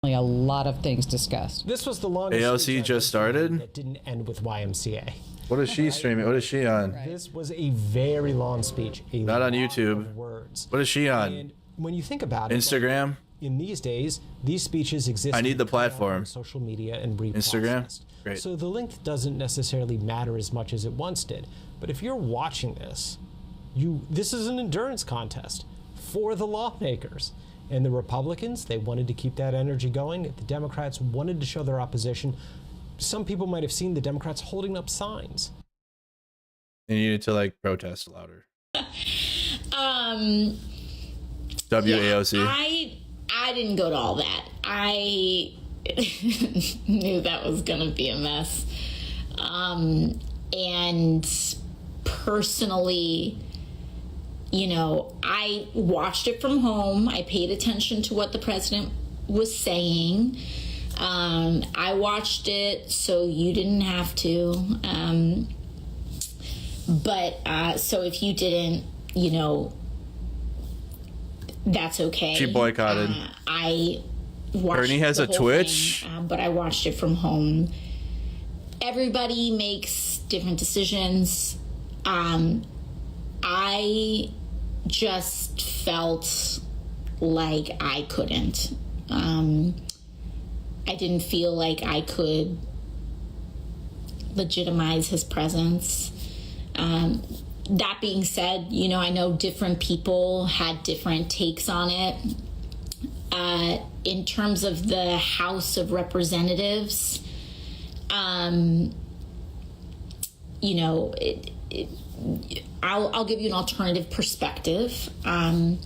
A lot of things discussed. This was the longest. AOC just started. That didn't end with YMCA. What is she streaming? What is she on? This was a very long speech. Not on YouTube. Words. What is she on? And when you think about it, Instagram. In these days, these speeches exist. I need the platform. Social media and reprocessed. Instagram. Great. So the length doesn't necessarily matter as much as it once did. But if you're watching this, this is an endurance contest for the lawmakers. And the Republicans, they wanted to keep that energy going. The Democrats wanted to show their opposition. some people might have seen the Democrats holding up signs. And you need to like protest louder. WAOC. Yeah, I didn't go to all that. I knew that was gonna be a mess. And personally, you know, I watched it from home. I paid attention to what the president was saying. I watched it so you didn't have to. So if you didn't, you know, that's okay. She boycotted. I watched Bernie has the a whole Twitch. thing, but I watched it from home. Everybody makes different decisions. I just felt like I couldn't. I didn't feel like I could legitimize his presence. That being said, you know, I know different people had different takes on it. In terms of the House of Representatives, you know, I'll give you an alternative perspective. In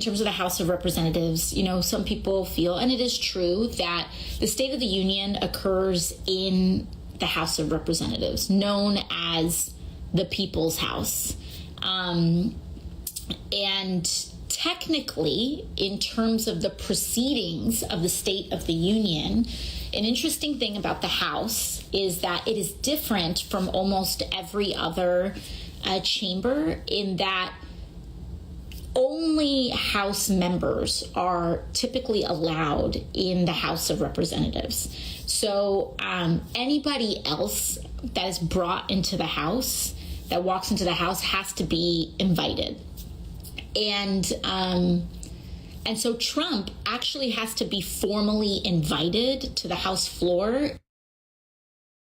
terms of the House of Representatives, you know, some people feel, and it is true, that the State of the Union occurs in the House of Representatives, known as the People's House. And technically, in terms of the proceedings of the State of the Union, an interesting thing about the House is that it is different from almost every other chamber in that only House members are typically allowed in the House of Representatives. So anybody else that is brought into the House, that walks into the House, has to be invited. And so Trump actually has to be formally invited to the House floor.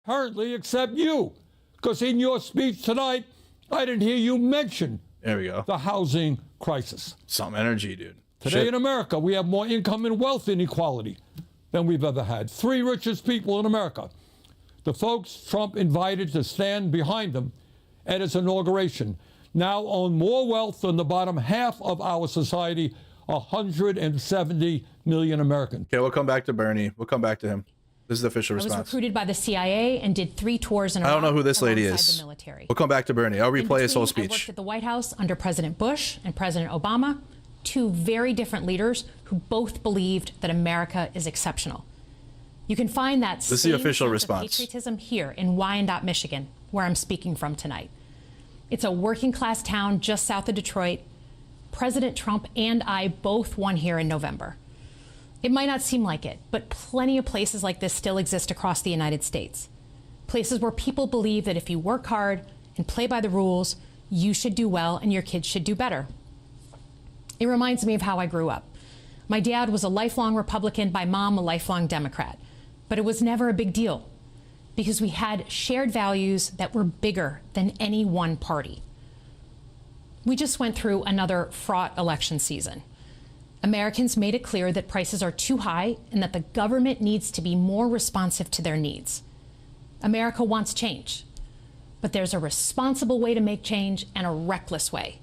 Hardly except you, because in your speech tonight, I didn't hear you mention there we go. The housing crisis. Some energy, dude. Today in America, we have more income and wealth inequality than we've ever had. 3 richest people in America. The folks Trump invited to stand behind him at his inauguration now own more wealth than the bottom half of our society, 170 million Americans. Okay, we'll come back to Bernie. We'll come back to him. This is the official response. I was recruited by the CIA and did 3 tours in Iraq. I don't know who this lady alongside is. the military. We'll come back to Bernie. I'll replay his whole I speech. worked at the White House under President Bush and President Obama, 2 very different leaders who both believed that America is exceptional. You can find that This is the official response. Patriotism here in Wyandotte, Michigan, where I'm speaking from tonight. It's a working class town just south of Detroit. President Trump and I both won here in November. It might not seem like it, but plenty of places like this still exist across the United States. Places where people believe that if you work hard and play by the rules, you should do well and your kids should do better. It reminds me of how I grew up. My dad was a lifelong Republican, my mom a lifelong Democrat. But it was never a big deal because we had shared values that were bigger than any one party. We just went through another fraught election season. Americans made it clear that prices are too high and that the government needs to be more responsive to their needs. America wants change, but there's a responsible way to make change and a reckless way.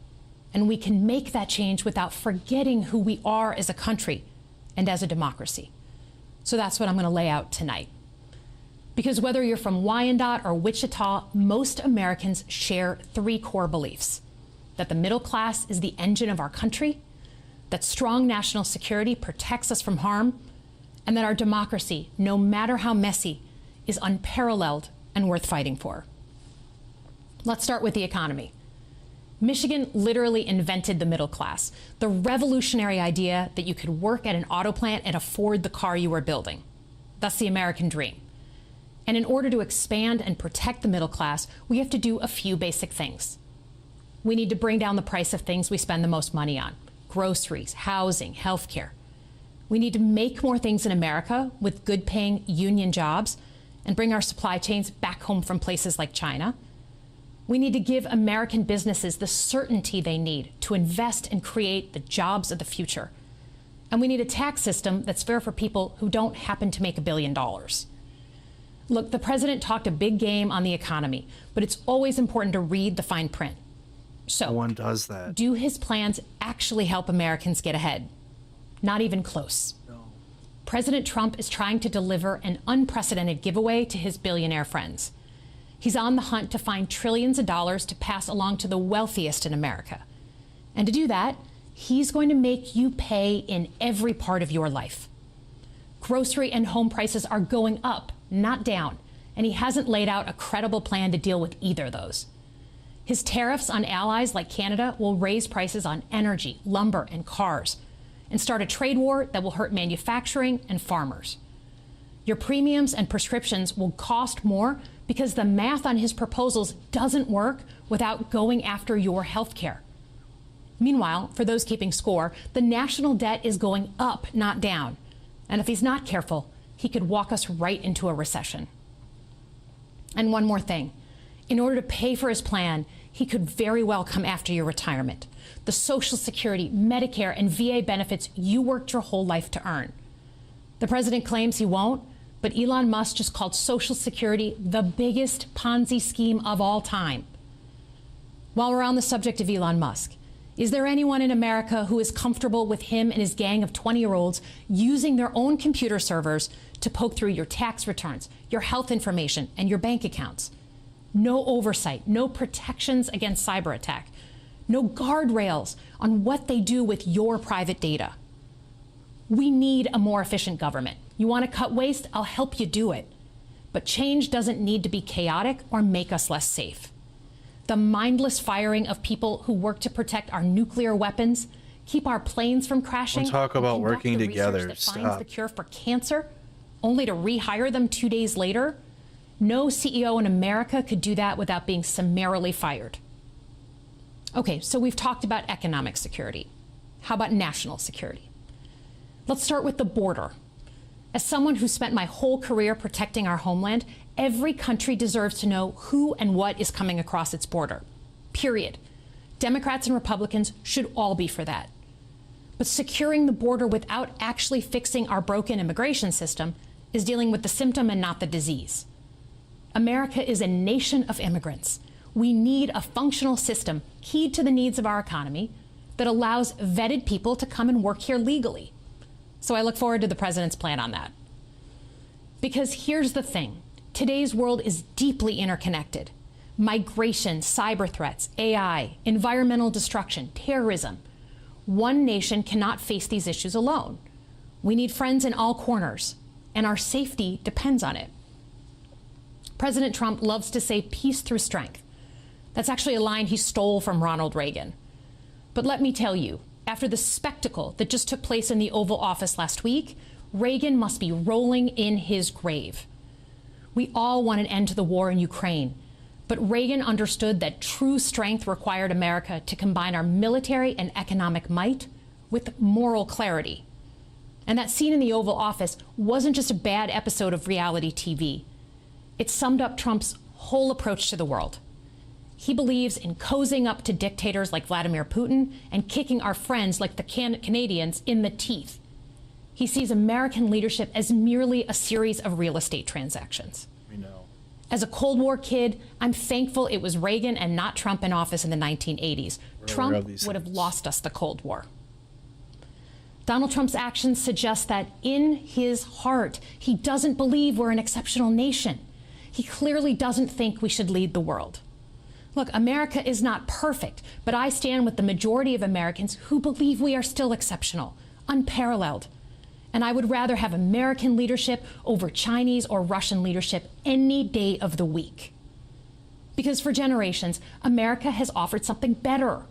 And we can make that change without forgetting who we are as a country and as a democracy. So that's what I'm going to lay out tonight. Because whether you're from Wyandotte or Wichita, most Americans share 3 core beliefs: that the middle class is the engine of our country, that strong national security protects us from harm, and that our democracy, no matter how messy, is unparalleled and worth fighting for. Let's start with the economy. Michigan literally invented the middle class, the revolutionary idea that you could work at an auto plant and afford the car you were building. That's the American dream. And in order to expand and protect the middle class, we have to do a few basic things. We need to bring down the price of things we spend the most money on: groceries, housing, healthcare. We need to make more things in America with good-paying union jobs and bring our supply chains back home from places like China. We need to give American businesses the certainty they need to invest and create the jobs of the future. And we need a tax system that's fair for people who don't happen to make $1 billion. Look, the president talked a big game on the economy, but it's always important to read the fine print. So, no one does that. Do his plans actually help Americans get ahead? Not even close. No. President Trump is trying to deliver an unprecedented giveaway to his billionaire friends. He's on the hunt to find trillions of dollars to pass along to the wealthiest in America. And to do that, he's going to make you pay in every part of your life. Grocery and home prices are going up, not down, and he hasn't laid out a credible plan to deal with either of those. His tariffs on allies like Canada will raise prices on energy, lumber, and cars, and start a trade war that will hurt manufacturing and farmers. Your premiums and prescriptions will cost more because the math on his proposals doesn't work without going after your health care. Meanwhile, for those keeping score, the national debt is going up, not down. And if he's not careful, he could walk us right into a recession. And one more thing. In order to pay for his plan, he could very well come after your retirement, the Social Security, Medicare, and VA benefits you worked your whole life to earn. The president claims he won't, but Elon Musk just called Social Security the biggest Ponzi scheme of all time. While we're on the subject of Elon Musk, is there anyone in America who is comfortable with him and his gang of 20-year-olds using their own computer servers to poke through your tax returns, your health information, and your bank accounts? No oversight, no protections against cyber attack, no guardrails on what they do with your private data. We need a more efficient government. You want to cut waste? I'll help you do it. But change doesn't need to be chaotic or make us less safe. The mindless firing of people who work to protect our nuclear weapons, keep our planes from crashing, we'll talk about working together. That finds the cure for cancer, only to rehire them 2 days later. No CEO in America could do that without being summarily fired. Okay, so we've talked about economic security. How about national security? Let's start with the border. As someone who spent my whole career protecting our homeland, every country deserves to know who and what is coming across its border. Period. Democrats and Republicans should all be for that. But securing the border without actually fixing our broken immigration system is dealing with the symptom and not the disease. America is a nation of immigrants. We need a functional system keyed to the needs of our economy that allows vetted people to come and work here legally. So I look forward to the president's plan on that. Because here's the thing. Today's world is deeply interconnected. Migration, cyber threats, AI, environmental destruction, terrorism. One nation cannot face these issues alone. We need friends in all corners, and our safety depends on it. President Trump loves to say peace through strength. That's actually a line he stole from Ronald Reagan. But let me tell you, after the spectacle that just took place in the Oval Office last week, Reagan must be rolling in his grave. We all want an end to the war in Ukraine, but Reagan understood that true strength required America to combine our military and economic might with moral clarity. And that scene in the Oval Office wasn't just a bad episode of reality TV. It summed up Trump's whole approach to the world. He believes in cozying up to dictators like Vladimir Putin and kicking our friends like the Canadians in the teeth. He sees American leadership as merely a series of real estate transactions. We know. As a Cold War kid, I'm thankful it was Reagan and not Trump in office in the 1980s. Trump would have lost us the Cold War. Donald Trump's actions suggest that in his heart, he doesn't believe we're an exceptional nation. He clearly doesn't think we should lead the world. Look, America is not perfect, but I stand with the majority of Americans who believe we are still exceptional, unparalleled. And I would rather have American leadership over Chinese or Russian leadership any day of the week. Because for generations, America has offered something better.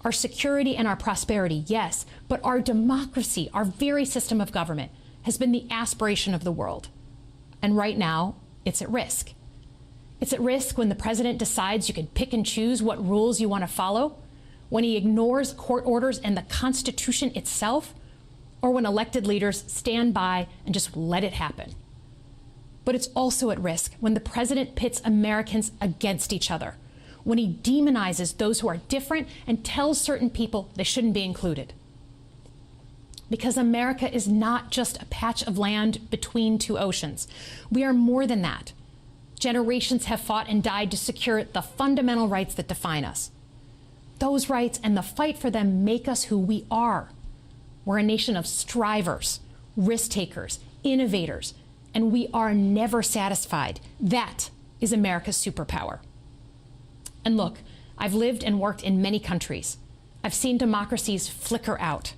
Our security and our prosperity, yes, but our democracy, our very system of government, has been the aspiration of the world. And right now, it's at risk. It's at risk when the president decides you can pick and choose what rules you want to follow, when he ignores court orders and the Constitution itself, or when elected leaders stand by and just let it happen. But it's also at risk when the president pits Americans against each other, when he demonizes those who are different and tells certain people they shouldn't be included. Because America is not just a patch of land between two oceans. We are more than that. Generations have fought and died to secure the fundamental rights that define us. Those rights and the fight for them make us who we are. We're a nation of strivers, risk takers, innovators, and we are never satisfied. That is America's superpower. And look, I've lived and worked in many countries. I've seen democracies flicker out.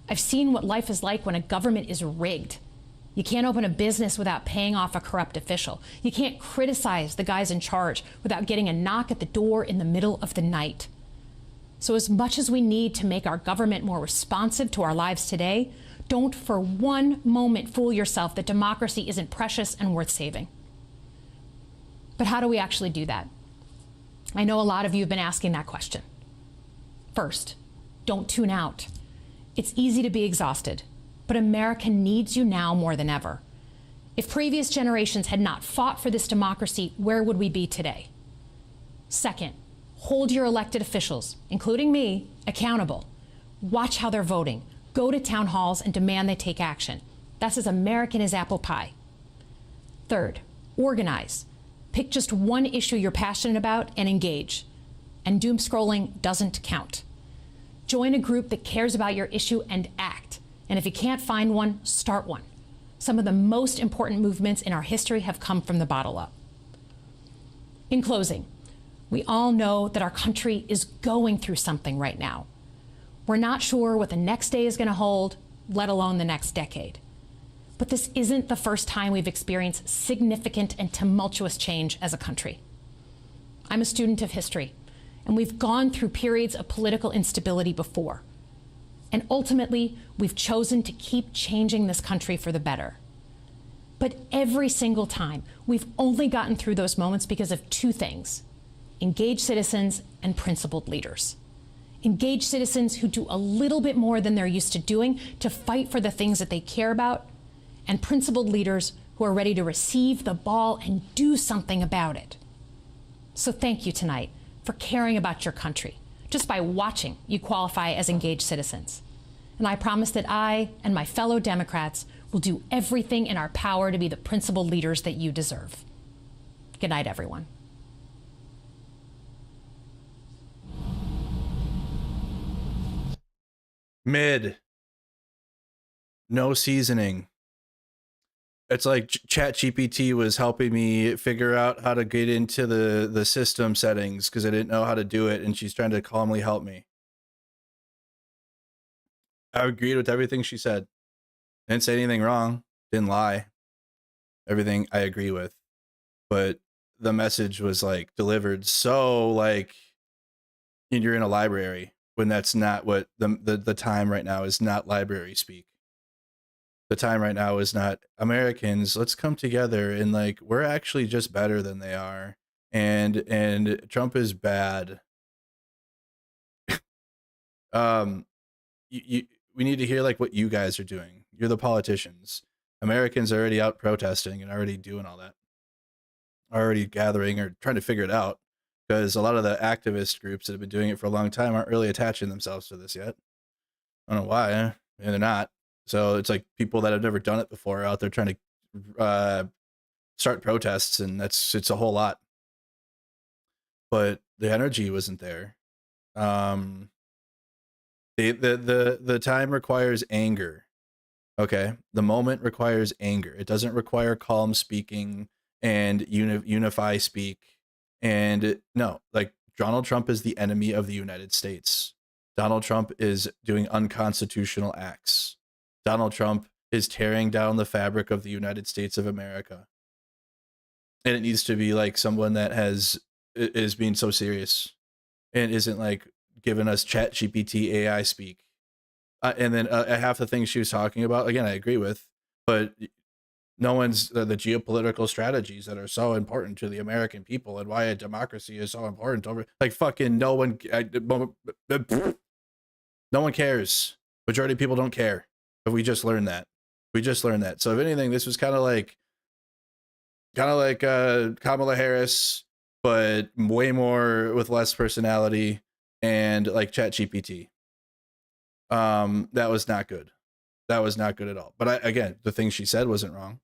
I've seen what life is like when a government is rigged. You can't open a business without paying off a corrupt official. You can't criticize the guys in charge without getting a knock at the door in the middle of the night. So as much as we need to make our government more responsive to our lives today, don't for one moment fool yourself that democracy isn't precious and worth saving. But how do we actually do that? I know a lot of you have been asking that question. First, don't tune out. It's easy to be exhausted, but America needs you now more than ever. If previous generations had not fought for this democracy, where would we be today? Second, hold your elected officials, including me, accountable. Watch how they're voting. Go to town halls and demand they take action. That's as American as apple pie. Third, organize. Pick just one issue you're passionate about and engage. And doom scrolling doesn't count. Join a group that cares about your issue and act. And if you can't find one, start one. Some of the most important movements in our history have come from the bottom up. In closing, we all know that our country is going through something right now. We're not sure what the next day is going to hold, let alone the next decade. But this isn't the first time we've experienced significant and tumultuous change as a country. I'm a student of history, and we've gone through periods of political instability before. And ultimately, we've chosen to keep changing this country for the better. But every single time, we've only gotten through those moments because of two things: engaged citizens and principled leaders. Engaged citizens who do a little bit more than they're used to doing to fight for the things that they care about, and principled leaders who are ready to receive the ball and do something about it. So thank you tonight for caring about your country. Just by watching, you qualify as engaged citizens. And I promise that I and my fellow Democrats will do everything in our power to be the principled leaders that you deserve. Good night, everyone. Mid. No seasoning. It's like ChatGPT was helping me figure out how to get into the system settings because I didn't know how to do it, and she's trying to calmly help me. I agreed with everything she said. Didn't say anything wrong. Didn't lie. Everything I agree with. But the message was like delivered so like you're in a library when that's not what the time right now is. Not library speak. The time right now is not Americans, let's come together and like we're actually just better than they are. And Trump is bad. We need to hear like what you guys are doing. You're the politicians. Americans are already out protesting and already doing all that. Already gathering or trying to figure it out. Because a lot of the activist groups that have been doing it for a long time aren't really attaching themselves to this yet. I don't know why. And they're not. So it's like people that have never done it before are out there trying to start protests, and it's a whole lot. But the energy wasn't there. The time requires anger. Okay, the moment requires anger. It doesn't require calm speaking and unify speak. And no, like Donald Trump is the enemy of the United States. Donald Trump is doing unconstitutional acts. Donald Trump is tearing down the fabric of the United States of America. And it needs to be like someone that is being so serious and isn't like giving us ChatGPT AI speak. And then half the things she was talking about, again, I agree with, but no one's the geopolitical strategies that are so important to the American people and why a democracy is so important over like fucking no one cares. Majority of people don't care. But we just learned that. So if anything, this was kind of like Kamala Harris, but way more with less personality and like ChatGPT. That was not good. That was not good at all. But again, the thing she said wasn't wrong.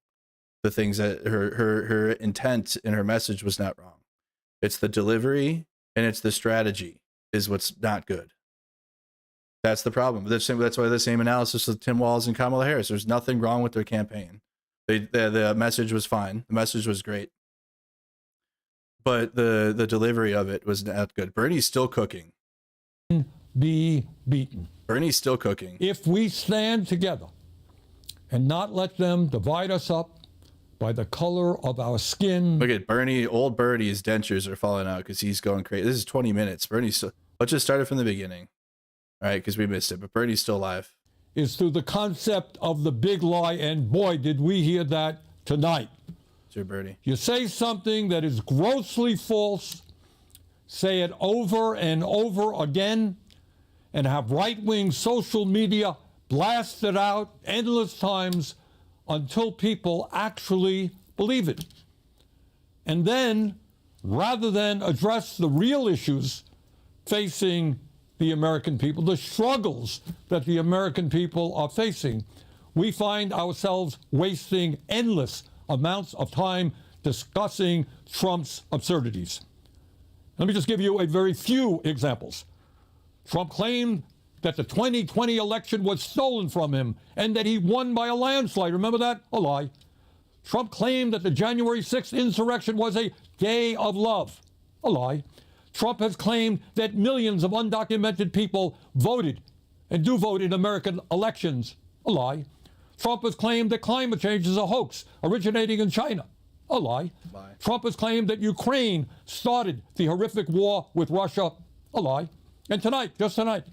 the things that her intent in her message was not wrong. It's the delivery and it's the strategy is what's not good. That's the problem. That's why the same analysis of Tim Walz and Kamala Harris. There's nothing wrong with their campaign. The message was fine. The message was great. But the delivery of it was not good. Bernie's still cooking. Be beaten. Bernie's still cooking. If we stand together and not let them divide us up by the color of our skin. Look at Bernie, old Bernie's dentures are falling out because he's going crazy. This is 20 minutes. Bernie's still, let's just start it from the beginning. All right, because we missed it, but Bernie's still alive. Is through the concept of the big lie, and boy, did we hear that tonight. Sure, Bernie. You say something that is grossly false, say it over and over again, and have right-wing social media blast it out endless times until people actually believe it. And then, rather than address the real issues facing the American people, the struggles that the American people are facing, we find ourselves wasting endless amounts of time discussing Trump's absurdities. Let me just give you a very few examples. Trump claimed that the 2020 election was stolen from him and that he won by a landslide. Remember that? A lie. Trump claimed that the January 6th insurrection was a day of love. A lie. Trump has claimed that millions of undocumented people voted and do vote in American elections. A lie. Trump has claimed that climate change is a hoax originating in China. A lie. Trump has claimed that Ukraine started the horrific war with Russia. A lie. And tonight, just tonight,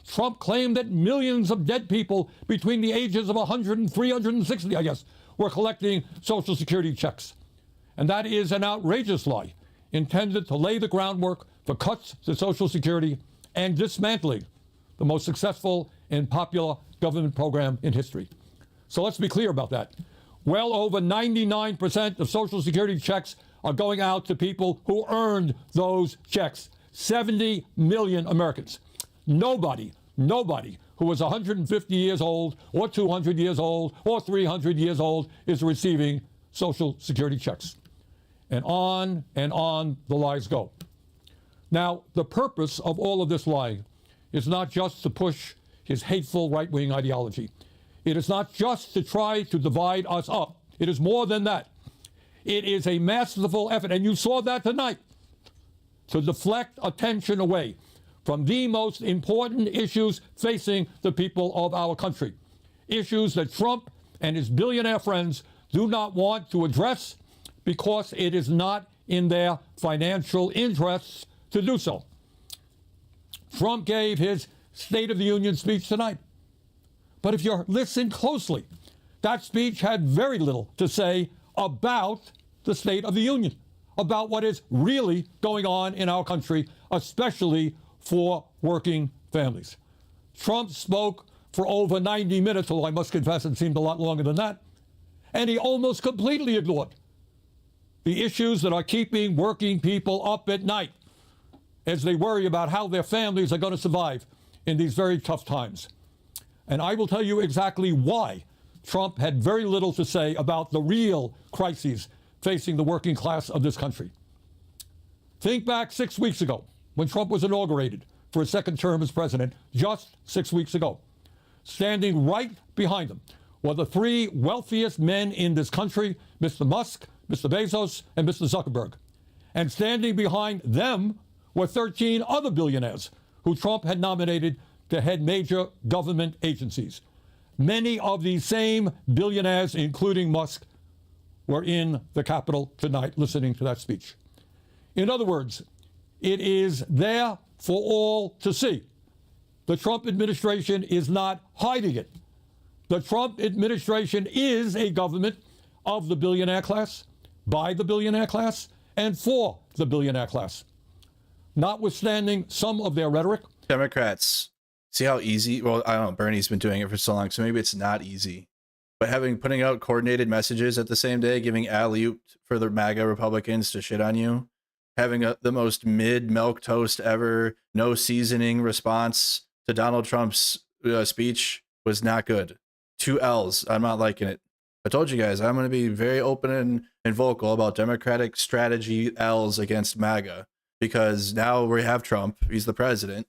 Trump claimed that millions of dead people between the ages of 100 and 360, I guess, were collecting Social Security checks. And that is an outrageous lie intended to lay the groundwork for cuts to Social Security and dismantling the most successful and popular government program in history. So let's be clear about that. Well over 99% of Social Security checks are going out to people who earned those checks. 70 million Americans. Nobody who is 150 years old or 200 years old or 300 years old is receiving Social Security checks. And on the lies go. Now, the purpose of all of this lying is not just to push his hateful right-wing ideology. It is not just to try to divide us up. It is more than that. It is a masterful effort, and you saw that tonight, to deflect attention away from the most important issues facing the people of our country. Issues that Trump and his billionaire friends do not want to address because it is not in their financial interests to do so. Trump gave his State of the Union speech tonight. But if you listen closely, that speech had very little to say about the State of the Union, about what is really going on in our country, especially for working families. Trump spoke for over 90 minutes, although I must confess it seemed a lot longer than that, and he almost completely ignored the issues that are keeping working people up at night as they worry about how their families are going to survive in these very tough times. And I will tell you exactly why Trump had very little to say about the real crises facing the working class of this country. Think back 6 weeks ago when Trump was inaugurated for his second term as president, just 6 weeks ago. Standing right behind him were the three wealthiest men in this country, Mr. Musk, Mr. Bezos, and Mr. Zuckerberg. And standing behind them were 13 other billionaires who Trump had nominated to head major government agencies. Many of these same billionaires, including Musk, were in the Capitol tonight listening to that speech. In other words, it is there for all to see. The Trump administration is not hiding it. The Trump administration is a government of the billionaire class, by the billionaire class, and for the billionaire class. Notwithstanding some of their rhetoric, Democrats, see how easy, well, I don't know, Bernie's been doing it for so long, so maybe it's not easy. But putting out coordinated messages at the same day, giving alley-oop for the MAGA Republicans to shit on you, having the most mid-milk toast ever, no seasoning response to Donald Trump's speech was not good. 2 L's. I'm not liking it. I told you guys, I'm going to be very open and vocal about Democratic strategy L's against MAGA, because now we have Trump, he's the president,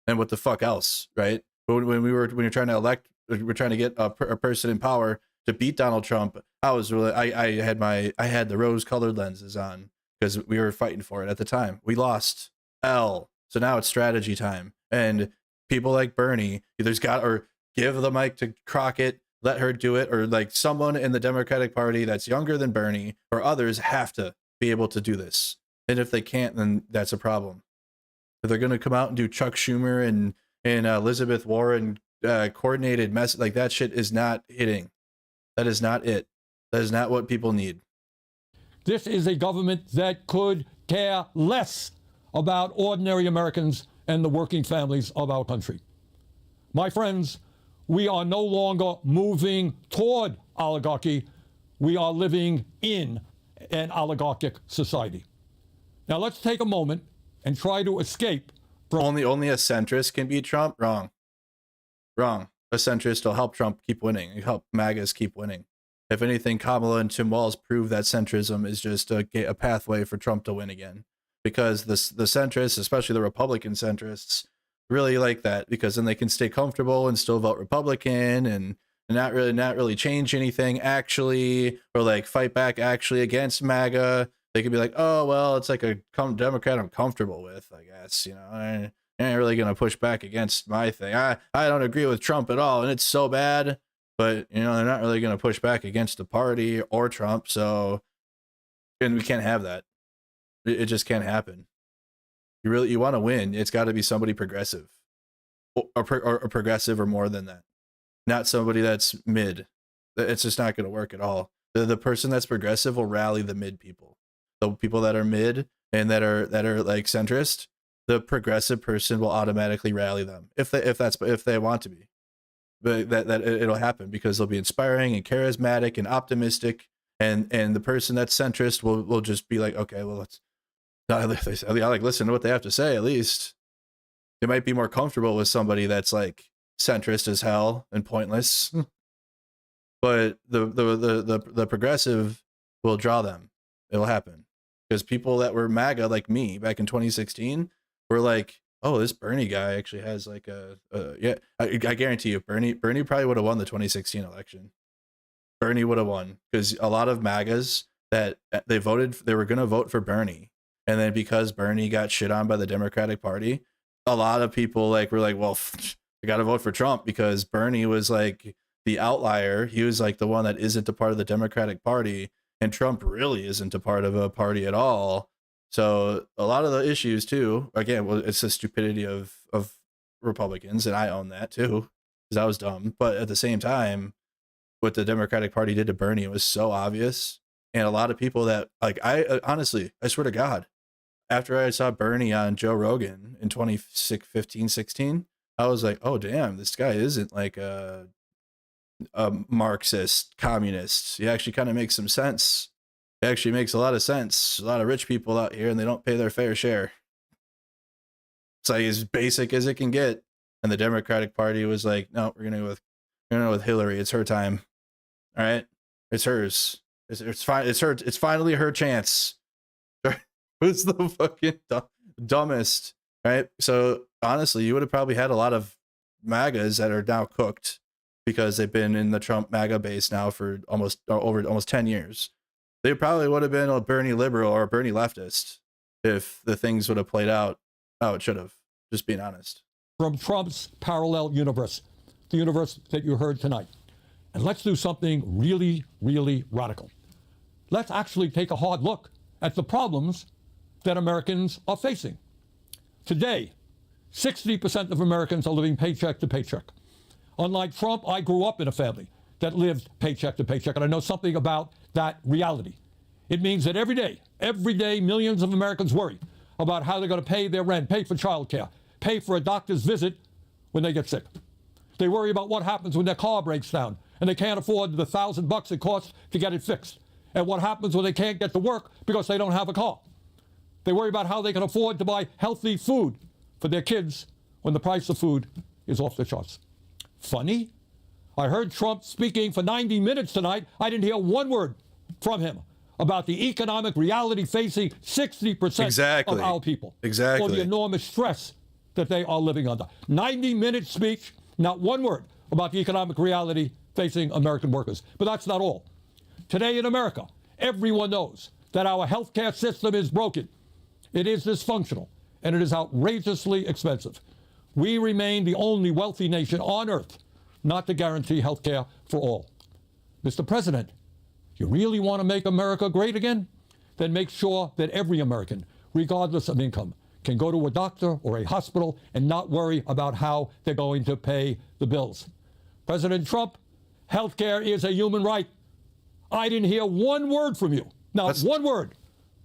and what the fuck else, right? When you're trying to elect, we're trying to get a person in power to beat Donald Trump. I had the rose-colored lenses on because we were fighting for it at the time. We lost L, so now it's strategy time, and people like Bernie, or give the mic to Crockett, let her do it, or like someone in the Democratic Party that's younger than Bernie or others have to be able to do this. And if they can't, then that's a problem. If they're going to come out and do Chuck Schumer and Elizabeth Warren coordinated mess, like that shit is not hitting. That is not it. That is not what people need. This is a government that could care less about ordinary Americans and the working families of our country. My friends, we are no longer moving toward oligarchy. We are living in an oligarchic society. Now let's take a moment and try to escape from... Only a centrist can beat Trump? Wrong. A centrist will help Trump keep winning. It'll help MAGAs keep winning. If anything, Kamala and Tim Walz prove that centrism is just a pathway for Trump to win again. Because the centrists, especially the Republican centrists, really like that, because then they can stay comfortable and still vote Republican and not really change anything actually, or like fight back actually against MAGA. They could be like, oh, well, it's like a Democrat I'm comfortable with, I guess, you know, I ain't really going to push back against my thing. I don't agree with Trump at all, and it's so bad, but, you know, they're not really going to push back against the party or Trump, so, and we can't have that. It just can't happen. You want to win, it's got to be somebody progressive, or progressive or more than that, not somebody that's mid. It's just not going to work at all. The person that's progressive will rally the mid people. The people that are mid and that are like centrist, the progressive person will automatically rally them if they want to be. But that it'll happen because they'll be inspiring and charismatic and optimistic, and the person that's centrist will just be like, okay, well, I like listen to what they have to say. At least they might be more comfortable with somebody that's like centrist as hell and pointless. But the progressive will draw them. It'll happen because people that were MAGA like me back in 2016 were like, oh, this Bernie guy actually has like yeah. I guarantee you, Bernie probably would have won the 2016 election. Bernie would have won because a lot of MAGAs that they were going to vote for Bernie. And then because Bernie got shit on by the Democratic Party, a lot of people were like, well, I got to vote for Trump because Bernie was like the outlier. He was like the one that isn't a part of the Democratic Party, and Trump really isn't a part of a party at all. So a lot of the issues too, again, well, it's the stupidity of Republicans, and I own that too because I was dumb. But at the same time, what the Democratic Party did to Bernie was so obvious, and a lot of people that like honestly, I swear to God, after I saw Bernie on Joe Rogan in 2015, 16, I was like, oh, damn, this guy isn't like a Marxist communist. He actually kind of makes some sense. It actually makes a lot of sense. A lot of rich people out here and they don't pay their fair share. It's like as basic as it can get. And the Democratic Party was like, no, we're gonna go with Hillary. It's her time. All right. It's hers. It's fine. It's finally her chance. Who's the fucking dumbest, right? So honestly, you would have probably had a lot of MAGAs that are now cooked because they've been in the Trump MAGA base now for almost 10 years. They probably would have been a Bernie liberal or a Bernie leftist if the things would have played out how it should have. Just being honest. From Trump's parallel universe, the universe that you heard tonight. And let's do something really, really radical. Let's actually take a hard look at the problems that Americans are facing. Today, 60% of Americans are living paycheck to paycheck. Unlike Trump, I grew up in a family that lived paycheck to paycheck, and I know something about that reality. It means that every day, millions of Americans worry about how they're going to pay their rent, pay for childcare, pay for a doctor's visit when they get sick. They worry about what happens when their car breaks down and they can't afford the $1,000 it costs to get it fixed, and what happens when they can't get to work because they don't have a car. They worry about how they can afford to buy healthy food for their kids when the price of food is off the charts. Funny? I heard Trump speaking for 90 minutes tonight. I didn't hear one word from him about the economic reality facing 60% of our people. Exactly. Or the enormous stress that they are living under. 90-minute speech, not one word about the economic reality facing American workers. But that's not all. Today in America, everyone knows that our healthcare system is broken. It is dysfunctional, and it is outrageously expensive. We remain the only wealthy nation on earth not to guarantee health care for all. Mr. President, you really want to make America great again? Then make sure that every American, regardless of income, can go to a doctor or a hospital and not worry about how they're going to pay the bills. President Trump, health care is a human right. I didn't hear one word from you. Not one word.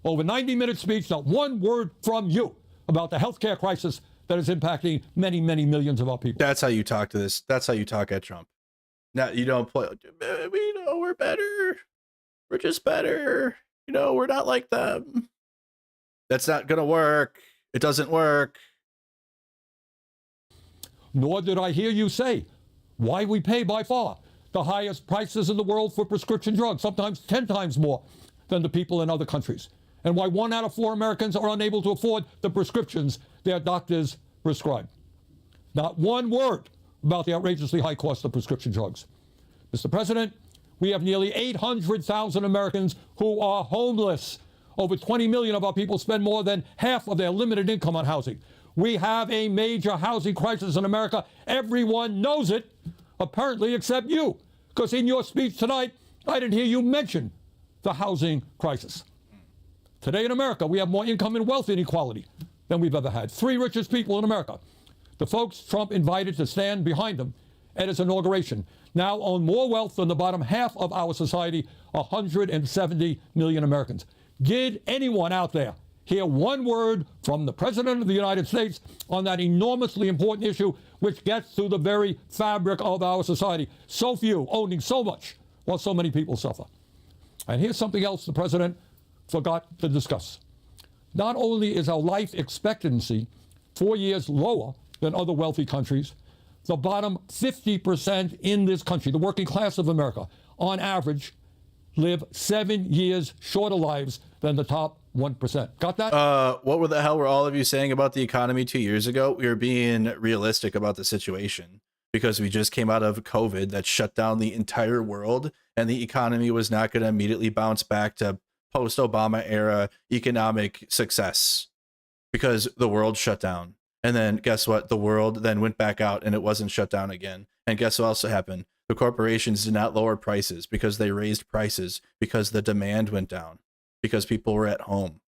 Over 90-minute speech, not one word from you about the health care crisis that is impacting many, many millions of our people. That's how you talk to this. That's how you talk at Trump. Now, you don't play, we know we're better. We're just better. You know, we're not like them. That's not going to work. It doesn't work. Nor did I hear you say why we pay by far the highest prices in the world for prescription drugs, sometimes 10 times more than the people in other countries, and why 1 out of 4 Americans are unable to afford the prescriptions their doctors prescribe. Not one word about the outrageously high cost of prescription drugs. Mr. President, we have nearly 800,000 Americans who are homeless. Over 20 million of our people spend more than half of their limited income on housing. We have a major housing crisis in America. Everyone knows it, apparently, except you, because in your speech tonight, I didn't hear you mention the housing crisis. Today in America, we have more income and wealth inequality than we've ever had. 3 richest people in America, the folks Trump invited to stand behind him at his inauguration, now own more wealth than the bottom half of our society, 170 million Americans. Did anyone out there hear one word from the President of the United States on that enormously important issue which gets to the very fabric of our society? So few owning so much while so many people suffer. And here's something else the President forgot to discuss. Not only is our life expectancy 4 years lower than other wealthy countries, the bottom 50% in this country, the working class of America, on average, live 7 years shorter lives than the top 1%. Got that? What the hell were all of you saying about the economy 2 years ago? We were being realistic about the situation because we just came out of COVID that shut down the entire world, and the economy was not going to immediately bounce back to post-Obama era economic success because the world shut down. And then guess what? The world then went back out and it wasn't shut down again. And guess what also happened? The corporations did not lower prices because they raised prices because the demand went down, because people were at home.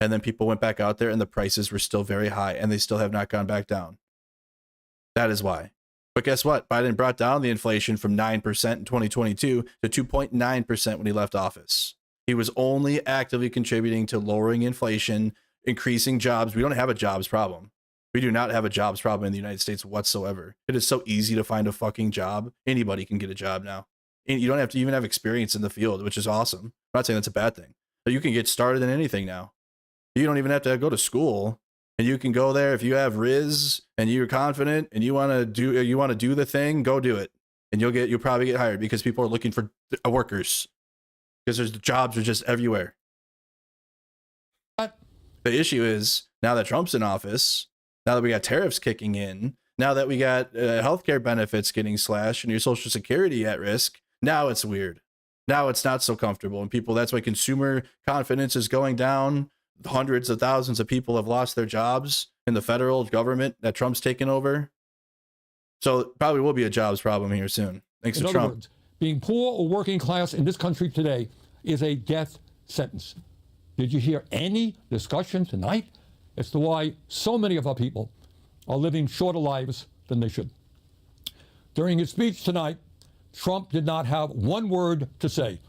And then people went back out there and the prices were still very high and they still have not gone back down. That is why. But guess what? Biden brought down the inflation from 9% in 2022 to 2.9% when he left office. He was only actively contributing to lowering inflation, increasing jobs. We don't have a jobs problem. We do not have a jobs problem in the United States whatsoever. It is so easy to find a fucking job. Anybody can get a job now. And you don't have to even have experience in the field, which is awesome. I'm not saying that's a bad thing. But you can get started in anything now. You don't even have to go to school. And you can go there if you have Riz and you're confident and you want to do the thing, go do it. And you'll probably get hired because people are looking for workers. Because the jobs are just everywhere. The issue is, now that Trump's in office, now that we got tariffs kicking in, now that we got healthcare benefits getting slashed and your Social Security at risk, now it's weird. Now it's not so comfortable. And that's why consumer confidence is going down. Hundreds of thousands of people have lost their jobs in the federal government that Trump's taken over. So it probably will be a jobs problem here soon, thanks to Trump. In other words, being poor or working class in this country today is a death sentence. Did you hear any discussion tonight as to why so many of our people are living shorter lives than they should? During his speech tonight, Trump did not have one word to say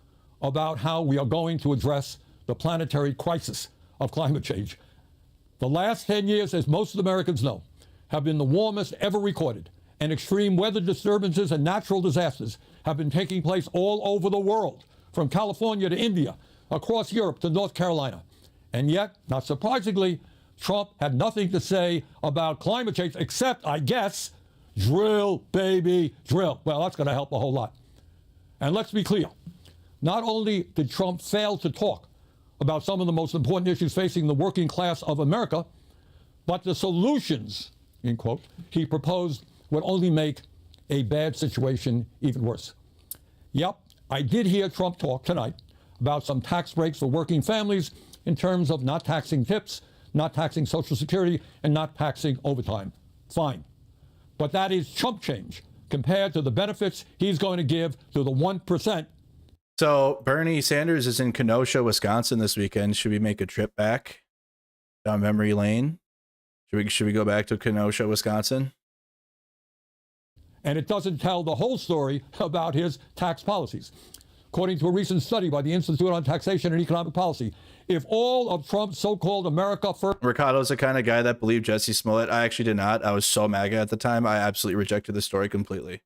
about how we are going to address the planetary crisis of climate change. The last 10 years, as most Americans know, have been the warmest ever recorded, and extreme weather disturbances and natural disasters have been taking place all over the world, from California to India, across Europe to North Carolina. And yet, not surprisingly, Trump had nothing to say about climate change, except, I guess, Drill, baby, drill. Well, that's going to help a whole lot. And let's be clear. Not only did Trump fail to talk about some of the most important issues facing the working class of America, but the solutions, in quote, he proposed would only make a bad situation even worse. Yep, I did hear Trump talk tonight about some tax breaks for working families in terms of not taxing tips, not taxing Social Security, and not taxing overtime. Fine. But that is chump change compared to the benefits he's going to give to the 1%. So Bernie Sanders is in Kenosha, Wisconsin this weekend. Should we make a trip back down memory lane? Should we go back to Kenosha, Wisconsin? And it doesn't tell the whole story about his tax policies. According to a recent study by the Institute on Taxation and Economic Policy, if all of Trump's so-called America First... Mercado's the kind of guy that believed Jesse Smollett. I actually did not. I was so MAGA at the time. I absolutely rejected the story completely.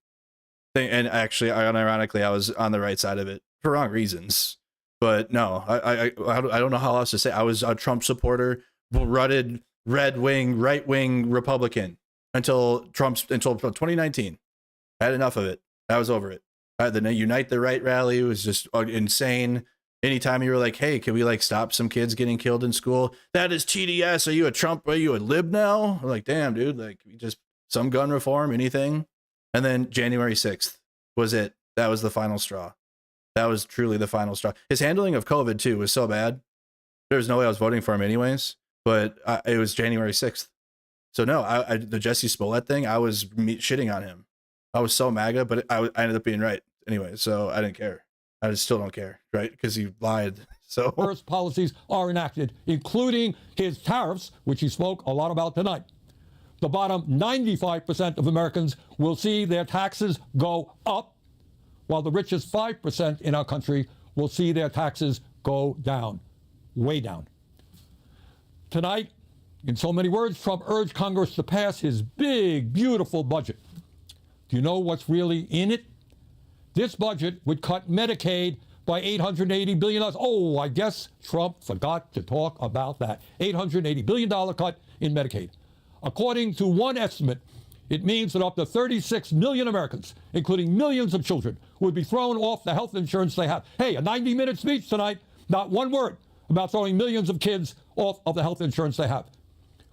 And actually, ironically, I was on the right side of it for wrong reasons. But no, I don't know how else to say. I was a Trump supporter, rutted right-wing Republican until 2019. I had enough of it. I was over it. The Unite the Right rally was just insane. Anytime you were like, hey, can we like stop some kids getting killed in school? That is TDS. Are you a Trump? Are you a lib now? I'm like, damn, dude, like just some gun reform, anything. And then January 6th was it. That was the final straw. That was truly the final straw. His handling of COVID too was so bad. There was no way I was voting for him anyways, but it was January 6th. So no, the Jesse Smollett thing, I was shitting on him. I was so MAGA, but I ended up being right anyway. So I didn't care. I still don't care, right? Because he lied. So First policies are enacted, including his tariffs, which he spoke a lot about tonight. The bottom 95% of Americans will see their taxes go up, while the richest 5% in our country will see their taxes go down, way down. Tonight, in so many words, Trump urged Congress to pass his big, beautiful budget. Do you know what's really in it? This budget would cut Medicaid by $880 billion. Oh, I guess Trump forgot to talk about that. $880 billion cut in Medicaid. According to one estimate, it means that up to 36 million Americans, including millions of children, would be thrown off the health insurance they have. Hey, a 90-minute speech tonight, not one word about throwing millions of kids off of the health insurance they have.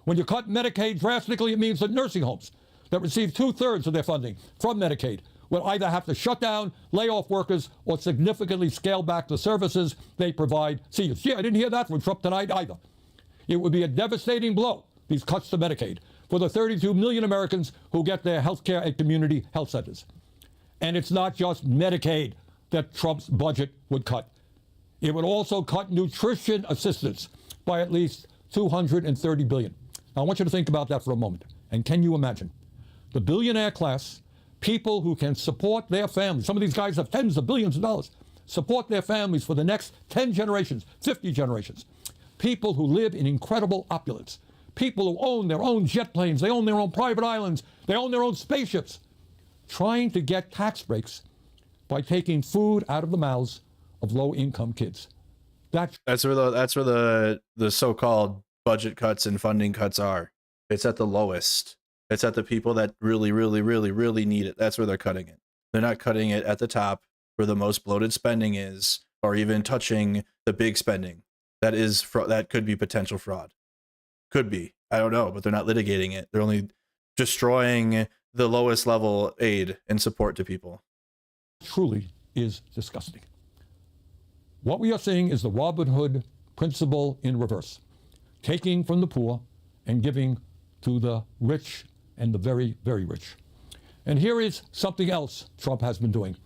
When you cut Medicaid drastically, it means that nursing homes that receive 2/3 of their funding from Medicaid will either have to shut down, lay off workers, or significantly scale back the services they provide seniors. Gee, I didn't hear that from Trump tonight either. It would be a devastating blow, these cuts to Medicaid, for the 32 million Americans who get their health care at community health centers. And it's not just Medicaid that Trump's budget would cut. It would also cut nutrition assistance by at least $230 billion. Now, I want you to think about that for a moment. And can you imagine? The billionaire class, people who can support their families, some of these guys have tens of billions of dollars, support their families for the next 10 generations, 50 generations. People who live in incredible opulence. People who own their own jet planes, they own their own private islands, they own their own spaceships, trying to get tax breaks by taking food out of the mouths of low-income kids. That's where the so-called budget cuts and funding cuts are. It's at the lowest. It's at the people that really, really, really, really need it. That's where they're cutting it. They're not cutting it at the top where the most bloated spending is, or even touching the big spending. That could be potential fraud. Could be. I don't know, but they're not litigating it. They're only destroying the lowest level aid and support to people. Truly is disgusting. What we are seeing is the Robin Hood principle in reverse. Taking from the poor and giving to the rich and the very, very rich. And here is something else Trump has been doing.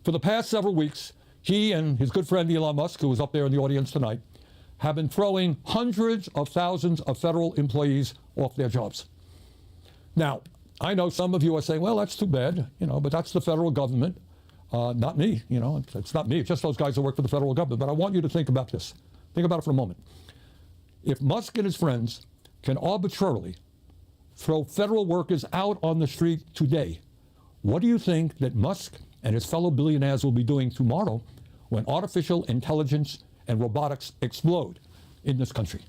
For the past several weeks, he and his good friend Elon Musk, who was up there in the audience tonight, have been throwing hundreds of thousands of federal employees off their jobs. Now, I know some of you are saying, well, that's too bad, but that's the federal government, not me, it's not me, it's just those guys who work for the federal government. But I want you to think about this. Think about it for a moment. If Musk and his friends can arbitrarily throw federal workers out on the street today, what do you think that Musk and his fellow billionaires will be doing tomorrow when artificial intelligence and robotics explode in this country?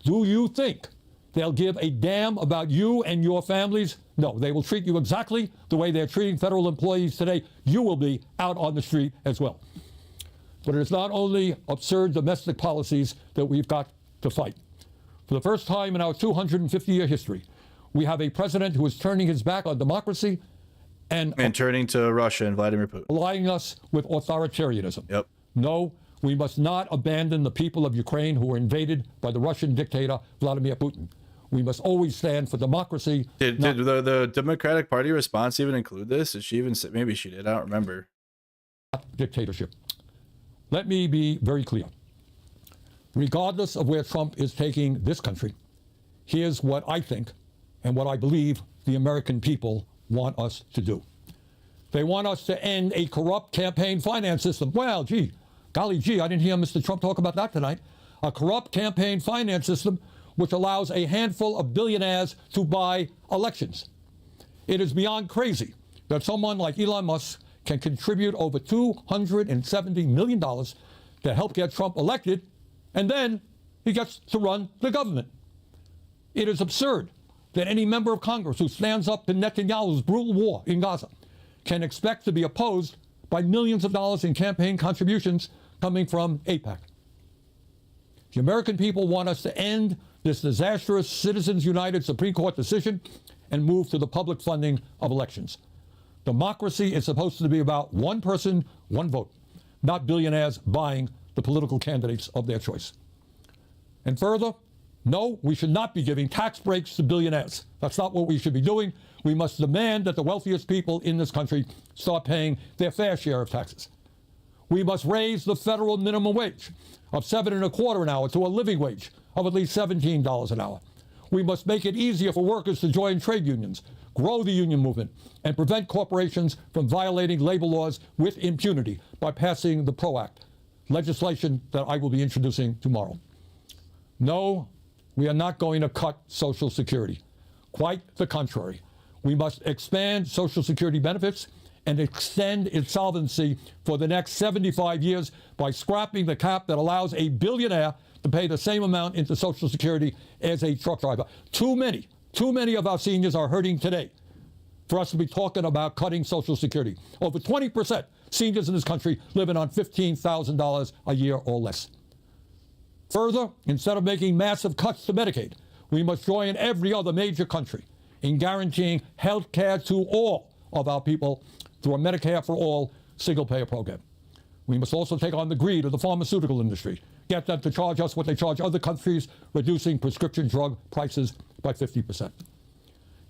Do you think they'll give a damn about you and your families? No, they will treat you exactly the way they're treating federal employees today. You will be out on the street as well. But it is not only absurd domestic policies that we've got to fight. For the first time in our 250-year history, we have a president who is turning his back on democracy and turning to Russia and Vladimir Putin, allying us with authoritarianism. Yep. No, we must not abandon the people of Ukraine who were invaded by the Russian dictator Vladimir Putin. We must always stand for democracy. Did the Democratic Party response even include this? Did she even say? Maybe she did. I don't remember. Dictatorship. Let me be very clear. Regardless of where Trump is taking this country, here's what I think and what I believe the American people want us to do. They want us to end a corrupt campaign finance system. Well, golly gee, I didn't hear Mr. Trump talk about that tonight. A corrupt campaign finance system which allows a handful of billionaires to buy elections. It is beyond crazy that someone like Elon Musk can contribute over $270 million to help get Trump elected, and then he gets to run the government. It is absurd that any member of Congress who stands up to Netanyahu's brutal war in Gaza can expect to be opposed by millions of dollars in campaign contributions coming from AIPAC. The American people want us to end this disastrous Citizens United Supreme Court decision and move to the public funding of elections. Democracy is supposed to be about one person, one vote, not billionaires buying the political candidates of their choice. And further, no, we should not be giving tax breaks to billionaires. That's not what we should be doing. We must demand that the wealthiest people in this country start paying their fair share of taxes. We must raise the federal minimum wage of $7.25 an hour to a living wage of at least $17 an hour. We must make it easier for workers to join trade unions, grow the union movement, and prevent corporations from violating labor laws with impunity by passing the PRO Act, legislation that I will be introducing tomorrow. No, we are not going to cut Social Security. Quite the contrary. We must expand Social Security benefits and extend its solvency for the next 75 years by scrapping the cap that allows a billionaire to pay the same amount into Social Security as a truck driver. Too many of our seniors are hurting today for us to be talking about cutting Social Security. Over 20% seniors in this country living on $15,000 a year or less. Further, instead of making massive cuts to Medicaid, we must join every other major country in guaranteeing health care to all of our people through a Medicare for All single-payer program. We must also take on the greed of the pharmaceutical industry, get them to charge us what they charge other countries, reducing prescription drug prices by 50%.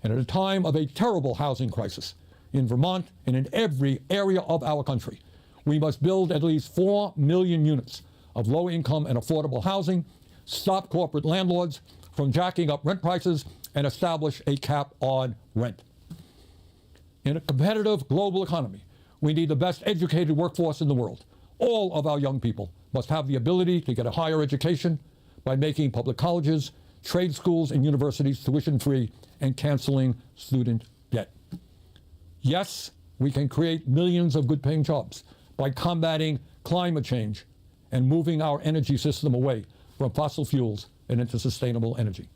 And at a time of a terrible housing crisis in Vermont and in every area of our country, we must build at least 4 million units of low-income and affordable housing, stop corporate landlords from jacking up rent prices, and establish a cap on rent. In a competitive global economy, we need the best educated workforce in the world. All of our young people must have the ability to get a higher education by making public colleges, trade schools, and universities tuition-free and canceling student debt. Yes, we can create millions of good-paying jobs by combating climate change and moving our energy system away from fossil fuels and into sustainable energy.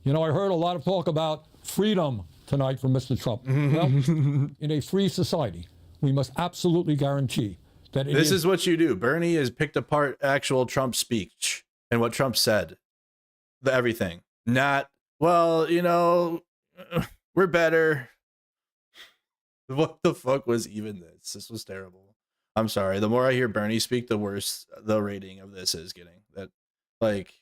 You know, I heard a lot of talk about freedom tonight from Mr. Trump. Well, in a free society, we must absolutely guarantee that this is what you do. Bernie has picked apart actual Trump speech and what Trump said. Everything. Not, well, you know, we're better. What the fuck was even this? This was terrible. I'm sorry. The more I hear Bernie speak, the worse the rating of this is getting. That, like,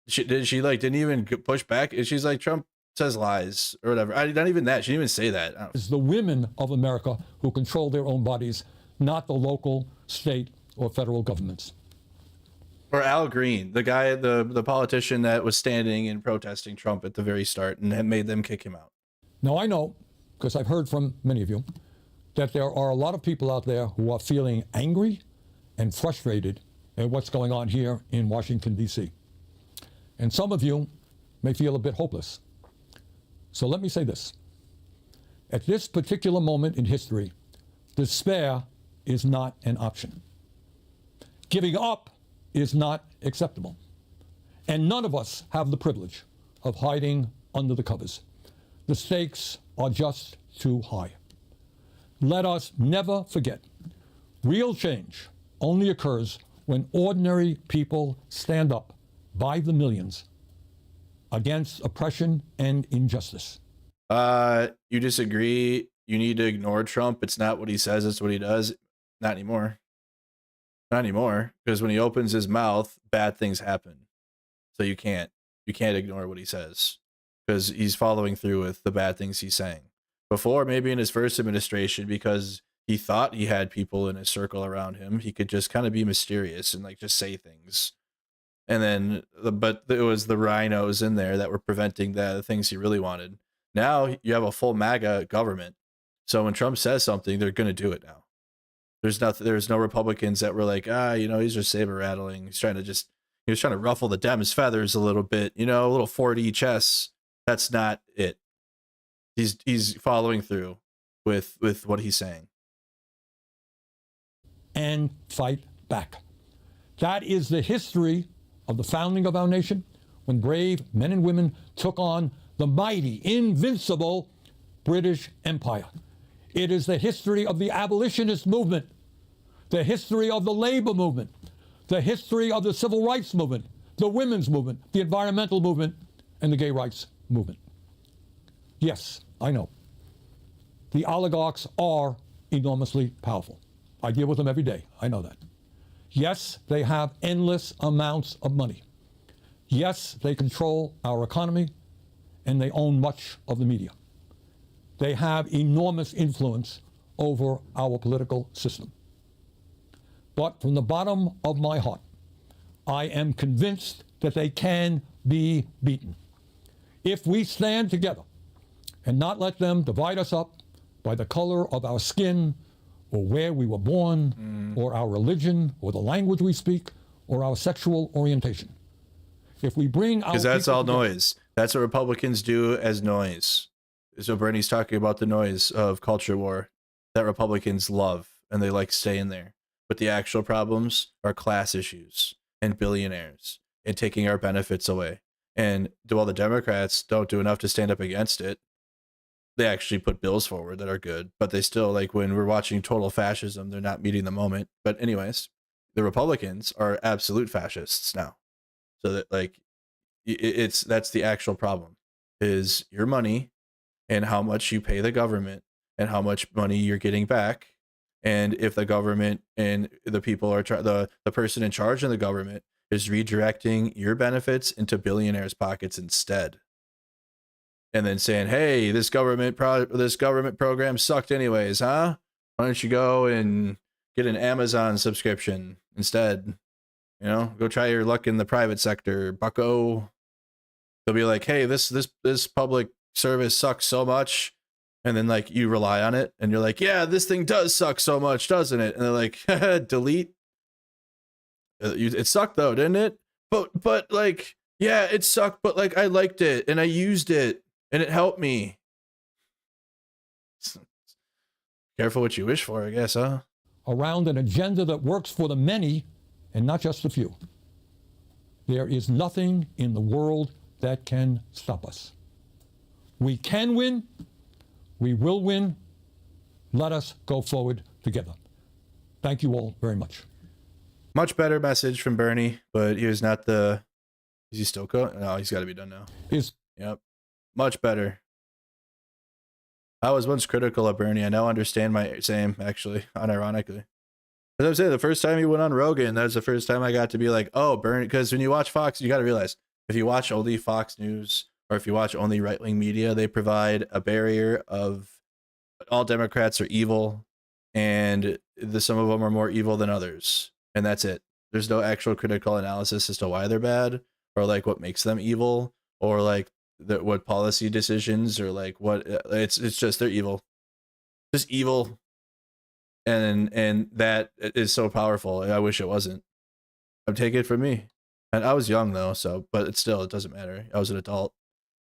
she didn't even push back. She's like, Trump says lies or whatever. Not even that. She didn't even say that. It's the women of America who control their own bodies, not the local, state, or federal governments. Or Al Green, the guy, the politician that was standing and protesting Trump at the very start and had made them kick him out. Now, I know, because I've heard from many of you, that there are a lot of people out there who are feeling angry and frustrated at what's going on here in Washington, D.C. And some of you may feel a bit hopeless. So let me say this. At this particular moment in history, despair is not an option. Giving up is not acceptable. And none of us have the privilege of hiding under the covers. the stakes are just too high. Let us never forget, real change only occurs when ordinary people stand up by the millions against oppression and injustice. You disagree? You need to ignore Trump. It's not what he says, it's what he does. Not anymore. Not anymore. Because when he opens his mouth, bad things happen. So you can't ignore what he says. Because he's following through with the bad things he's saying. Before, maybe in his first administration, because he thought he had people in his circle around him, he could just kind of be mysterious and like just say things. And then, but it was the rhinos in there that were preventing the things he really wanted. Now you have a full MAGA government. So when Trump says something, they're going to do it now. There's no Republicans that were like, he's just saber rattling. He was trying to ruffle the Dems' feathers a little bit, a little 4D chess. That's not it. He's following through with what he's saying. And fight back. That is the history of the founding of our nation, when brave men and women took on the mighty, invincible British Empire. It is the history of the abolitionist movement, the history of the labor movement, the history of the civil rights movement, the women's movement, the environmental movement, and the gay rights movement. Yes, I know. The oligarchs are enormously powerful. I deal with them every day. I know that. Yes, they have endless amounts of money. Yes, they control our economy, and they own much of the media. They have enormous influence over our political system. But from the bottom of my heart, I am convinced that they can be beaten. If we stand together and not let them divide us up by the color of our skin, or where we were born, or our religion, or the language we speak, or our sexual orientation. If we bring our... Because that's all together, noise. That's what Republicans do as noise. So Bernie's talking about the noise of culture war that Republicans love, and they like staying there. But the actual problems are class issues and billionaires and taking our benefits away. And while the Democrats don't do enough to stand up against it, they actually put bills forward that are good, but they still, like when we're watching total fascism, they're not meeting the moment. But anyways, the Republicans are absolute fascists now. So that like, that's the actual problem, is your money and how much you pay the government and how much money you're getting back. And if the government and the people are the person in charge of the government is redirecting your benefits into billionaires' pockets instead. And then saying, hey, this government program sucked anyways, huh? Why don't you go and get an Amazon subscription instead? Go try your luck in the private sector, bucko. They'll be like, hey, this public service sucks so much. And then like you rely on it and you're like, yeah, this thing does suck so much, doesn't it? And they're like, delete. It sucked though, didn't it? But like, yeah, it sucked, but like I liked it and I used it. And it helped me. Careful what you wish for, I guess, huh? Around an agenda that works for the many and not just the few. There is nothing in the world that can stop us. We can win. We will win. Let us go forward together. Thank you all very much. Much better message from Bernie, but here's not the... Is he still going? No, he's got to be done now. Yep. Much better. I was once critical of Bernie. I now understand my same, actually, unironically. As I was saying, the first time he went on Rogan, that was the first time I got to be like, oh, Bernie, because when you watch Fox, you got to realize, if you watch only Fox News, or if you watch only right-wing media, they provide a barrier of all Democrats are evil, and some of them are more evil than others. And that's it. There's no actual critical analysis as to why they're bad, or like what makes them evil, or like what policy decisions, or like what it's just they're evil, just evil, and that is so powerful. I wish it wasn't. I'm taking it from me, and I was young though, so but it doesn't matter. I was an adult,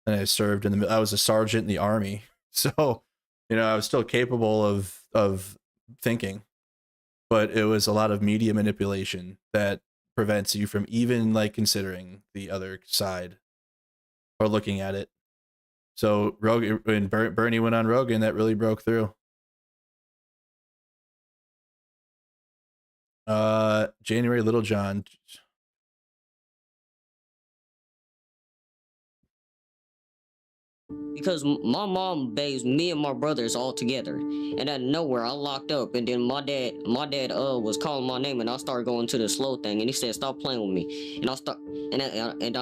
and I served in I was a sergeant in the army, so I was still capable of thinking, but it was a lot of media manipulation that prevents you from even like considering the other side or looking at it. So Rogan, when Bernie went on Rogan, that really broke through. January Little John. Because my mom bathes me and my brothers all together, and out of nowhere I locked up, and then my dad was calling my name, and I started going to the slow thing, and he said stop playing with me, and then I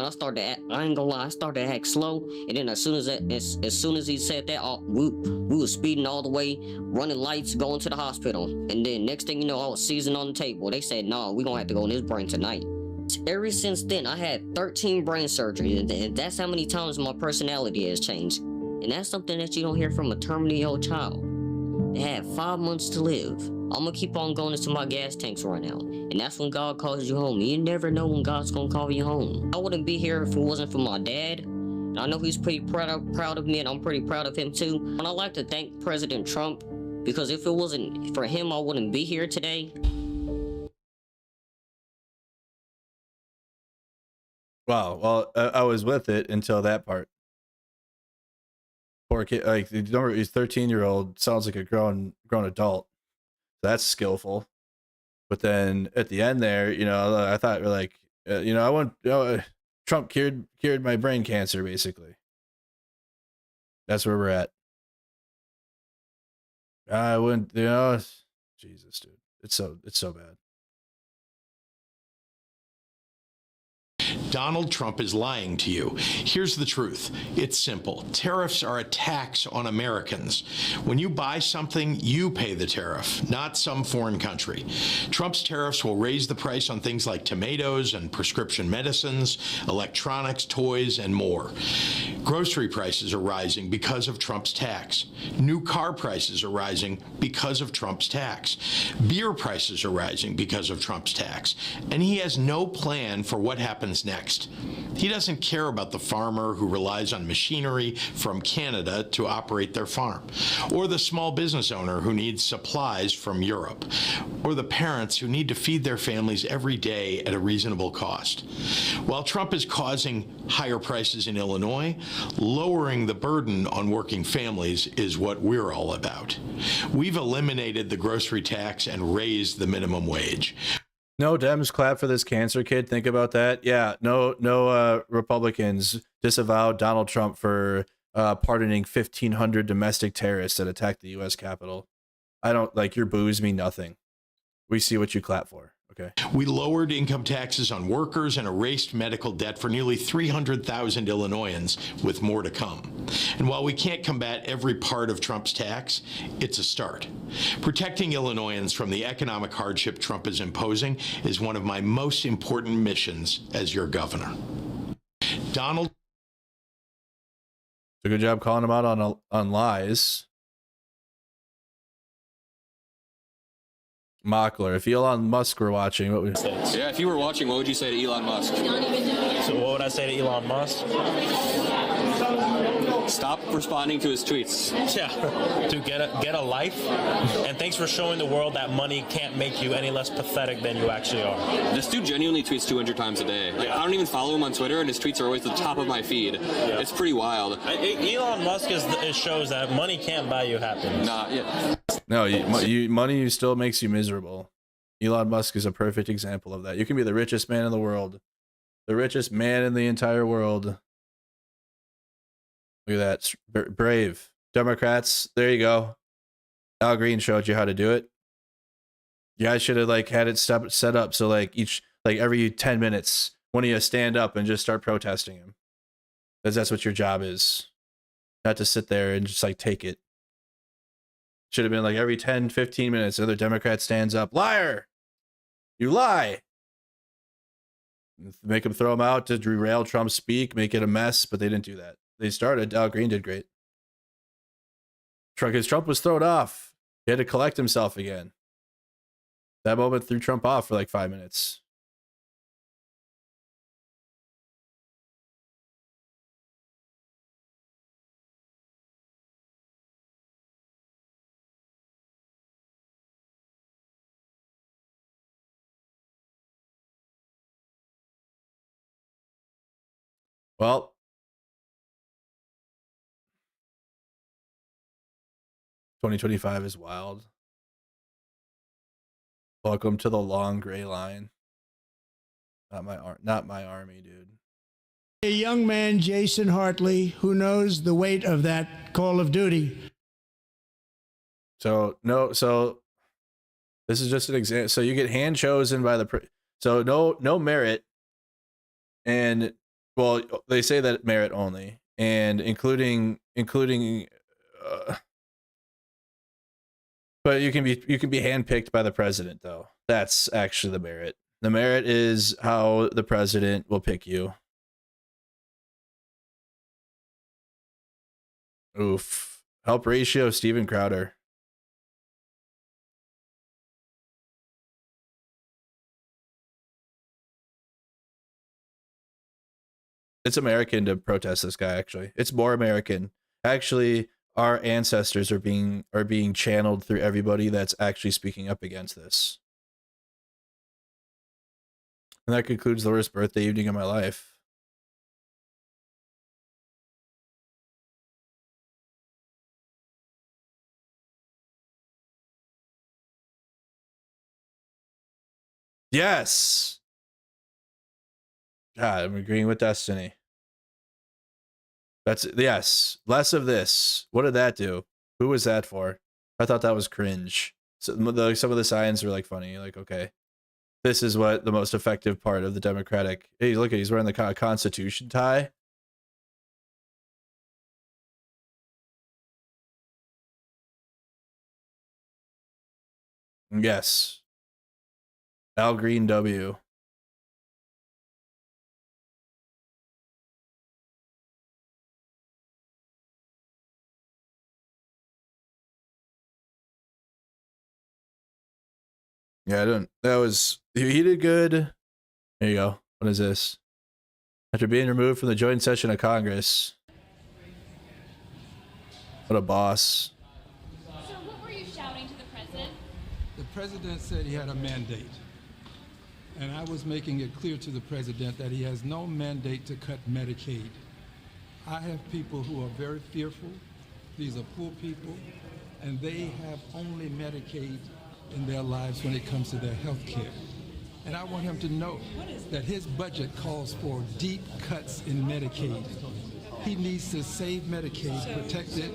started to act, I ain't gonna lie, I started to act slow, and then as soon as he said that, we was speeding all the way, running lights, going to the hospital, and then next thing you know I was seizing on the table. They said nah, we gonna have to go in his brain tonight. Ever since then, I had 13 brain surgeries, and that's how many times my personality has changed. And that's something that you don't hear from a terminally ill child. They have 5 months to live. I'm gonna keep on going until my gas tanks run out. And that's when God calls you home. You never know when God's gonna call you home. I wouldn't be here if it wasn't for my dad. And I know he's pretty proud of me, and I'm pretty proud of him too. And I'd like to thank President Trump, because if it wasn't for him, I wouldn't be here today. Wow. Well, I was with it until that part. Poor kid. Like, he's 13-year-old. Sounds like a grown adult. That's skillful. But then at the end there, I thought like, I want Trump cured my brain cancer. Basically, that's where we're at. I wouldn't. Jesus, dude. It's so bad. Donald Trump is lying to you. Here's the truth. It's simple. Tariffs are a tax on Americans. When you buy something, you pay the tariff, not some foreign country. Trump's tariffs will raise the price on things like tomatoes and prescription medicines, electronics, toys, and more. Grocery prices are rising because of Trump's tax. New car prices are rising because of Trump's tax. Beer prices are rising because of Trump's tax. And he has no plan for what happens next. He doesn't care about the farmer who relies on machinery from Canada to operate their farm, or the small business owner who needs supplies from Europe, or the parents who need to feed their families every day at a reasonable cost. While Trump is causing higher prices in Illinois, lowering the burden on working families is what we're all about. We've eliminated the grocery tax and raised the minimum wage. No Dems clap for this cancer kid. Think about that. Yeah, no Republicans disavowed Donald Trump for pardoning 1,500 domestic terrorists that attacked the U.S. Capitol. I don't like your boos mean nothing. We see what you clap for. Okay. We lowered income taxes on workers and erased medical debt for nearly 300,000 Illinoisans, with more to come. And while we can't combat every part of Trump's tax, it's a start. Protecting Illinoisans from the economic hardship Trump is imposing is one of my most important missions as your governor. Donald. So good job calling him out on lies. Mockler, if Elon Musk were watching, what would you say? Yeah, if you were watching, what would you say to Elon Musk? So what would I say to Elon Musk? Stop responding to his tweets. Yeah, to get a life. And thanks for showing the world that money can't make you any less pathetic than you actually are. This dude genuinely tweets 200 times a day. Like, I don't even follow him on Twitter, and his tweets are always the top of my feed. Yeah. It's pretty wild. Elon Musk it shows that money can't buy you happiness. Nah, yeah. No, money still makes you miserable. Elon Musk is a perfect example of that. You can be the richest man in the world. The richest man in the entire world. Look at that. Brave. Democrats, there you go. Al Green showed you how to do it. You guys should have had it set up so every 10 minutes, one of you stand up and just start protesting him. Because that's what your job is. Not to sit there and just take it. Should have been every 10, 15 minutes, another Democrat stands up. Liar! You lie! Make him throw him out to derail Trump's speak, make it a mess, but they didn't do that. They started. Al Green did great. Because Trump was thrown off. He had to collect himself again. That moment threw Trump off for 5 minutes. Well, 2025 is wild. Welcome to the long gray line. Not my army, dude. A young man, Jason Hartley, who knows the weight of that call of duty. So this is just an example. So you get hand chosen by so no merit, and well, they say that merit only, and including but you can be handpicked by the president, though. That's actually the merit. The merit is how the president will pick you. Oof. Help ratio Steven Crowder. It's American to protest this guy, actually. It's more American. Actually, our ancestors are being channeled through everybody that's actually speaking up against this. And that concludes the worst birthday evening of my life. Yes. God, I'm agreeing with Destiny. That's yes. Less of this. What did that do? Who was that for? I thought that was cringe. So some of the signs were like funny. Like, okay, this is what the most effective part of the Democratic. Hey, look at he's wearing the Constitution tie. Yes. Al Green W. Yeah, I don't. That was he did good. There you go. What is this? After being removed from the joint session of Congress. What a boss. So what were you shouting to the president? The president said he had a mandate. And I was making it clear to the president that he has no mandate to cut Medicaid. I have people who are very fearful. These are poor people, and they have only Medicaid in their lives when it comes to their health care. And I want him to know that his budget calls for deep cuts in Medicaid. He needs to save Medicaid, protect it.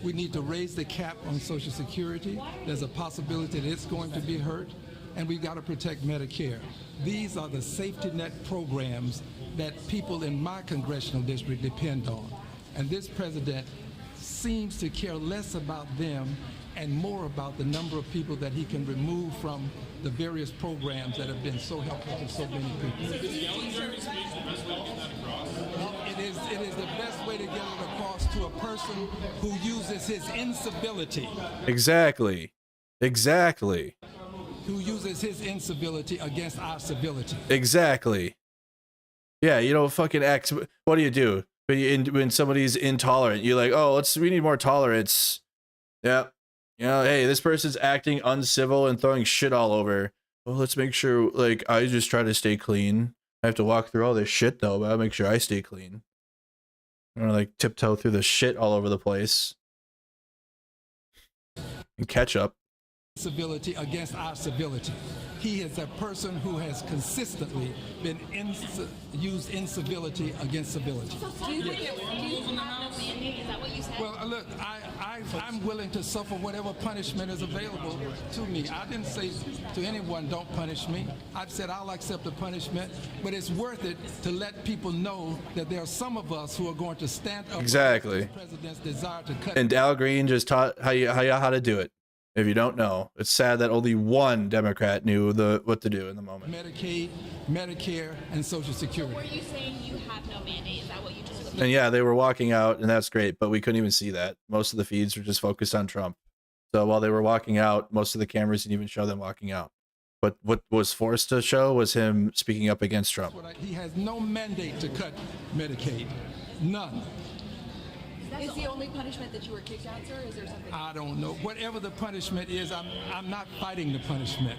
We need to raise the cap on Social Security. There's a possibility that it's going to be hurt. And we've got to protect Medicare. These are the safety net programs that people in my congressional district depend on. And this president seems to care less about them and more about the number of people that he can remove from the various programs that have been so helpful to so many people. It is the best way to get it across to a person who uses his incivility. Exactly. Who uses his incivility against our civility. Exactly. Yeah, you know, fucking X. What do? When somebody's intolerant, you're like, oh, we need more tolerance. Yeah. You know, hey, this person's acting uncivil and throwing shit all over. Well, let's make sure, like, I just try to stay clean. I have to walk through all this shit, though, but I'll make sure I stay clean. I don't like tiptoe through the shit all over the place. And catch up. Civility against our civility. He is a person who has consistently been used incivility against civility. Well, look, I'm willing to suffer whatever punishment is available to me. I didn't say to anyone, don't punish me. I've said I'll accept the punishment, but it's worth it to let people know that there are some of us who are going to stand up. Exactly. For the president's desire to cut. And Al Green just taught how to do it. If you don't know, it's sad that only one Democrat knew what to do in the moment. Medicaid, Medicare, and Social Security. So were you saying you have no mandate? Is that what you told them? And yeah, they were walking out, and that's great, but we couldn't even see that. Most of the feeds were just focused on Trump. So while they were walking out, most of the cameras didn't even show them walking out. But what was forced to show was him speaking up against Trump. He has no mandate to cut Medicaid. None. Is the only punishment that you were kicked out, sir? Is there something? I don't know. Whatever the punishment is, I'm not fighting the punishment.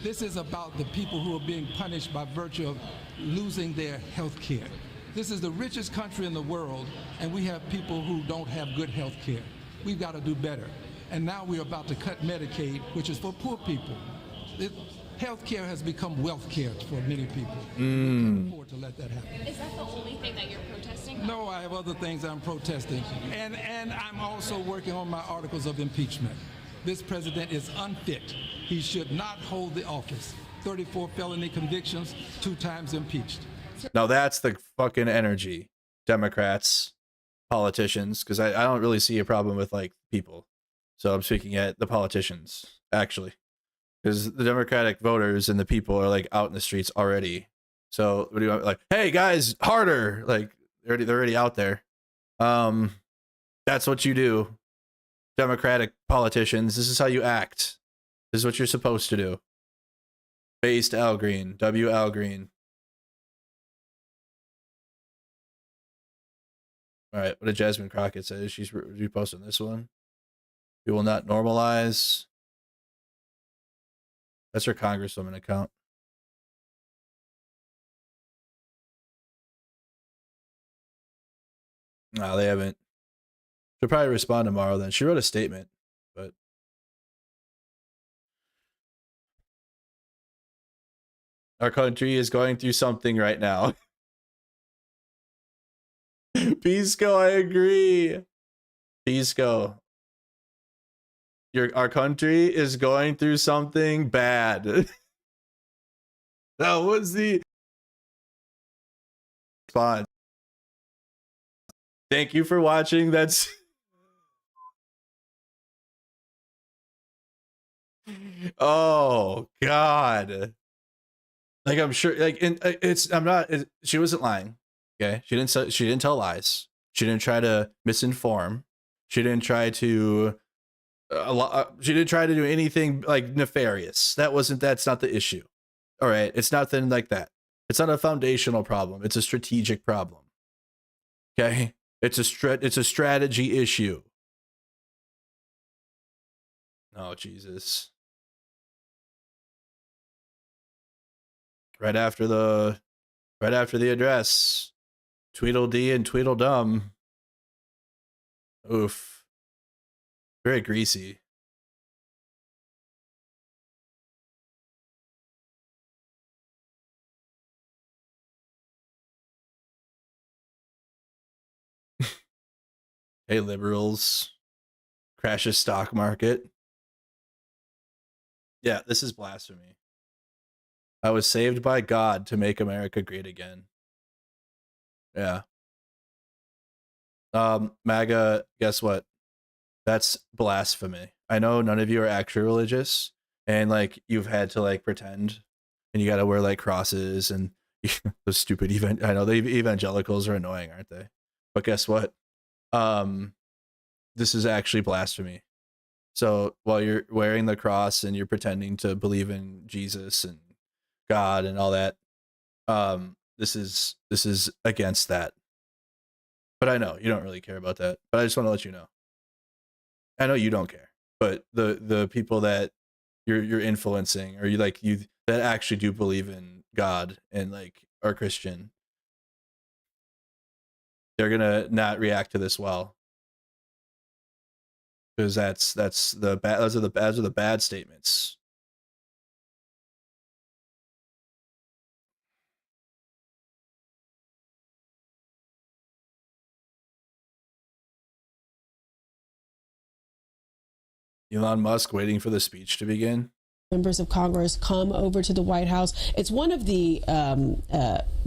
This is about the people who are being punished by virtue of losing their health care. This is the richest country in the world, and we have people who don't have good health care. We've got to do better. And now we're about to cut Medicaid, which is for poor people. Health care has become wealth care for many people. We can't afford to let that happen. Is that the only thing that you're protesting? No, I have other things I'm protesting. And I'm also working on my articles of impeachment. This president is unfit. He should not hold the office. 34 felony convictions, 2 times impeached. Now that's the fucking energy, Democrats, politicians, because I don't really see a problem with like people. So I'm speaking at the politicians, actually. Because the Democratic voters and the people are like out in the streets already. So what do you want? Like, hey guys, harder! Like they're already out there. That's what you do, Democratic politicians. This is how you act. This is what you're supposed to do. Based Al Green, W. Al Green. All right, what did Jasmine Crockett say? She's reposting this one. We will not normalize. That's her Congresswoman account. No, they haven't. She'll probably respond tomorrow then. She wrote a statement, but our country is going through something right now. Pisco, I agree. Pisco. Our country is going through something bad. That was the response. Thank you for watching. That's oh God. Like I'm sure like she wasn't lying. Okay? She didn't tell lies. She didn't try to misinform. She didn't try to she didn't try to do anything like nefarious. That's not the issue. All right, it's nothing like that. It's not a foundational problem. It's a strategic problem. Okay, it's a strategy issue. Oh Jesus! Right after the address, Tweedledee and Tweedledum. Oof. Very greasy. Hey, liberals. Crashes stock market. Yeah, this is blasphemy. I was saved by God to make America great again. Yeah. MAGA, guess what? That's blasphemy. I know none of you are actually religious, and like you've had to like pretend, and you got to wear like crosses and those stupid I know the evangelicals are annoying, aren't they? But guess what? This is actually blasphemy. So while you're wearing the cross and you're pretending to believe in Jesus and God and all that, this is against that. But I know you don't really care about that. But I just want to let you know. I know you don't care, but the people that you're influencing, or you that actually do believe in God and like are Christian, they're gonna not react to this well, because those are the bad statements. Elon Musk waiting for the speech to begin. Members of Congress come over to the White House. It's one of the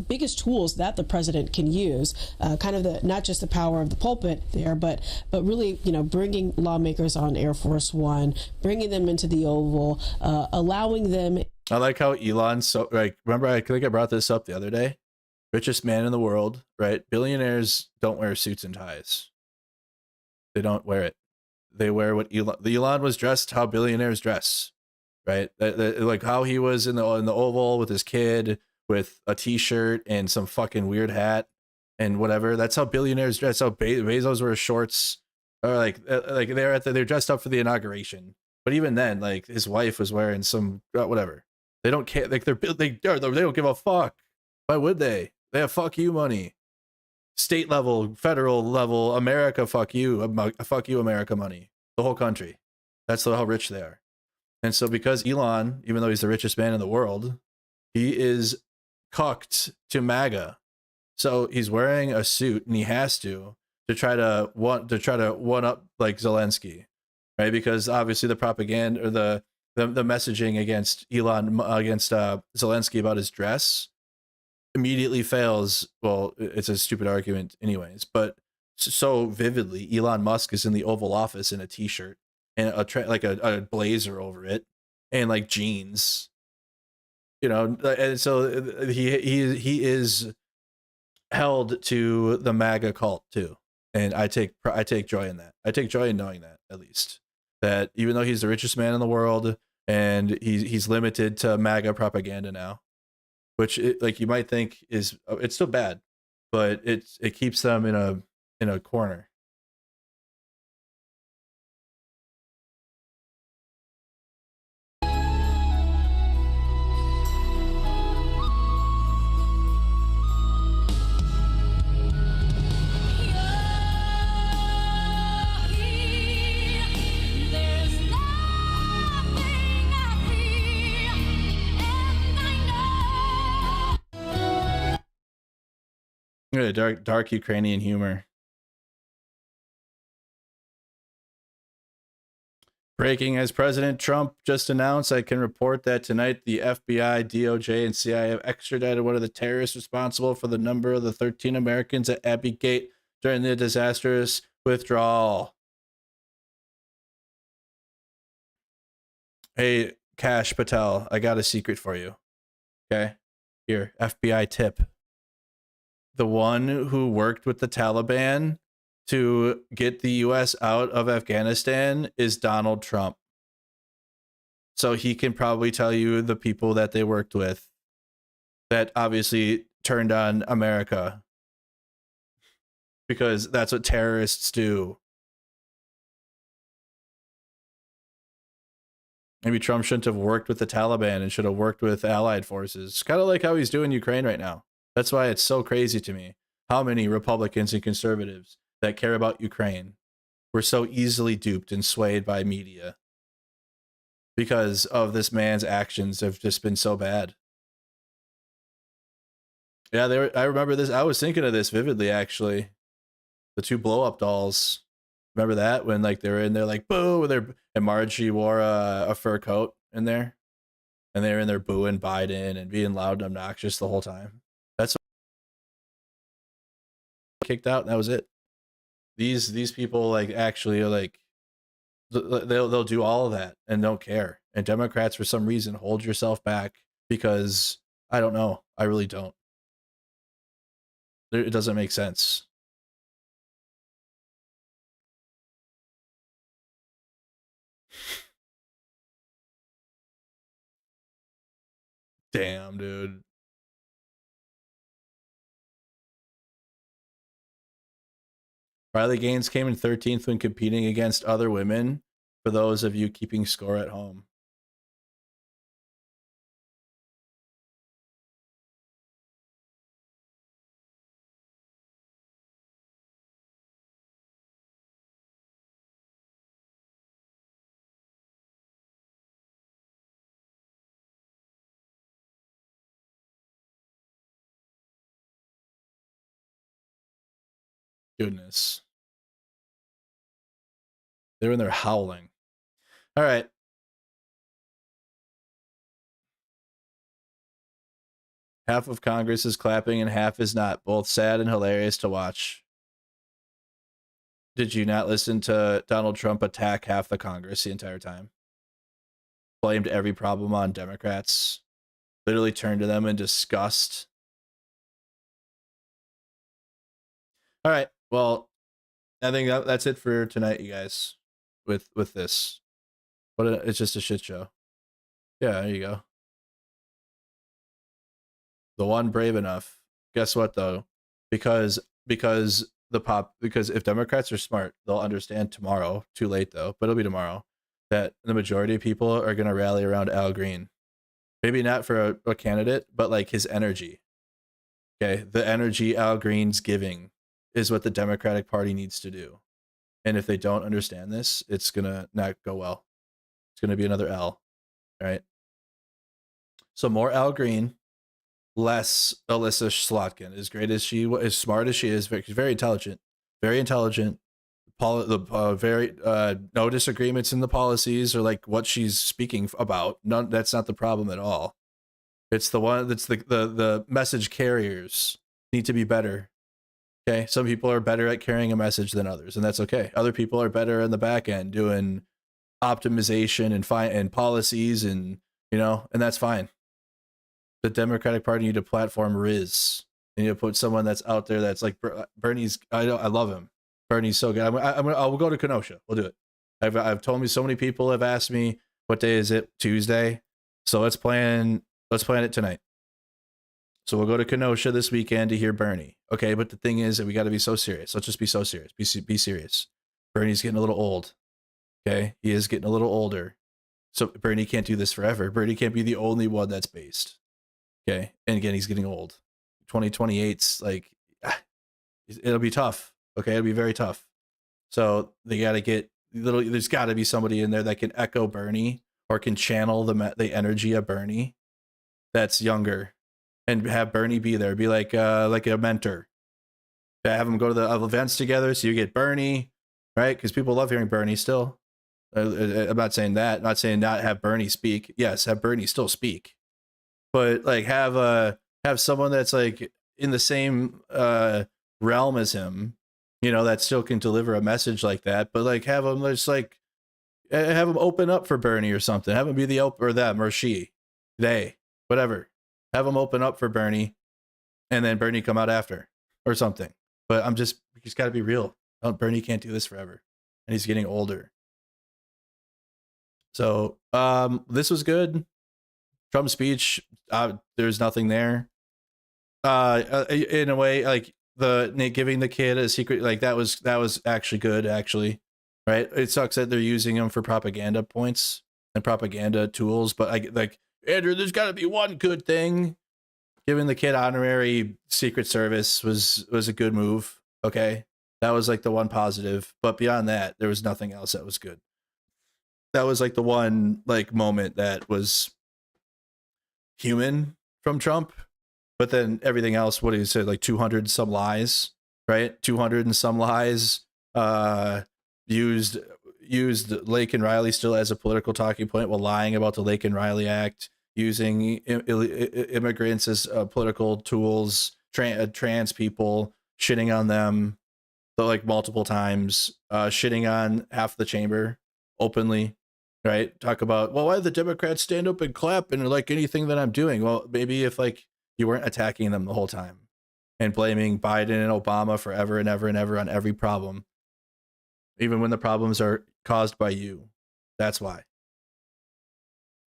biggest tools that the president can use, kind of not just the power of the pulpit there, but really, bringing lawmakers on Air Force One, bringing them into the Oval, allowing them. I like how Elon, so like, remember, I think I brought this up the other day. Richest man in the world, right? Billionaires don't wear suits and ties. They don't wear it. They wear what Elon was dressed how billionaires dress, right? Like how he was in the Oval with his kid with a t-shirt and some fucking weird hat and whatever. That's how billionaires dress. How Bezos wears shorts, or like they're dressed up for the inauguration. But even then, like his wife was wearing some whatever. They don't care. Like they don't give a fuck. Why would they? They have fuck you money. State level, federal level, America, fuck you America money. The whole country. That's how rich they are. And so because Elon, even though he's the richest man in the world, he is cucked to MAGA. So he's wearing a suit, and he has to try to one up like Zelensky, right? Because obviously the propaganda or the messaging against Zelensky about his dress immediately fails. Well, it's a stupid argument anyways, but so vividly, Elon Musk is in the Oval Office in a t-shirt and a blazer over it and like jeans, and so he is held to the MAGA cult too. And I take joy in that. I take joy in knowing that, at least, that even though he's the richest man in the world and he's limited to MAGA propaganda now, which like you might think it's still bad, but it keeps them in a corner. Dark Ukrainian humor. Breaking, as President Trump just announced, I can report that tonight the FBI, DOJ, and CIA have extradited one of the terrorists responsible for the number of the 13 Americans at Abbey Gate during the disastrous withdrawal. Hey, Kash Patel, I got a secret for you. Okay? Here, FBI tip. The one who worked with the Taliban to get the U.S. out of Afghanistan is Donald Trump. So he can probably tell you the people that they worked with that obviously turned on America, because that's what terrorists do. Maybe Trump shouldn't have worked with the Taliban and should have worked with allied forces. Kind of like how he's doing Ukraine right now. That's why it's so crazy to me how many Republicans and conservatives that care about Ukraine were so easily duped and swayed by media because of this man's actions have just been so bad. Yeah, I remember this. I was thinking of this vividly, actually. The two blow-up dolls. Remember that when like they were in there like boo, and Margie wore a fur coat in there, and they were in there booing Biden and being loud and obnoxious the whole time. That's what kicked out. And that was it. These people like actually are like they'll do all of that and don't care. And Democrats, for some reason, hold yourself back because I don't know. I really don't. It doesn't make sense. Damn, dude. Riley Gaines came in 13th when competing against other women, for those of you keeping score at home. Goodness. They're in there howling. All right. Half of Congress is clapping and half is not. Both sad and hilarious to watch. Did you not listen to Donald Trump attack half the Congress the entire time? Blamed every problem on Democrats. Literally turned to them in disgust. All right. Well, I think that's it for tonight, you guys. With this, it's just a shit show. Yeah, there you go. The one brave enough. Guess what though? Because if Democrats are smart, they'll understand tomorrow. Too late though, but it'll be tomorrow. That the majority of people are going to rally around Al Green. Maybe not for a candidate, but like his energy. Okay, the energy Al Green's giving is what the Democratic Party needs to do. And if they don't understand this, it's gonna not go well. It's going to be another L. All right. So more Al Green, less Alyssa Slotkin. As great as she, as smart as she is, she's very intelligent, very intelligent. Very no disagreements in the policies or like what she's speaking about. None. That's not the problem at all. It's the one that's the message carriers need to be better. Okay, some people are better at carrying a message than others, and that's okay. Other people are better in the back end doing optimization and policies, and and that's fine. The Democratic Party need to platform Riz. They need to put someone that's out there that's like Bernie's. I love him. Bernie's so good. I'll go to Kenosha. We'll do it. I've told me so many people have asked me what day is it? Tuesday. So let's plan it tonight. So we'll go to Kenosha this weekend to hear Bernie. Okay, but the thing is that we got to be so serious. Let's just be so serious. Be serious. Bernie's getting a little old. Okay, he is getting a little older. So Bernie can't do this forever. Bernie can't be the only one that's based. Okay, and again, he's getting old. 2028's like, it'll be tough. Okay, it'll be very tough. So they got to get there's got to be somebody in there that can echo Bernie or can channel the energy of Bernie that's younger, and have Bernie be there, be like a mentor. Have them go to the events together, so you get Bernie, right? Because people love hearing Bernie still. I'm not saying that. I'm not saying not have Bernie speak. Yes, have Bernie still speak, but like have someone that's like in the same realm as him, that still can deliver a message like that. But like have them just like have them open up for Bernie or something. Have them be the or them or she, they, whatever. Have them open up for Bernie, and then Bernie come out after or something. But he's got to be real. Bernie can't do this forever, and he's getting older. So this was good. Trump's speech, there's nothing there. In a way, like giving the kid a secret, like that was actually good, actually, right? It sucks that they're using him for propaganda points and propaganda tools, but like Andrew, there's got to be one good thing. Giving the kid honorary Secret Service was a good move. Okay, that was like the one positive, but beyond that, there was nothing else that was good. That was like the one like moment that was human from Trump, but then everything else, what he said, like 200 some lies, right? 200 and some lies. Used Laken Riley still as a political talking point while lying about the Laken Riley Act, using immigrants as political tools, trans people, shitting on them, like multiple times, shitting on half the chamber openly, right? Talk about, well, why did the Democrats stand up and clap and like anything that I'm doing? Well, maybe if like you weren't attacking them the whole time and blaming Biden and Obama forever and ever and ever on every problem, even when the problems are caused by you. That's why.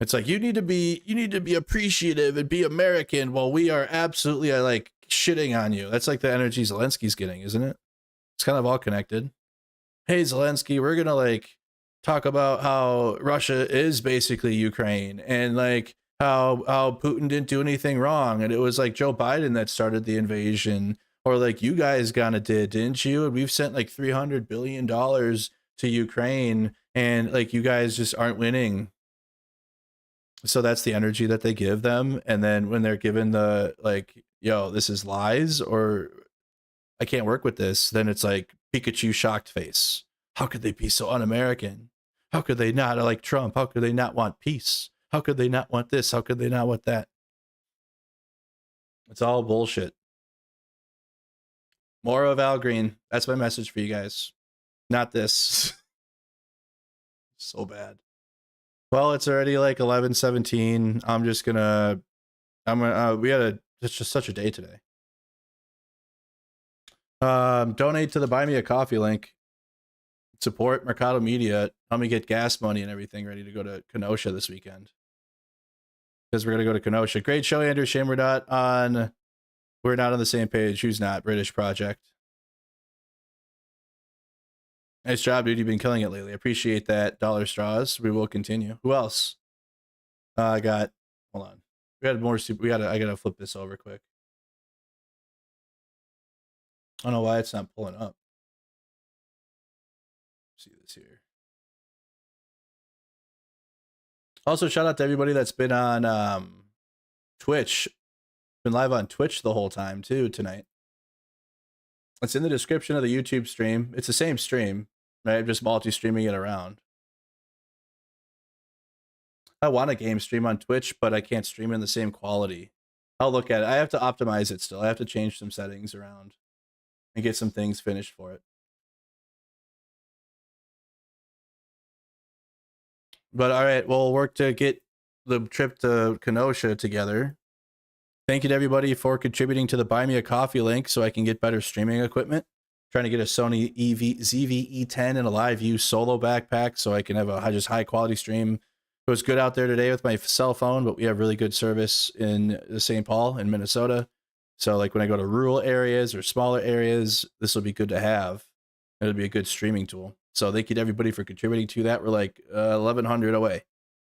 It's like you need to be appreciative and be American while we are absolutely like shitting on you. That's like the energy Zelensky's getting, isn't it? It's kind of all connected. Hey, Zelensky, we're gonna like talk about how Russia is basically Ukraine and like how Putin didn't do anything wrong and it was like Joe Biden that started the invasion, or like you guys kinda did, didn't you? And we've sent like $300 billion to Ukraine and like you guys just aren't winning. So that's the energy that they give them. And then when they're given the like, yo, this is lies or I can't work with this, then it's like Pikachu shocked face. How could they be so un-American? How could they not like Trump? How could they not want peace? How could they not want this? How could they not want that? It's all bullshit. More of Al Green. That's my message for you guys. Not this. So bad. Well, it's already like 11:17. It's just such a day today. Donate to the Buy Me a Coffee link. Support Mercado Media. Help me get gas money and everything ready to go to Kenosha this weekend. Because we're going to go to Kenosha. Great show, Andrew. Shame we're not on the same page. Who's not? British Project. Nice job, dude. You've been killing it lately. I appreciate that. Dollar Straws. We will continue. Who else? Hold on. I gotta flip this over quick. I don't know why it's not pulling up. See this here. Also, shout out to everybody that's been on Twitch. Been live on Twitch the whole time too tonight. It's in the description of the YouTube stream. It's the same stream, right? I'm just multi-streaming it around. I want a game stream on Twitch, but I can't stream in the same quality. I'll look at it. I have to optimize it still. I have to change some settings around and get some things finished for it. But all right, we'll work to get the trip to Kenosha together. Thank you to everybody for contributing to the Buy Me a Coffee link so I can get better streaming equipment. Trying to get a Sony ZV-E10 and a Live View solo backpack so I can have a just high quality stream. It was good out there today with my cell phone, but we have really good service in St. Paul in Minnesota. So like when I go to rural areas or smaller areas, this will be good to have. It'll be a good streaming tool. So thank you to everybody for contributing to that. We're like 1,100 away.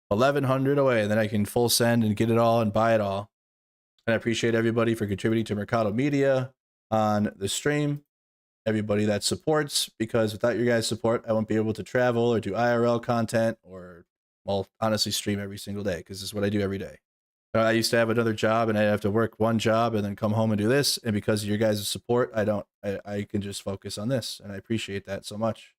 1,100 away, and then I can full send and get it all and buy it all. And I appreciate everybody for contributing to Mercado Media on the stream. Everybody that supports, because without your guys' support, I won't be able to travel or do IRL content or, well, honestly, stream every single day because this is what I do every day. I used to have another job and I'd have to work one job and then come home and do this. And because of your guys' support, I can just focus on this. And I appreciate that so much.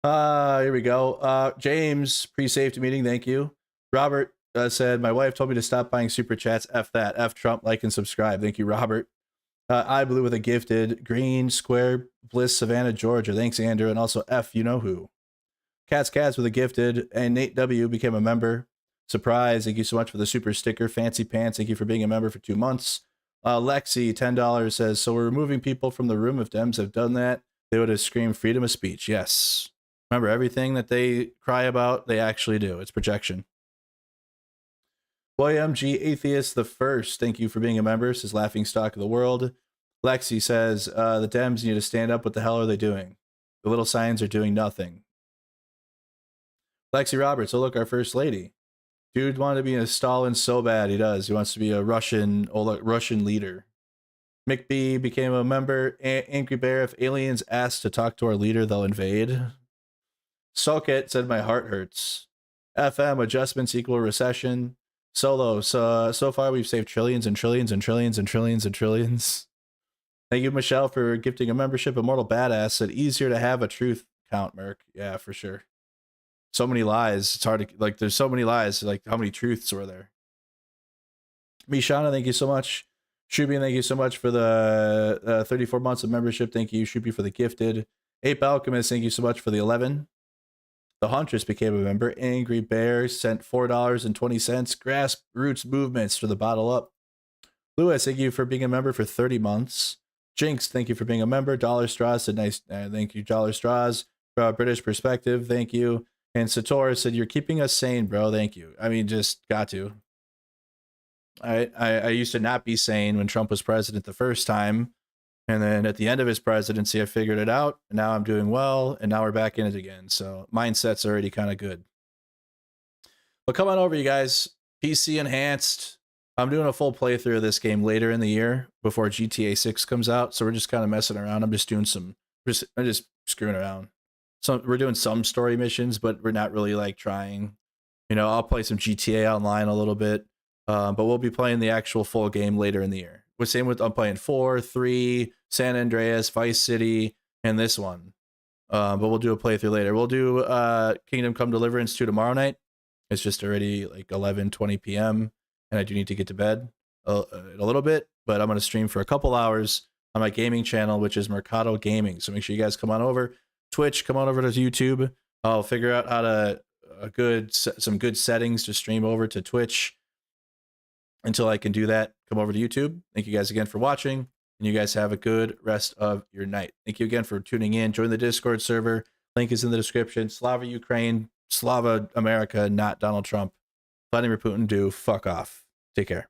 Here we go. James, pre-safety meeting. Thank you. Robert said, my wife told me to stop buying super chats. F that. F Trump, like and subscribe. Thank you, Robert. I Blue with a gifted green square Bliss, Savannah, Georgia. Thanks, Andrew. And also F, you know who. Cats with a gifted. And Nate W became a member. Surprise. Thank you so much for the super sticker. Fancy Pants. Thank you for being a member for 2 months. Lexi, $10 says, so we're removing people from the room. If Dems have done that, they would have screamed freedom of speech. Yes. Remember, everything that they cry about, they actually do. It's projection. William G. Atheist the First, thank you for being a member. Says laughing stock of the world. Lexi says, the Dems need to stand up. What the hell are they doing? The little signs are doing nothing. Lexi Roberts, oh look, our first lady. Dude wanted to be a Stalin so bad. He does. He wants to be a Russian leader. Mick B became a member. Angry Bear, if aliens ask to talk to our leader, they'll invade. Socket said, my heart hurts. FM, adjustments equal recession. Solo, so far we've saved trillions and trillions and trillions and trillions and trillions. Thank you, Michelle, for gifting a membership. Immortal Badass said, easier to have a truth count, Merc. Yeah, for sure. So many lies. It's hard to, like, there's so many lies. Like, how many truths were there? Mishana, thank you so much. Shubi, thank you so much for the 34 months of membership. Thank you, Shubi, for the gifted. Ape Alchemist, thank you so much for the 11. The Huntress became a member. Angry Bear sent $4.20. Grassroots Movements for the bottle up. Lewis, thank you for being a member for 30 months. Jinx, thank you for being a member. Dollar Straws said, nice. Thank you, Dollar Straws. British Perspective, thank you. And Sator said, you're keeping us sane, bro. Thank you. I mean, just got to. I used to not be sane when Trump was president the first time. And then at the end of his presidency, I figured it out. And now I'm doing well. And now we're back in it again. So mindset's already kind of good. But come on over, you guys. PC enhanced. I'm doing a full playthrough of this game later in the year before GTA 6 comes out. So we're just kind of messing around. I'm just doing I'm just screwing around. So we're doing some story missions, but we're not really like trying. You know, I'll play some GTA Online a little bit. But we'll be playing the actual full game later in the year. Same with, I'm playing 4, 3, San Andreas, Vice City, and this one. But we'll do a playthrough later. We'll do Kingdom Come Deliverance 2 tomorrow night. It's just already like 11:20 p.m. and I do need to get to bed a little bit, but I'm going to stream for a couple hours on my gaming channel, which is Mercado Gaming. So make sure you guys come on over. Twitch, come on over to YouTube. I'll figure out how to some good settings to stream over to Twitch. Until I can do that, come over to YouTube. Thank you guys again for watching, and you guys have a good rest of your night. Thank you again for tuning in. Join the Discord server. Link is in the description. Slava Ukraine, Slava America, not Donald Trump. Vladimir Putin, do fuck off. Take care.